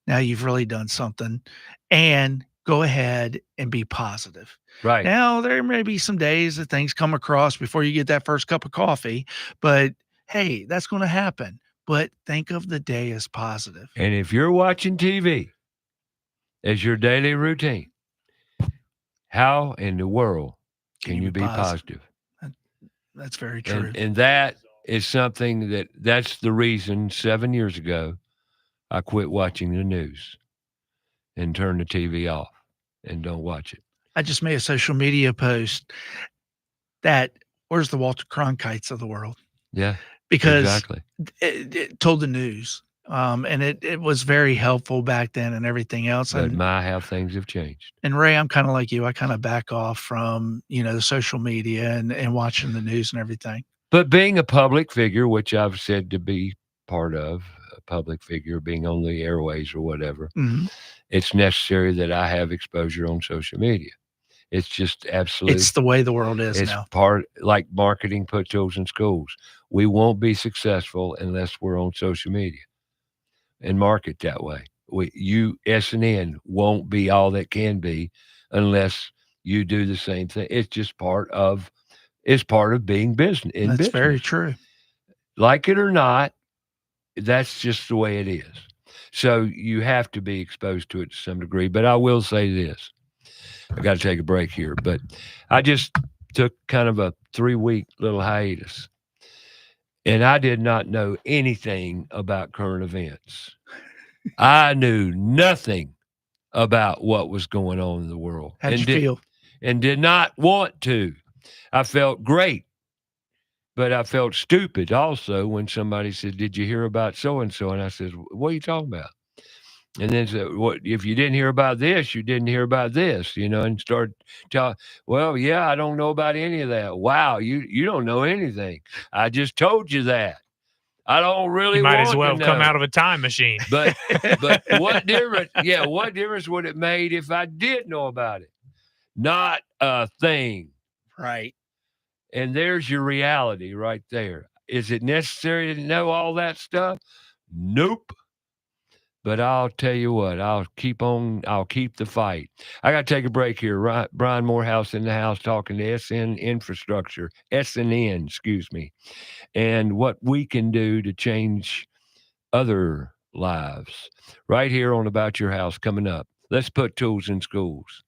[SPEAKER 12] Now you've really done something, and go ahead and be positive.
[SPEAKER 1] Right.
[SPEAKER 12] Now, there may be some days that things come across before you get that first cup of coffee, but hey, that's going to happen. But think of the day as positive.
[SPEAKER 1] And if you're watching TV as your daily routine, how in the world can you be positive?
[SPEAKER 12] That's very true.
[SPEAKER 1] And that is something that's the reason 7 years ago I quit watching the news and turned the TV off and don't watch it.
[SPEAKER 12] I just made a social media post that where's the Walter Cronkites of the world?
[SPEAKER 1] Yeah,
[SPEAKER 12] Because
[SPEAKER 1] exactly.
[SPEAKER 12] it told the news. And it was very helpful back then and everything else.
[SPEAKER 1] But
[SPEAKER 12] And
[SPEAKER 1] how things have changed.
[SPEAKER 12] And Ray, I'm kind of like you. I kind of back off from, the social media and watching the news and everything.
[SPEAKER 1] But being a public figure, which I've said to be part of, a public figure, being on the airways or whatever, it's necessary that I have exposure on social media. It's just absolute.
[SPEAKER 12] It's the way the world is
[SPEAKER 1] It's
[SPEAKER 12] now.
[SPEAKER 1] part like marketing put tools in schools. We won't be successful unless we're on social media and market that way. S&N won't be all that can be unless you do the same thing. It's just part of being business in
[SPEAKER 12] That's
[SPEAKER 1] business.
[SPEAKER 12] very true.
[SPEAKER 1] Like it or not, that's just the way it is. So you have to be exposed to it to some degree. But I will say this. I got to take a break here, but I just took kind of a 3-week little hiatus. And I did not know anything about current events. I knew nothing about what was going on in the world.
[SPEAKER 12] How'd you feel?
[SPEAKER 1] And did not want to. I felt great, but I felt stupid also when somebody said, "Did you hear about so-and-so?" And I said, "What are you talking about?" And then said, "What if you didn't hear about this, you didn't hear about this," and start telling, "Well, yeah, I don't know about any of that." Wow, you don't know anything. I just told you that. I don't really
[SPEAKER 2] You might
[SPEAKER 1] want
[SPEAKER 2] as well
[SPEAKER 1] to
[SPEAKER 2] have come
[SPEAKER 1] know.
[SPEAKER 2] out of a time machine.
[SPEAKER 1] But what difference? Yeah, what difference would it made if I did know about it? Not a thing.
[SPEAKER 12] Right.
[SPEAKER 1] And there's your reality right there. Is it necessary to know all that stuff? Nope. But I'll tell you what, I'll keep the fight. I got to take a break here. Brian Morehouse in the house talking to S&N Infrastructure, S&N, excuse me, and what we can do to change other lives. Right here on About Your House coming up. Let's put tools in schools.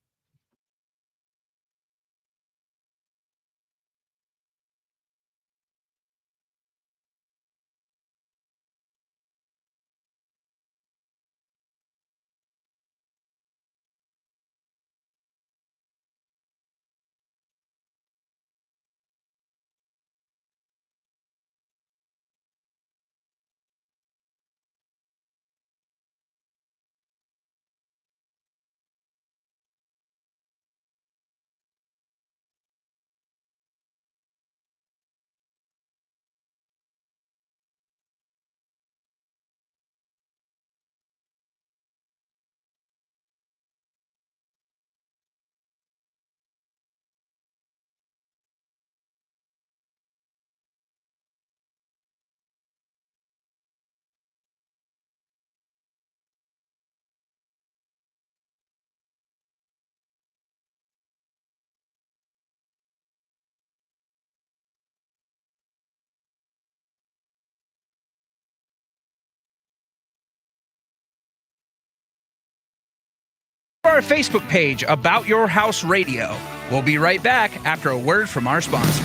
[SPEAKER 3] to our Facebook page, About Your House Radio. We'll be right back after a word from our sponsor.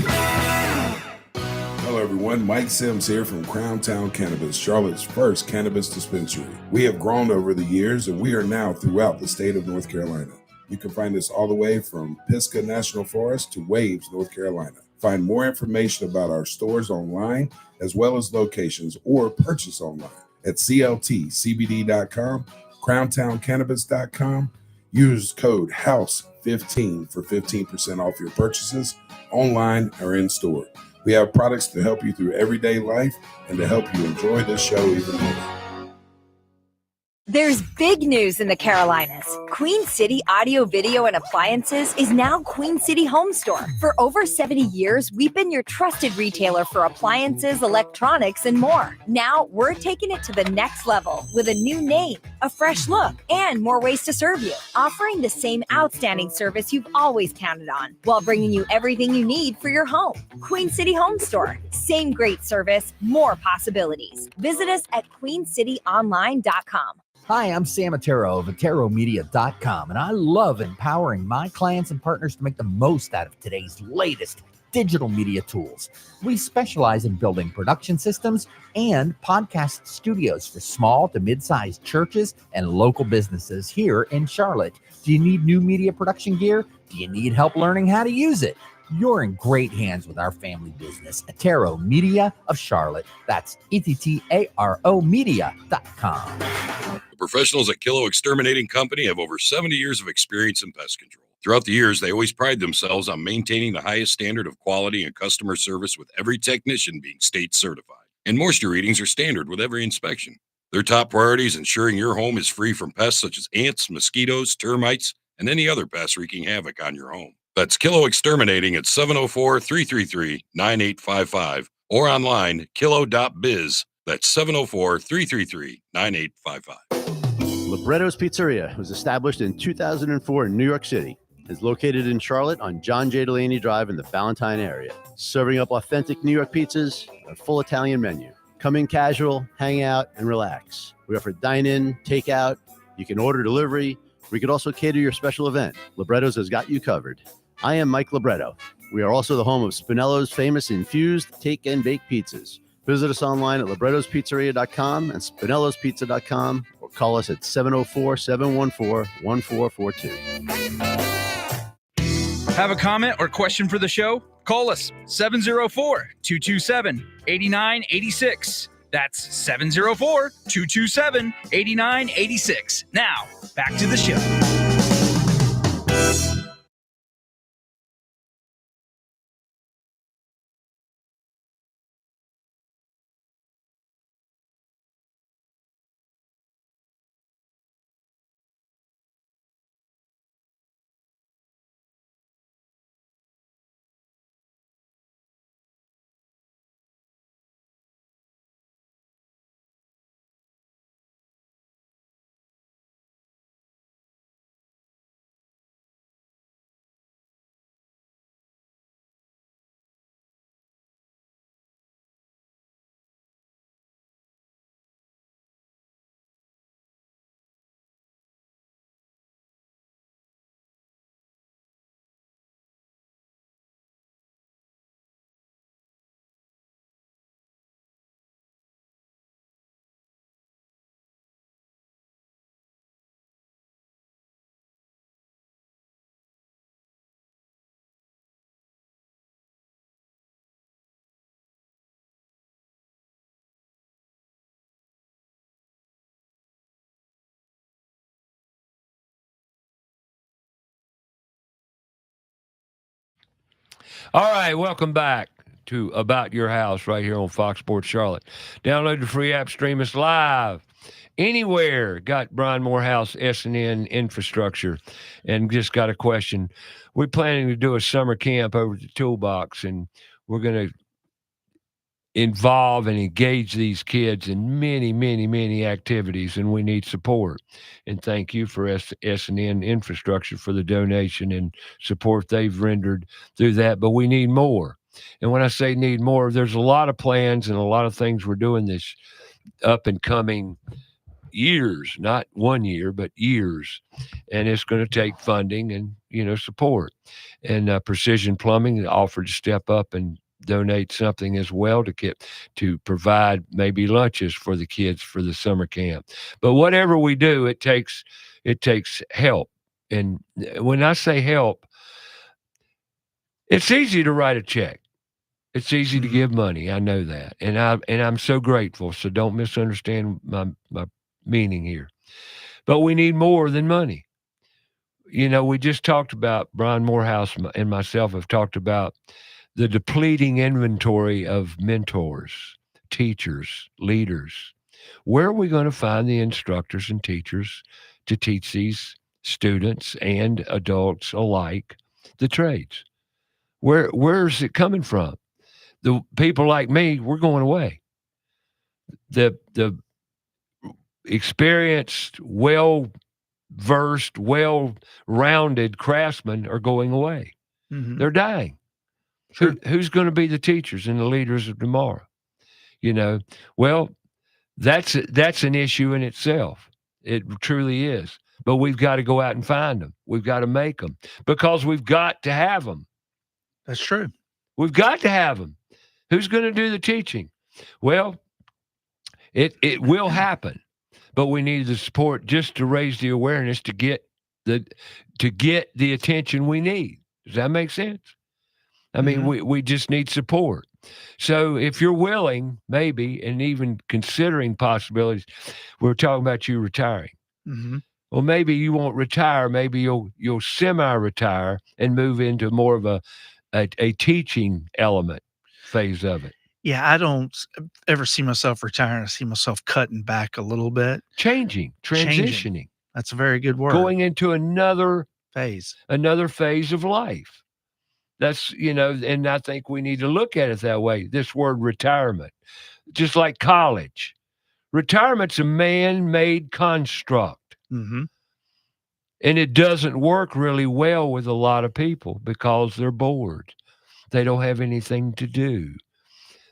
[SPEAKER 9] Hello, everyone. Mike Sims here from Crown Town Cannabis, Charlotte's first cannabis dispensary. We have grown over the years, and we are now throughout the state of North Carolina. You can find us all the way from Pisgah National Forest to Waves, North Carolina. Find more information about our stores online, as well as locations, or purchase online at cltcbd.com, crowntowncannabis.com. Use code HOUSE15 for 15% off your purchases online or in store. We have products to help you through everyday life and to help you enjoy this show even more.
[SPEAKER 8] There's big news in the Carolinas. Queen City Audio, Video, and Appliances is now Queen City Home Store. For over 70 years, we've been your trusted retailer for appliances, electronics, and more. Now, we're taking it to the next level with a new name, a fresh look, and more ways to serve you, offering the same outstanding service you've always counted on, while bringing you everything you need for your home. Queen City Home Store. Same great service, more possibilities. Visit us at queencityonline.com.
[SPEAKER 11] Hi, I'm Sam Otero of AteroMedia.com, and I love empowering my clients and partners to make the most out of today's latest digital media tools. We specialize in building production systems and podcast studios for small to mid-sized churches and local businesses here in Charlotte. Do you need new media production gear? Do you need help learning how to use it? You're in great hands with our family business, Atero Media of Charlotte. That's ETTARO Media.com.
[SPEAKER 10] The professionals at Kilo Exterminating Company have over 70 years of experience in pest control. Throughout the years, they always pride themselves on maintaining the highest standard of quality and customer service, with every technician being state certified. And moisture readings are standard with every inspection. Their top priority is ensuring your home is free from pests such as ants, mosquitoes, termites, and any other pests wreaking havoc on your home. That's Kilo Exterminating at 704-333-9855 or online, kilo.biz. That's 704-333-9855.
[SPEAKER 4] Libretto's Pizzeria was established in 2004 in New York City. It's located in Charlotte on John J. Delaney Drive in the Ballantyne area, serving up authentic New York pizzas and a full Italian menu. Come in casual, hang out, and relax. We offer dine-in, takeout. You can order delivery. We could also cater your special event. Libretto's has got you covered. I am Mike Libretto. We are also the home of Spinello's famous infused take and bake pizzas. Visit us online at librettospizzeria.com and spinellospizza.com or call us at 704-714-1442.
[SPEAKER 3] Have a comment or question for the show? Call us 704-227-8986. That's 704-227-8986. Now, back to the show.
[SPEAKER 1] All right, welcome back to About Your House right here on Fox Sports Charlotte. Download the free app, stream us live anywhere. Got Brian Morehouse S&N Infrastructure, and just got a question. We're planning to do a summer camp over at the Toolbox, and we're going to involve and engage these kids in many, many, many activities, and we need support. And thank you for S&N Infrastructure for the donation and support they've rendered through that, but we need more. And when I say need more, there's a lot of plans and a lot of things we're doing this up and coming years, not 1 year, but years. And it's going to take funding and, support. And Precision Plumbing offered to step up and donate something as well to provide maybe lunches for the kids for the summer camp. But whatever we do, it takes help. And when I say help, it's easy to write a check. It's easy to give money. I know that. And I'm so grateful. So don't misunderstand my meaning here. But we need more than money. We just talked about, Brian Morehouse and myself have talked about the depleting inventory of mentors, teachers, leaders. Where are we going to find the instructors and teachers to teach these students and adults alike the trades? Where's it coming from? The people like me, we're going away. The experienced, well-versed, well-rounded craftsmen are going away.
[SPEAKER 12] Mhm.
[SPEAKER 1] They're dying.
[SPEAKER 12] Sure.
[SPEAKER 1] Who's going to be the teachers and the leaders of tomorrow? Well, that's an issue in itself. It truly is. But we've got to go out and find them. We've got to make them because we've got to have them.
[SPEAKER 12] That's true.
[SPEAKER 1] We've got to have them. Who's going to do the teaching? Well, it will happen, but we need the support just to raise the awareness to get the attention we need. Does that make sense? I mean, we just need support. So if you're willing, maybe, and even considering possibilities, we're talking about you retiring.
[SPEAKER 12] Mm-hmm.
[SPEAKER 1] Well, maybe you won't retire. Maybe you'll semi-retire and move into more of a teaching element phase of it.
[SPEAKER 12] Yeah, I don't ever see myself retiring. I see myself cutting back a little bit.
[SPEAKER 1] Transitioning.
[SPEAKER 12] Changing. That's a very good word.
[SPEAKER 1] Going into another
[SPEAKER 12] phase
[SPEAKER 1] of life. That's, and I think we need to look at it that way. This word retirement, just like college. Retirement's a man-made construct.
[SPEAKER 12] Mm-hmm.
[SPEAKER 1] And it doesn't work really well with a lot of people because they're bored. They don't have anything to do.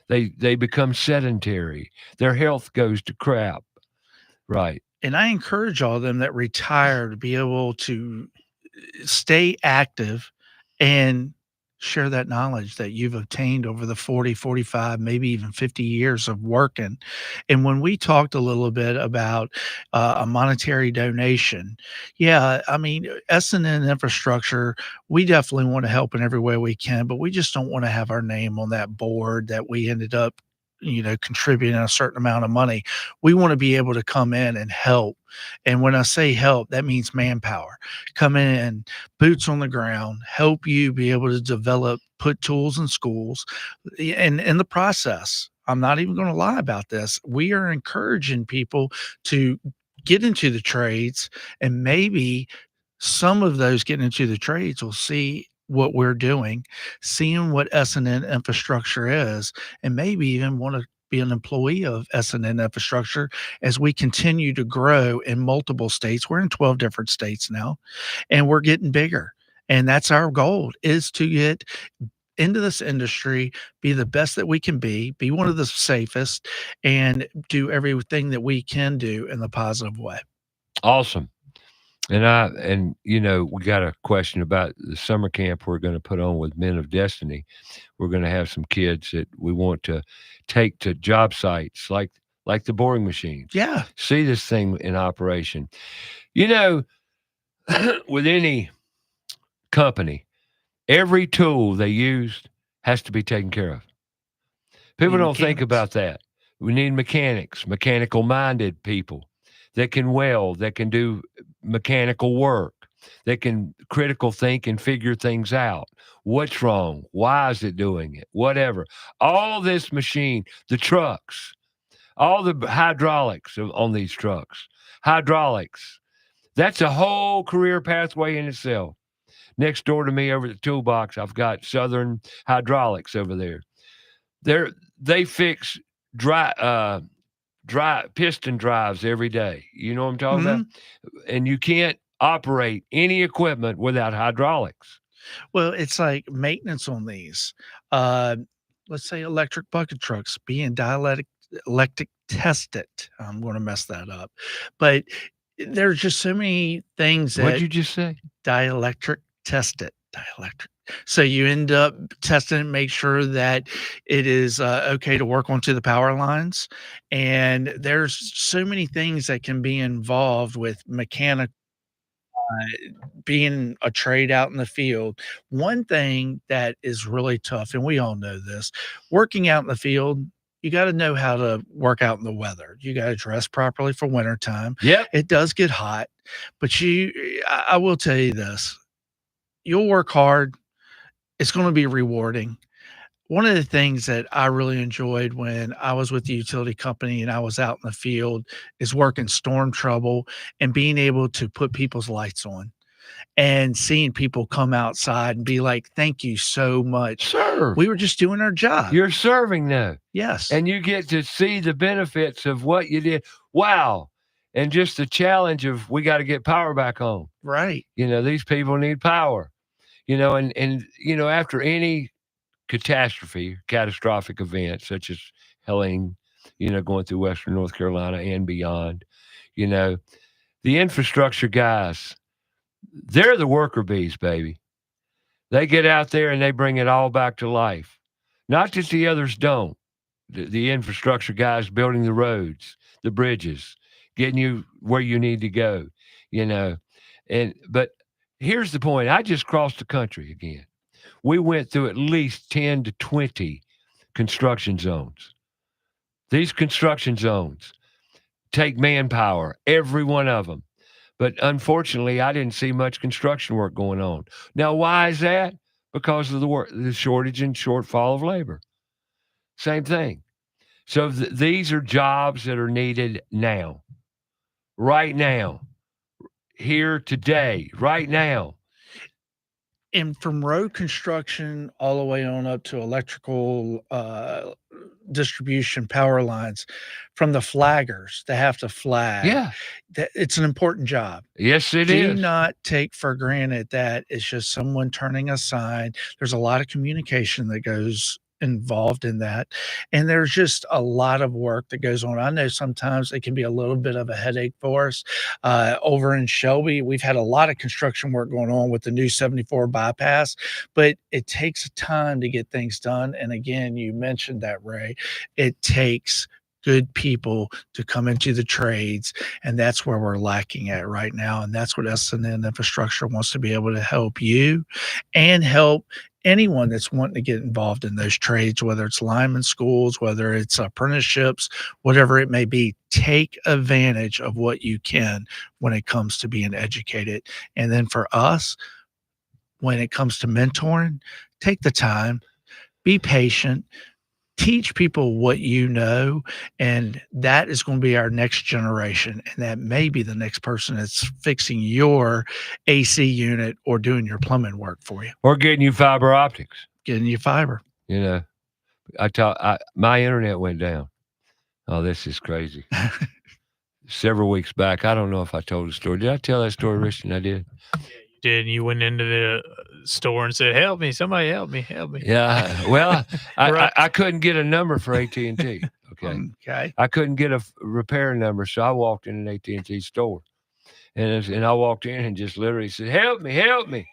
[SPEAKER 1] They become sedentary. Their health goes to crap. Right.
[SPEAKER 12] And I encourage all of them that retire to be able to stay active and share that knowledge that you've obtained over the 40, 45, maybe even 50 years of working. And when we talked a little bit about a monetary donation, yeah, I mean, S&N Infrastructure, we definitely want to help in every way we can, but we just don't want to have our name on that board that we ended up contributing a certain amount of money. We want to be able to come in and help. And when I say help, that means manpower. Come in, boots on the ground, help you be able to develop, put tools in schools. And in the process, I'm not even going to lie about this. We are encouraging people to get into the trades, and maybe some of those getting into the trades will see what we're doing, seeing what S&N Infrastructure is, and maybe even want to be an employee of S&N Infrastructure as we continue to grow in multiple states. We're in 12 different states now, and we're getting bigger. And that's our goal, is to get into this industry, be the best that we can be one of the safest, and do everything that we can do in the positive way.
[SPEAKER 1] Awesome. And we got a question about the summer camp we're going to put on with Men of Destiny. We're going to have some kids that we want to take to job sites like the boring machines.
[SPEAKER 12] Yeah.
[SPEAKER 1] See this thing in operation. With any company, every tool they used has to be taken care of. People don't think about that. We need mechanics, mechanical-minded people that can weld, that can do mechanical work, that can critical think and figure things out. What's wrong? Why is it doing it? Whatever. All this machine, the trucks, all the hydraulics on these trucks, hydraulics, that's a whole career pathway in itself. Next door to me over the toolbox, I've got Southern Hydraulics over there. They fix dry piston drives every day. You know what I'm talking about? And you can't operate any equipment without hydraulics.
[SPEAKER 12] Well, it's like maintenance on these. Let's say electric bucket trucks being electric tested. I'm going to mess that up, but there's just so many things
[SPEAKER 1] What'd
[SPEAKER 12] that
[SPEAKER 1] you just say?
[SPEAKER 12] dielectric tested. Dielectric. So you end up testing and make sure that it is okay to work onto the power lines. And there's so many things that can be involved with mechanic being a trade out in the field. One thing that is really tough, and we all know this, working out in the field, you got to know how to work out in the weather. You got to dress properly for wintertime.
[SPEAKER 1] Yep.
[SPEAKER 12] It does get hot, but I will tell you this, you'll work hard. It's going to be rewarding. One of the things that I really enjoyed when I was with the utility company and I was out in the field is working storm trouble and being able to put people's lights on and seeing people come outside and be like, "Thank you so much.
[SPEAKER 1] Serve.
[SPEAKER 12] We were just doing our job."
[SPEAKER 1] You're serving now.
[SPEAKER 12] Yes.
[SPEAKER 1] And you get to see the benefits of what you did. Wow. And just the challenge of we got to get power back on.
[SPEAKER 12] Right.
[SPEAKER 1] These people need power. And after any catastrophic event such as Helene, going through Western North Carolina and beyond, the infrastructure guys, they're the worker bees, baby. They get out there and they bring it all back to life. Not that the others don't. The infrastructure guys building the roads, the bridges, getting you where you need to go, But here's the point. I just crossed the country again. We went through at least 10 to 20 construction zones. These construction zones take manpower, every one of them. But unfortunately, I didn't see much construction work going on. Now, why is that? Because of the shortage and shortfall of labor. Same thing. So these are jobs that are needed now, right now, here today, right now.
[SPEAKER 12] And from road construction all the way on up to electrical distribution power lines, from the flaggers that have to flag.
[SPEAKER 1] Yeah.
[SPEAKER 12] It's an important job.
[SPEAKER 1] Yes, it
[SPEAKER 12] Do
[SPEAKER 1] is.
[SPEAKER 12] not take for granted that it's just someone turning a sign. There's a lot of communication that goes involved in that. And there's just a lot of work that goes on. I know sometimes it can be a little bit of a headache for us. Over in Shelby, we've had a lot of construction work going on with the new 74 bypass, but it takes time to get things done. And again, you mentioned that, Ray, it takes good people to come into the trades, and that's where we're lacking at right now. And that's what S&N Infrastructure wants to be able to help you and help anyone that's wanting to get involved in those trades, whether it's lineman schools, whether it's apprenticeships, whatever it may be. Take advantage of what you can when it comes to being educated. And then for us, when it comes to mentoring, take the time, be patient, teach people what you know, and that is going to be our next generation. And that may be the next person that's fixing your AC unit or doing your plumbing work for you.
[SPEAKER 1] Or getting you fiber optics.
[SPEAKER 12] Getting you fiber.
[SPEAKER 1] My internet went down. Oh, this is crazy. Several weeks back, I don't know if I told the story. Did I tell that story, Richard? I did.
[SPEAKER 2] Did you went into the store and said, "Help me! Somebody help me! Help me!"
[SPEAKER 1] Yeah. Well,
[SPEAKER 2] Right.
[SPEAKER 1] I couldn't get a number for AT&T. Okay.
[SPEAKER 12] Okay.
[SPEAKER 1] I couldn't get a repair number, so I walked in an AT&T store, and I walked in and just literally said, "Help me!"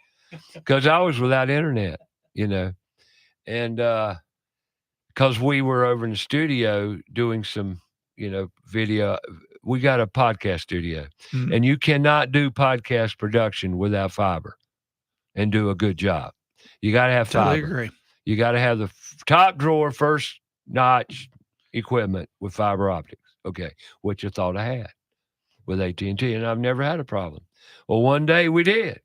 [SPEAKER 1] Because I was without internet, and because we were over in the studio doing some, video. We got a podcast studio, and you cannot do podcast production without fiber and do a good job. You got to have fiber.
[SPEAKER 12] Totally agree.
[SPEAKER 1] You got to have the top drawer, first notch equipment with fiber optics. Okay, which I thought I had with AT&T, and I've never had a problem. Well, one day we did.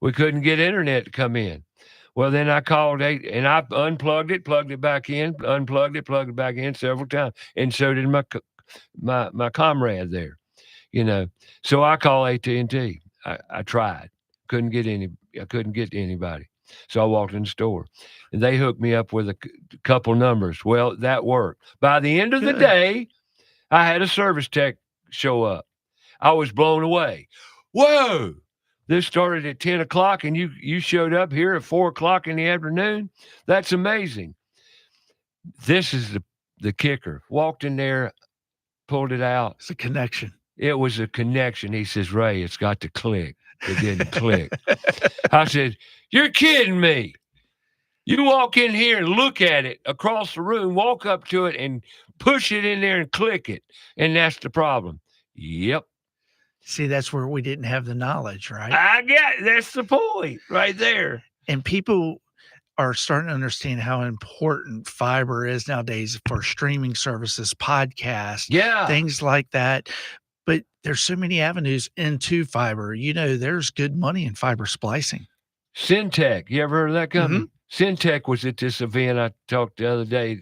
[SPEAKER 1] We couldn't get internet to come in. Well, then I called and I unplugged it, plugged it back in, unplugged it, plugged it back in several times, and so did my comrade there, So I call AT&T. I tried, couldn't get anybody. So I walked in the store, and they hooked me up with a couple numbers. Well, that worked. By the end of the day, I had a service tech show up. I was blown away. Whoa! This started at 10 o'clock, and you showed up here at 4 o'clock in the afternoon. That's amazing. This is the kicker. Walked in there, pulled it out.
[SPEAKER 12] It's a connection.
[SPEAKER 1] It was a connection. He says, Ray, it's got to click. It didn't click. I said, you're kidding me. You walk in here and look at it across the room, walk up to it and push it in there and click it. And that's the problem. Yep.
[SPEAKER 12] See, that's where we didn't have the knowledge, right?
[SPEAKER 1] I got it. That's the point right there.
[SPEAKER 12] And people are starting to understand how important fiber is nowadays for streaming services, podcasts, things like that. But there's so many avenues into fiber. There's good money in fiber splicing.
[SPEAKER 1] Syntech, you ever heard of that company? Syntech was at this event I talked the other day.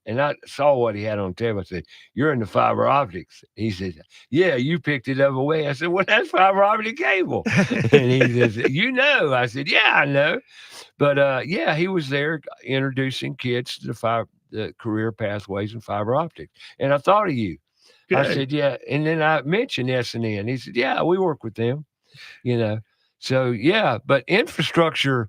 [SPEAKER 1] And I saw what he had on table. I said, you're in the fiber optics. He said, yeah, you picked it up away. I said, well, that's fiber optic cable. And he says, I said, yeah, I know. But he was there introducing kids to the career pathways in fiber optics. And I thought of you. Good. I said, yeah. And then I mentioned S&N. He said, yeah, we work with them, So, but infrastructure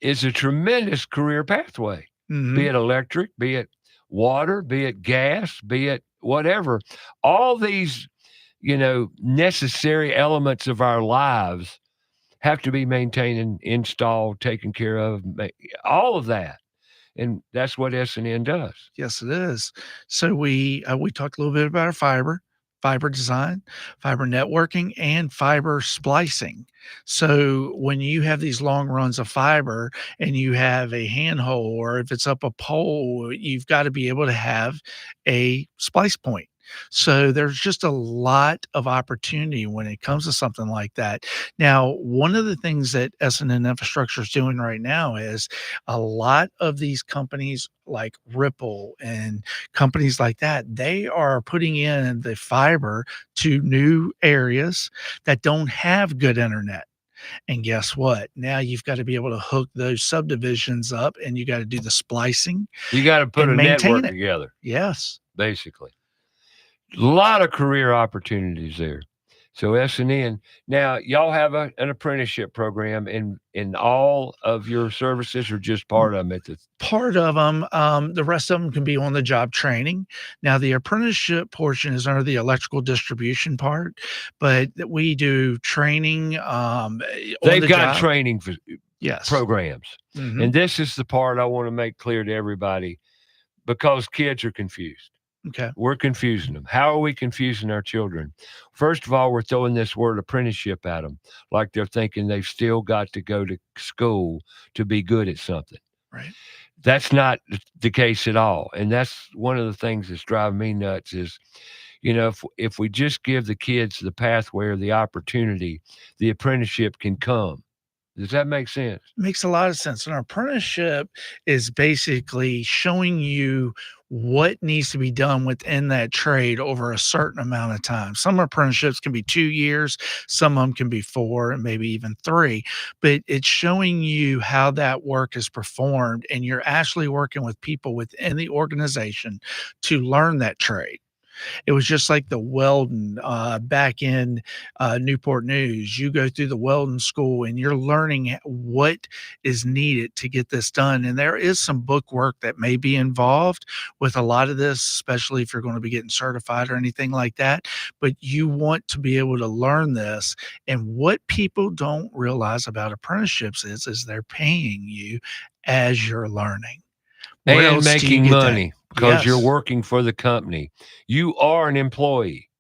[SPEAKER 1] is a tremendous career pathway, be it electric, be it water, be it gas, be it whatever. All these, necessary elements of our lives have to be maintained, installed, taken care of, all of that. And that's what S&N does.
[SPEAKER 12] Yes, it is. So we talked a little bit about our fiber design, fiber networking, and fiber splicing. So when you have these long runs of fiber and you have a handhole, or if it's up a pole, you've got to be able to have a splice point. So there's just a lot of opportunity when it comes to something like that. Now, one of the things that S&N Infrastructure is doing right now is a lot of these companies like Ripple and companies like that, they are putting in the fiber to new areas that don't have good internet. And guess what? Now you've got to be able to hook those subdivisions up, and you got to do the splicing.
[SPEAKER 1] You got to put a network together.
[SPEAKER 12] Yes.
[SPEAKER 1] Basically. A lot of career opportunities there. So S&N. Now, y'all have an apprenticeship program in all of your services, or just part of them?
[SPEAKER 12] Part of them. The rest of them can be on the job training. Now, the apprenticeship portion is under the electrical distribution part, but we do training.
[SPEAKER 1] They've got training for
[SPEAKER 12] yes.
[SPEAKER 1] programs. And this is the part I want to make clear to everybody, because kids are confused.
[SPEAKER 12] Okay.
[SPEAKER 1] We're confusing them. How are we confusing our children? First of all, we're throwing this word apprenticeship at them, like they're thinking they've still got to go to school to be good at something.
[SPEAKER 12] Right.
[SPEAKER 1] That's not the case at all. And that's one of the things that's driving me nuts is, if we just give the kids the pathway or the opportunity, the apprenticeship can come. Does that make sense?
[SPEAKER 12] Makes a lot of sense. An apprenticeship is basically showing you what needs to be done within that trade over a certain amount of time. Some apprenticeships can be 2 years, some of them can be 4, and maybe even 3, but it's showing you how that work is performed, and you're actually working with people within the organization to learn that trade. It was just like the welding back in Newport News. You go through the welding school and you're learning what is needed to get this done. And there is some book work that may be involved with a lot of this, especially if you're going to be getting certified or anything like that. But you want to be able to learn this. And what people don't realize about apprenticeships is they're paying you as you're learning.
[SPEAKER 1] And making money. Because you're working for the company. You are an employee,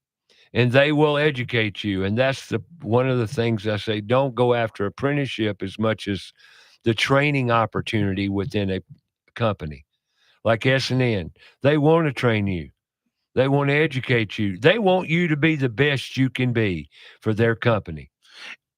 [SPEAKER 1] and they will educate you. And that's one of the things I say, don't go after apprenticeship as much as the training opportunity within a company. Like S&N, they want to train you. They want to educate you. They want you to be the best you can be for their company.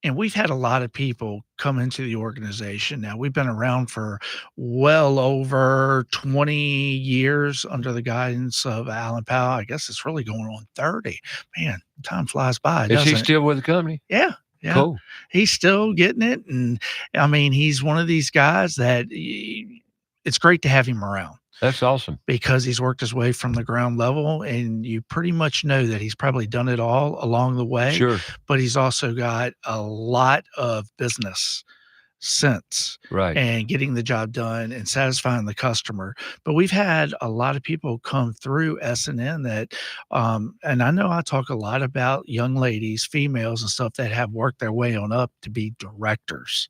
[SPEAKER 12] And we've had a lot of people come into the organization. Now, we've been around for well over 20 years under the guidance of Alan Powell. I guess it's really going on 30. Man, time flies by.
[SPEAKER 1] Is he still with the company?
[SPEAKER 12] Yeah. Yeah.
[SPEAKER 1] Cool.
[SPEAKER 12] He's still getting it. And I mean, he's one of these guys that it's great to have him around.
[SPEAKER 1] That's awesome.
[SPEAKER 12] Because he's worked his way from the ground level, and you pretty much know that he's probably done it all along the way.
[SPEAKER 1] Sure.
[SPEAKER 12] But he's also got a lot of business. sense
[SPEAKER 1] Right.
[SPEAKER 12] and getting the job done and satisfying the customer. But we've had a lot of people come through S&N that, and I know I talk a lot about young ladies, females and stuff that have worked their way on up to be directors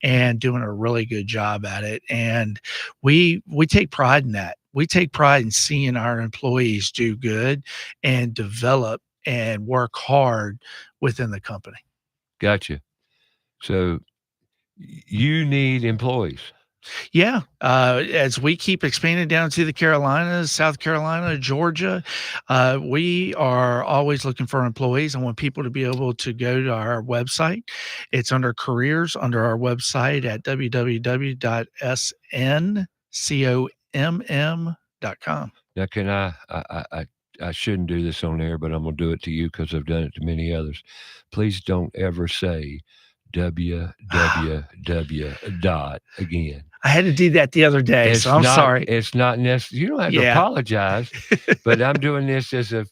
[SPEAKER 12] and doing a really good job at it. And we take pride in that. We take pride in seeing our employees do good and develop and work hard within the company.
[SPEAKER 1] Gotcha. So you need employees.
[SPEAKER 12] Yeah, as we keep expanding down to the Carolinas, South Carolina, Georgia, we are always looking for employees. I want people to be able to go to our website. It's under careers under our website at www.sncom.com.
[SPEAKER 1] Now, can I shouldn't do this on air, but I'm going to do it to you because I've done it to many others. Please don't ever say www dot again.
[SPEAKER 12] I had to do that the other day, so I'm sorry.
[SPEAKER 1] It's not necessary. You don't have to
[SPEAKER 12] Yeah.
[SPEAKER 1] apologize, but I'm doing this as a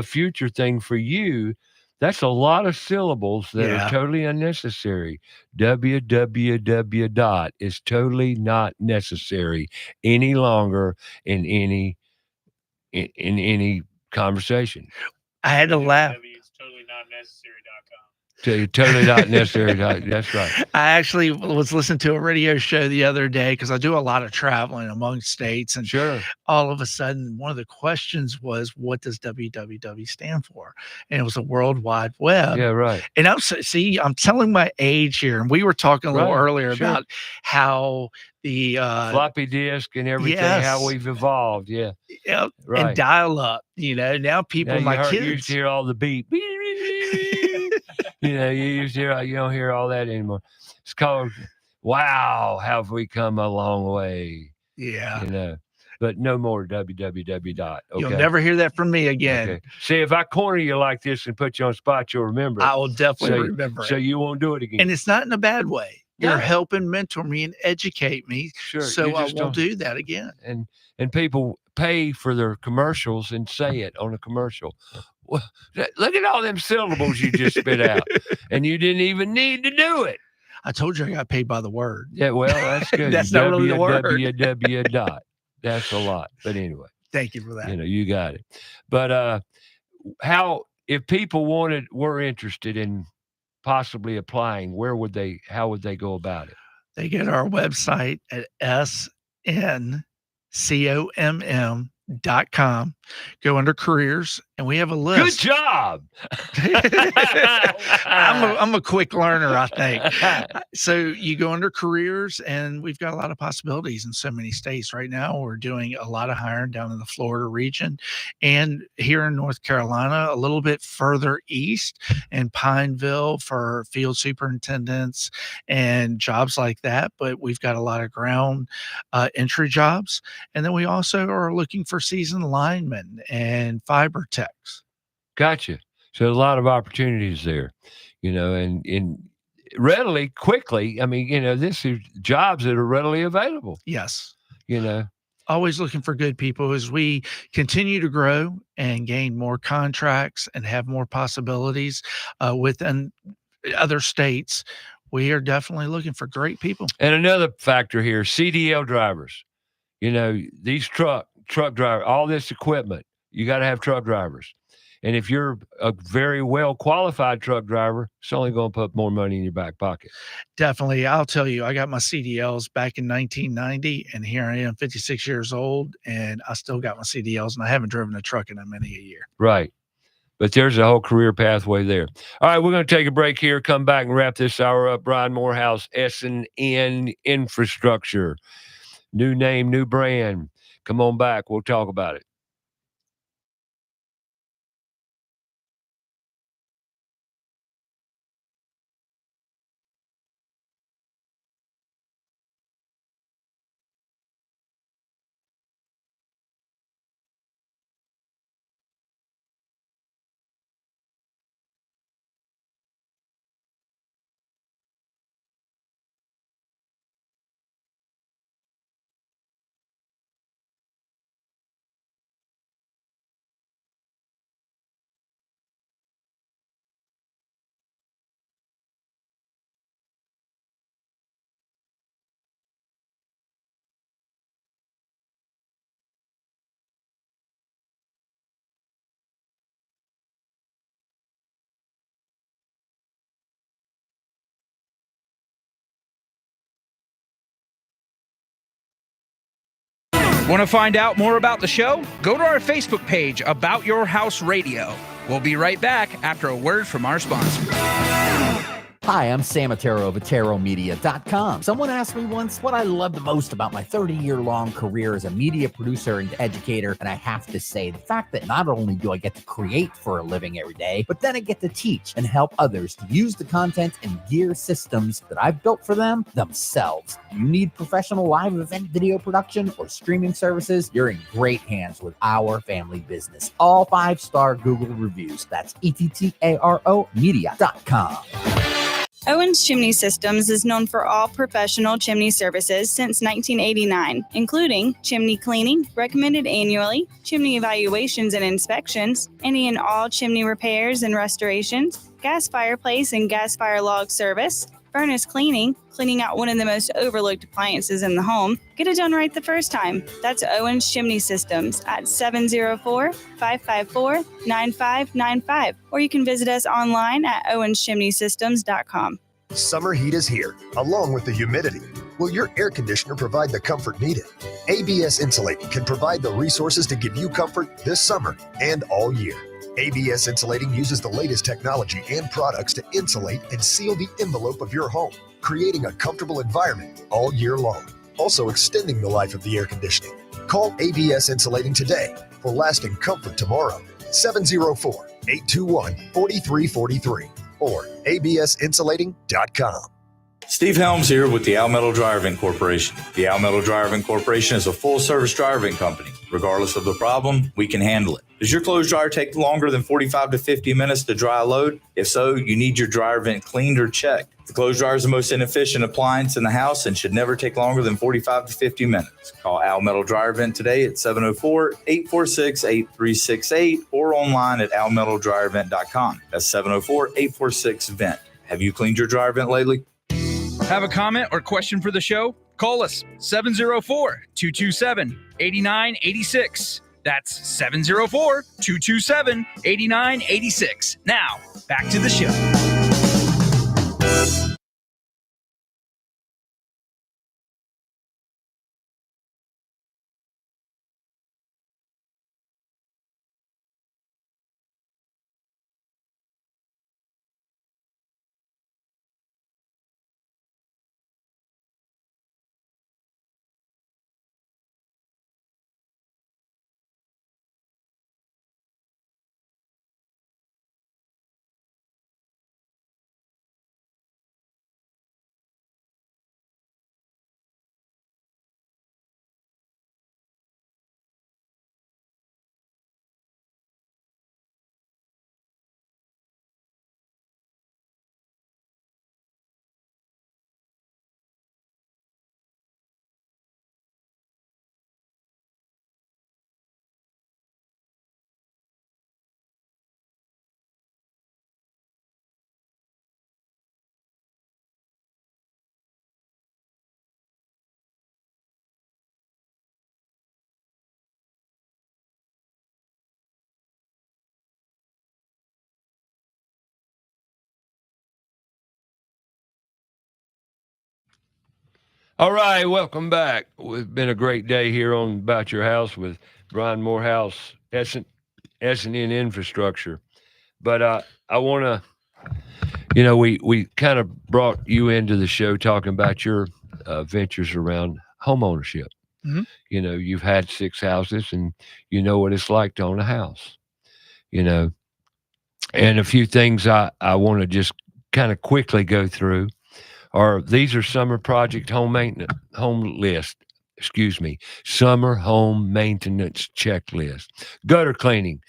[SPEAKER 1] future thing for you. That's a lot of syllables that
[SPEAKER 12] Yeah.
[SPEAKER 1] are totally unnecessary. www dot is totally not necessary any longer in any conversation.
[SPEAKER 12] I had to laugh.
[SPEAKER 1] Totally not necessary. That's right.
[SPEAKER 12] I actually was listening to a radio show the other day because I do a lot of traveling among states, and
[SPEAKER 1] Sure.
[SPEAKER 12] all of a sudden, one of the questions was, "What does WWW stand for?" And it was a World Wide Web.
[SPEAKER 1] Yeah, right.
[SPEAKER 12] And I'm telling my age here, and we were talking a little
[SPEAKER 1] Right,
[SPEAKER 12] earlier
[SPEAKER 1] sure.
[SPEAKER 12] about how the
[SPEAKER 1] Floppy disk and everything, how
[SPEAKER 12] yes.
[SPEAKER 1] we've evolved. Yeah.
[SPEAKER 12] Yep,
[SPEAKER 1] Right.
[SPEAKER 12] and dial up. Now people,
[SPEAKER 1] Now
[SPEAKER 12] my
[SPEAKER 1] used
[SPEAKER 12] kids.
[SPEAKER 1] to hear all the beep. You used to hear, you don't hear all that anymore. It's called, wow, have we come a long way?
[SPEAKER 12] Yeah.
[SPEAKER 1] But no more www dot. Okay.
[SPEAKER 12] You'll never hear that from me again.
[SPEAKER 1] Okay. See, if I corner you like this and put you on the spot, you'll remember it.
[SPEAKER 12] I will definitely remember
[SPEAKER 1] So
[SPEAKER 12] it.
[SPEAKER 1] you won't do it again.
[SPEAKER 12] And it's not in a bad way. You're
[SPEAKER 1] No.
[SPEAKER 12] helping mentor me and educate me,
[SPEAKER 1] Sure,
[SPEAKER 12] so
[SPEAKER 1] you
[SPEAKER 12] I
[SPEAKER 1] just
[SPEAKER 12] won't
[SPEAKER 1] don't-
[SPEAKER 12] do that again.
[SPEAKER 1] And people pay for their commercials and say it on a commercial. Well, look at all them syllables you just spit out, and you didn't even need to do it.
[SPEAKER 12] I told you I got paid by the word.
[SPEAKER 1] Yeah, well, that's good.
[SPEAKER 12] That's not really the word.
[SPEAKER 1] www dot. That's a lot. But anyway,
[SPEAKER 12] Thank you for that.
[SPEAKER 1] you got it. But how if people were interested in possibly applying, how would they go about it?
[SPEAKER 12] They go to our website at sncom.com, go under careers, and we have a list.
[SPEAKER 1] Good job.
[SPEAKER 12] I'm a quick learner, I think. So you go under careers, and we've got a lot of possibilities in so many states right now. We're doing a lot of hiring down in the Florida region and here in North Carolina, a little bit further east in Pineville for field superintendents and jobs like that. But we've got a lot of ground entry jobs. And then we also are looking for seasoned linemen and fiber techs.
[SPEAKER 1] Gotcha. So a lot of opportunities there, and readily, quickly. I mean, this is jobs that are readily available.
[SPEAKER 12] Yes.
[SPEAKER 1] Always
[SPEAKER 12] looking for good people as we continue to grow and gain more contracts and have more possibilities within other states. We are definitely looking for great people.
[SPEAKER 1] And another factor here, CDL drivers. These truck drivers, all this equipment, you got to have truck drivers. And if you're a very well qualified truck driver, it's only going to put more money in your back pocket.
[SPEAKER 12] Definitely. I'll tell you, I got my CDLs back in 1990, and here I am, 56 years old, and I still got my CDLs, and I haven't driven a truck in many a year.
[SPEAKER 1] Right. But there's a whole career pathway there. All right, we're going to take a break here, come back and wrap this hour up. Brian Morehouse, S&N Infrastructure. New name, new brand. Come on back. We'll talk about it.
[SPEAKER 3] Want to find out more about the show? Go to our Facebook page, About Your House Radio. We'll be right back after a word from our sponsor.
[SPEAKER 11] Hi, I'm Sam Otero of AteroMedia.com. Someone asked me once what I love the most about my 30-year-long career as a media producer and educator, and I have to say the fact that not only do I get to create for a living every day, but then I get to teach and help others to use the content and gear systems that I've built for them themselves. Do you need professional live event video production or streaming services? You're in great hands with our family business. All 5-star Google reviews. That's ETTARO Media.com.
[SPEAKER 7] Owens Chimney Systems is known for all professional chimney services since 1989, including chimney cleaning, recommended annually, chimney evaluations and inspections, any and all chimney repairs and restorations, gas fireplace and gas fire log service, furnace cleaning, cleaning out one of the most overlooked appliances in the home. Get it done right the first time. That's Owens Chimney Systems at 704-554-9595, or you can visit us online at owenschimneysystems.com.
[SPEAKER 5] Summer heat is here, along with the humidity. Will your air conditioner provide the comfort needed? ABS Insulating can provide the resources to give you comfort this summer and all year. ABS Insulating uses the latest technology and products to insulate and seal the envelope of your home, creating a comfortable environment all year long, also extending the life of the air conditioning. Call ABS Insulating today for lasting comfort tomorrow. 704-821-4343 or absinsulating.com.
[SPEAKER 14] Steve Helms here with the Al Metal Driving Corporation. The Al Metal Driving Corporation is a full-service driving company. Regardless of the problem, we can handle it. Does your clothes dryer take longer than 45 to 50 minutes to dry a load? If so, you need your dryer vent cleaned or checked. The clothes dryer is the most inefficient appliance in the house and should never take longer than 45 to 50 minutes. Call Al Metal Dryer Vent today at 704-846-8368 or online at almetaldryervent.com. That's 704-846-VENT. Have you cleaned your dryer vent lately?
[SPEAKER 3] Have a comment or question for the show? Call us 704-227-8986. That's 704-227-8986. Now, back to the show.
[SPEAKER 1] All right, welcome back. It's been a great day here on About Your House with Brian Morehouse, S&N Infrastructure. But I want to, we kind of brought you into the show talking about your ventures around home ownership.
[SPEAKER 2] Mm-hmm.
[SPEAKER 1] You've had 6 houses and you know what it's like to own a house, and a few things I want to just kind of quickly go through. These are summer project summer home maintenance checklist. Gutter cleaning.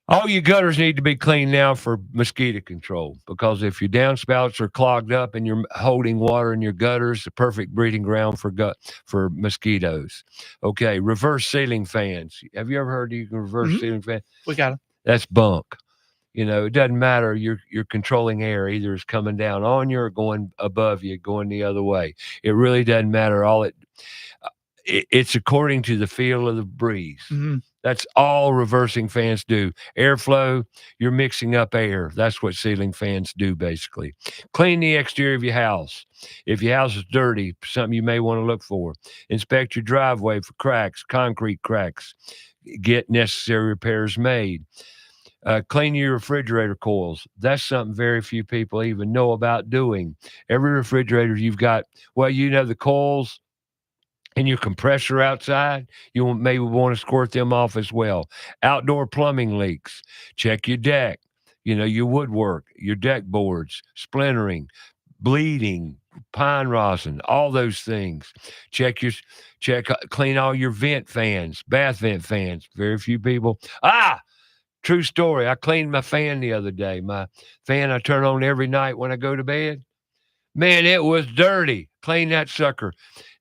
[SPEAKER 1] All your gutters need to be cleaned now for mosquito control, because if your downspouts are clogged up and you're holding water in your gutters, the perfect breeding ground for mosquitoes. Okay, reverse ceiling fans. Have you ever heard you can reverse ceiling fan?
[SPEAKER 2] We got them.
[SPEAKER 1] That's bunk. It doesn't matter. You're controlling air. Either it's coming down on you or going above you, going the other way. It really doesn't matter. it's according to the feel of the breeze.
[SPEAKER 12] Mhm.
[SPEAKER 1] That's all reversing fans do. Airflow, you're mixing up air. That's what ceiling fans do, basically. Clean the exterior of your house. If your house is dirty, something you may want to look for. Inspect your driveway for cracks, concrete cracks. Get necessary repairs made. Clean your refrigerator coils. That's something very few people even know about doing. Every refrigerator you've got, well, the coils and your compressor outside, you maybe want to squirt them off as well. Outdoor plumbing leaks, check your deck, your woodwork, your deck boards, splintering, bleeding, pine rosin, all those things. Clean all your vent fans, bath vent fans. Very few people. True story. I cleaned my fan the other day. My fan I turn on every night when I go to bed. Man, it was dirty. Clean that sucker.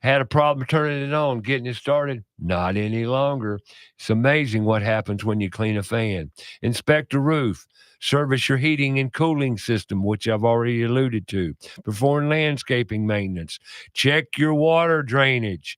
[SPEAKER 1] Had a problem turning it on, getting it started. Not any longer. It's amazing what happens when you clean a fan. Inspect the roof. Service your heating and cooling system, which I've already alluded to. Perform landscaping maintenance. Check your water drainage.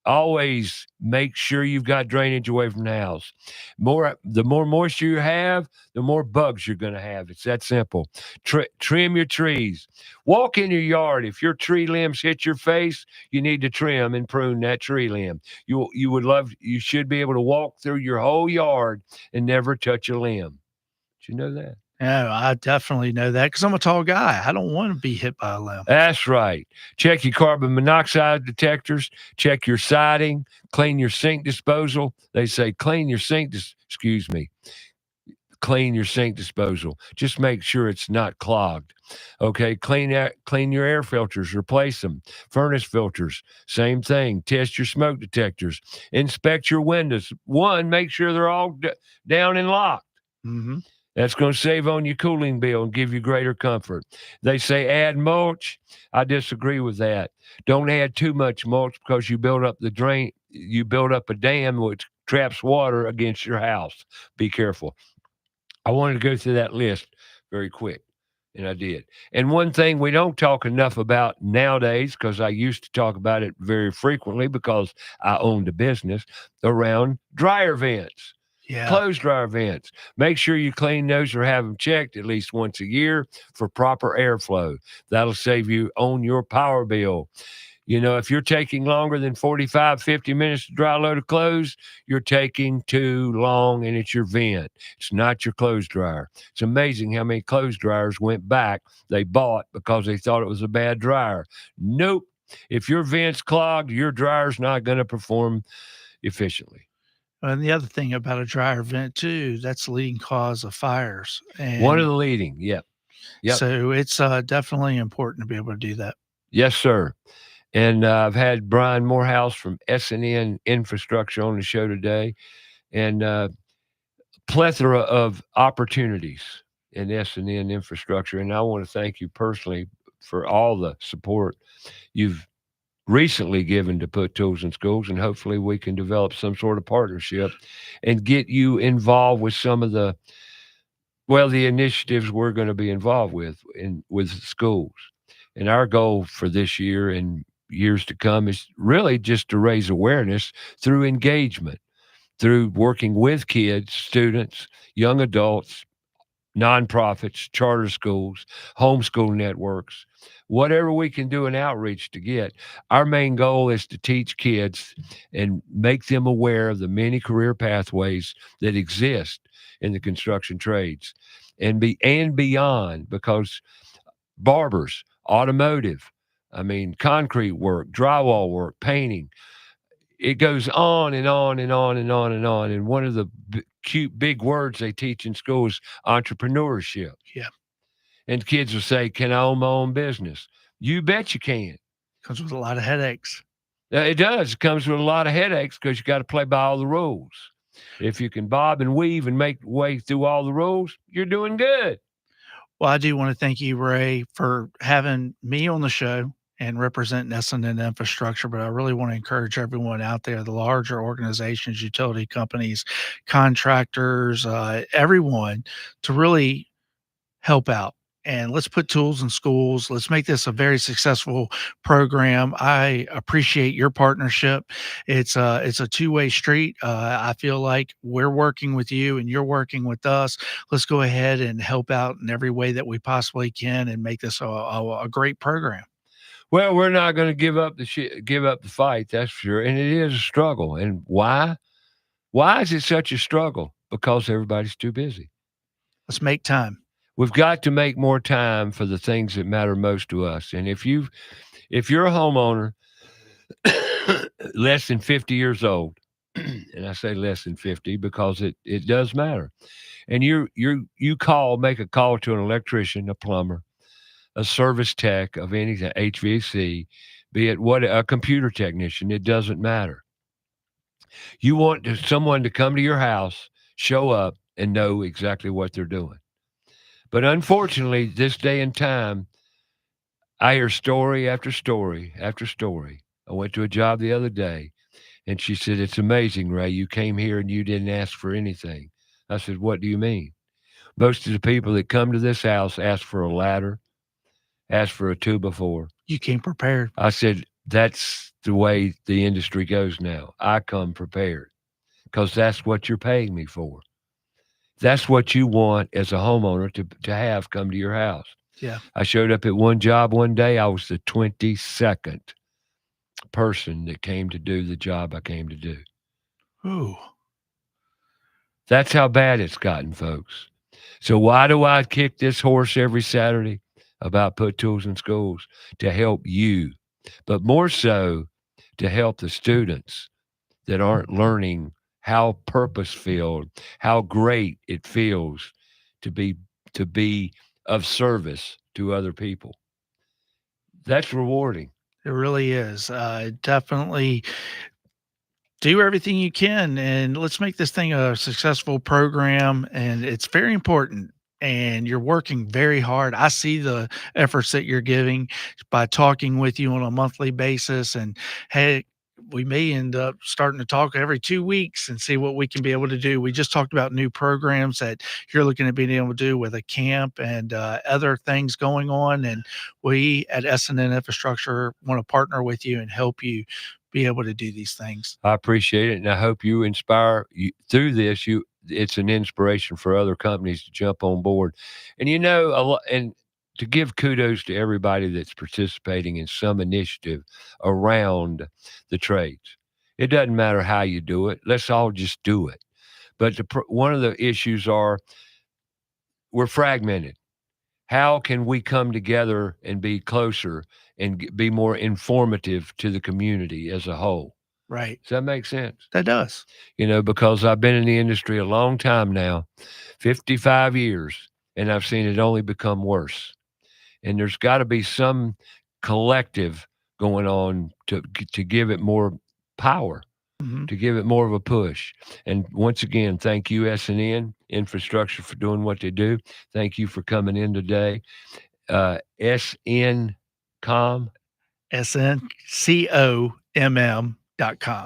[SPEAKER 1] Always make sure you've got drainage away from the house. The more moisture you have, the more bugs you're going to have. It's that simple. Trim your trees. Walk in your yard. If your tree limbs hit your face, you need to trim and prune that tree limb. You should be able to walk through your whole yard and never touch a limb. Did you know that?
[SPEAKER 12] Yeah, I definitely know that because I'm a tall guy. I don't want to be hit by a limb.
[SPEAKER 1] That's right. Check your carbon monoxide detectors. Check your siding. Clean your sink disposal. They say clean your sink. Clean your sink disposal. Just make sure it's not clogged. Okay. Clean your air filters. Replace them. Furnace filters. Same thing. Test your smoke detectors. Inspect your windows. Make sure they're all down and locked.
[SPEAKER 12] Mm-hmm.
[SPEAKER 1] That's going to save on your cooling bill and give you greater comfort. They say add mulch. I disagree with that. Don't add too much mulch because you build up a dam which traps water against your house. Be careful. I wanted to go through that list very quick, and I did. And one thing we don't talk enough about nowadays, because I used to talk about it very frequently because I owned a business, around dryer vents.
[SPEAKER 12] Yeah.
[SPEAKER 1] Clothes dryer vents. Make sure you clean those or have them checked at least once a year for proper airflow. That'll save you on your power bill. If you're taking longer than 45, 50 minutes to dry a load of clothes, you're taking too long and it's your vent. It's not your clothes dryer. It's amazing how many clothes dryers went back they bought because they thought it was a bad dryer. Nope. If your vent's clogged, your dryer's not going to perform efficiently.
[SPEAKER 12] And the other thing about a dryer vent too, that's the leading cause of fires. And
[SPEAKER 1] one of the leading, yep.
[SPEAKER 12] So it's definitely important to be able to do that.
[SPEAKER 1] Yes, sir. And I've had Brian Morehouse from S&N Infrastructure on the show today, and plethora of opportunities in S&N Infrastructure. And I want to thank you personally for all the support you've recently given to Put Tools in Schools, and hopefully we can develop some sort of partnership and get you involved with some of the initiatives we're going to be involved with schools. And our goal for this year and years to come is really just to raise awareness through engagement, through working with kids, students, young adults, nonprofits, charter schools, homeschool networks, whatever we can do in outreach to get. Our main goal is to teach kids and make them aware of the many career pathways that exist in the construction trades and beyond, because barbers, automotive, concrete work, drywall work, painting, it goes on and on and on and on and on. And one of the cute big words they teach in school is entrepreneurship.
[SPEAKER 12] Yeah.
[SPEAKER 1] And kids will say, can I own my own business? You bet you can.
[SPEAKER 12] Comes with a lot of headaches.
[SPEAKER 1] It does. It comes with a lot of headaches because you got to play by all the rules. If you can bob and weave and make way through all the rules, you're doing good.
[SPEAKER 12] Well, I do want to thank you, Ray, for having me on the show and representing S&N Infrastructure, but I really want to encourage everyone out there, the larger organizations, utility companies, contractors, everyone, to really help out. and let's put tools in schools. Let's make this a very successful program. I appreciate your partnership. It's a two-way street. I feel like we're working with you and you're working with us. Let's go ahead and help out in every way that we possibly can and make this a great program.
[SPEAKER 1] Well, we're not going to give up the fight, that's for sure. And it is a struggle. And why? Why is it such a struggle? Because everybody's too busy.
[SPEAKER 12] Let's make time.
[SPEAKER 1] We've got to make more time for the things that matter most to us. And if you're a homeowner less than 50 years old, and I say less than 50 because it does matter. And you make a call to an electrician, a plumber, a service tech of anything, HVAC, be it a computer technician, it doesn't matter. You want someone to come to your house, show up, and know exactly what they're doing. But unfortunately, this day and time, I hear story after story after story. I went to a job the other day, and she said, "It's amazing, Ray. You came here and you didn't ask for anything." I said, "What do you mean?" Most of the people that come to this house ask for a ladder, ask for a 2x4.
[SPEAKER 12] You came prepared.
[SPEAKER 1] I said, "That's the way the industry goes now. I come prepared because that's what you're paying me for. That's what you want as a homeowner to have come to your house."
[SPEAKER 12] Yeah.
[SPEAKER 1] I showed up at one job one day. I was the 22nd person that came to do the job I came to do.
[SPEAKER 12] Ooh.
[SPEAKER 1] That's how bad it's gotten, folks. So why do I kick this horse every Saturday about put tools in schools? To help you, but more so to help the students that aren't learning how purpose-filled, how great it feels to be of service to other people. That's rewarding.
[SPEAKER 12] It really is. Definitely do everything you can, and let's make this thing a successful program. And it's very important. And you're working very hard. I see the efforts that you're giving by talking with you on a monthly basis. And hey, we may end up starting to talk every 2 weeks and see what we can be able to do. We just talked about new programs that you're looking at being able to do with a camp and other things going on. And we at S&N Infrastructure want to partner with you and help you be able to do these things.
[SPEAKER 1] I appreciate it, and I hope you inspire through this. It's an inspiration for other companies to jump on board, and and to give kudos to everybody that's participating in some initiative around the trades. It doesn't matter how you do it; let's all just do it. But one of the issues are we're fragmented. How can we come together and be closer and be more informative to the community as a whole?
[SPEAKER 12] Right.
[SPEAKER 1] Does that make sense?
[SPEAKER 12] That does.
[SPEAKER 1] Because I've been in the industry a long time now, 55 years, and I've seen it only become worse. And there's got to be some collective going on to give it more power, to give it more of a push. And once again, thank you, S&N Infrastructure, for doing what they do. Thank you for coming in today. SNCOM.
[SPEAKER 12] SNCOMM.com.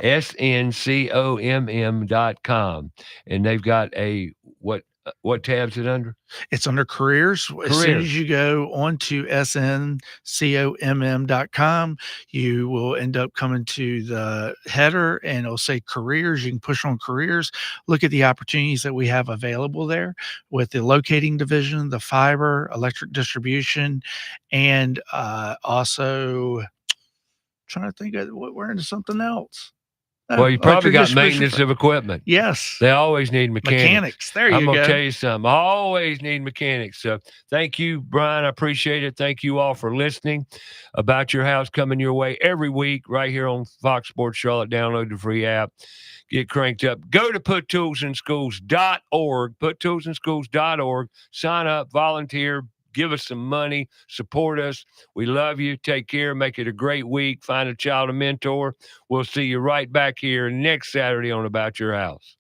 [SPEAKER 1] SNCOMM.com. And they've got what tab's it under?
[SPEAKER 12] It's under careers. As soon as you go onto SNCOMM.com, you will end up coming to the header and it'll say careers. You can push on careers, look at the opportunities that we have available there with the locating division, the fiber, electric distribution, and also trying to think of what we're into something else.
[SPEAKER 1] Well, you probably got maintenance of equipment.
[SPEAKER 12] Yes.
[SPEAKER 1] They always need mechanics.
[SPEAKER 12] There you go.
[SPEAKER 1] I'm going to tell you something. I always need mechanics. So thank you, Brian. I appreciate it. Thank you all for listening. About Your House coming your way every week right here on Fox Sports Charlotte. Download the free app. Get cranked up. Go to puttoolsinschools.org, puttoolsinschools.org. Sign up, volunteer, give us some money, support us. We love you. Take care. Make it a great week. Find a child a mentor. We'll see you right back here next Saturday on About Your House.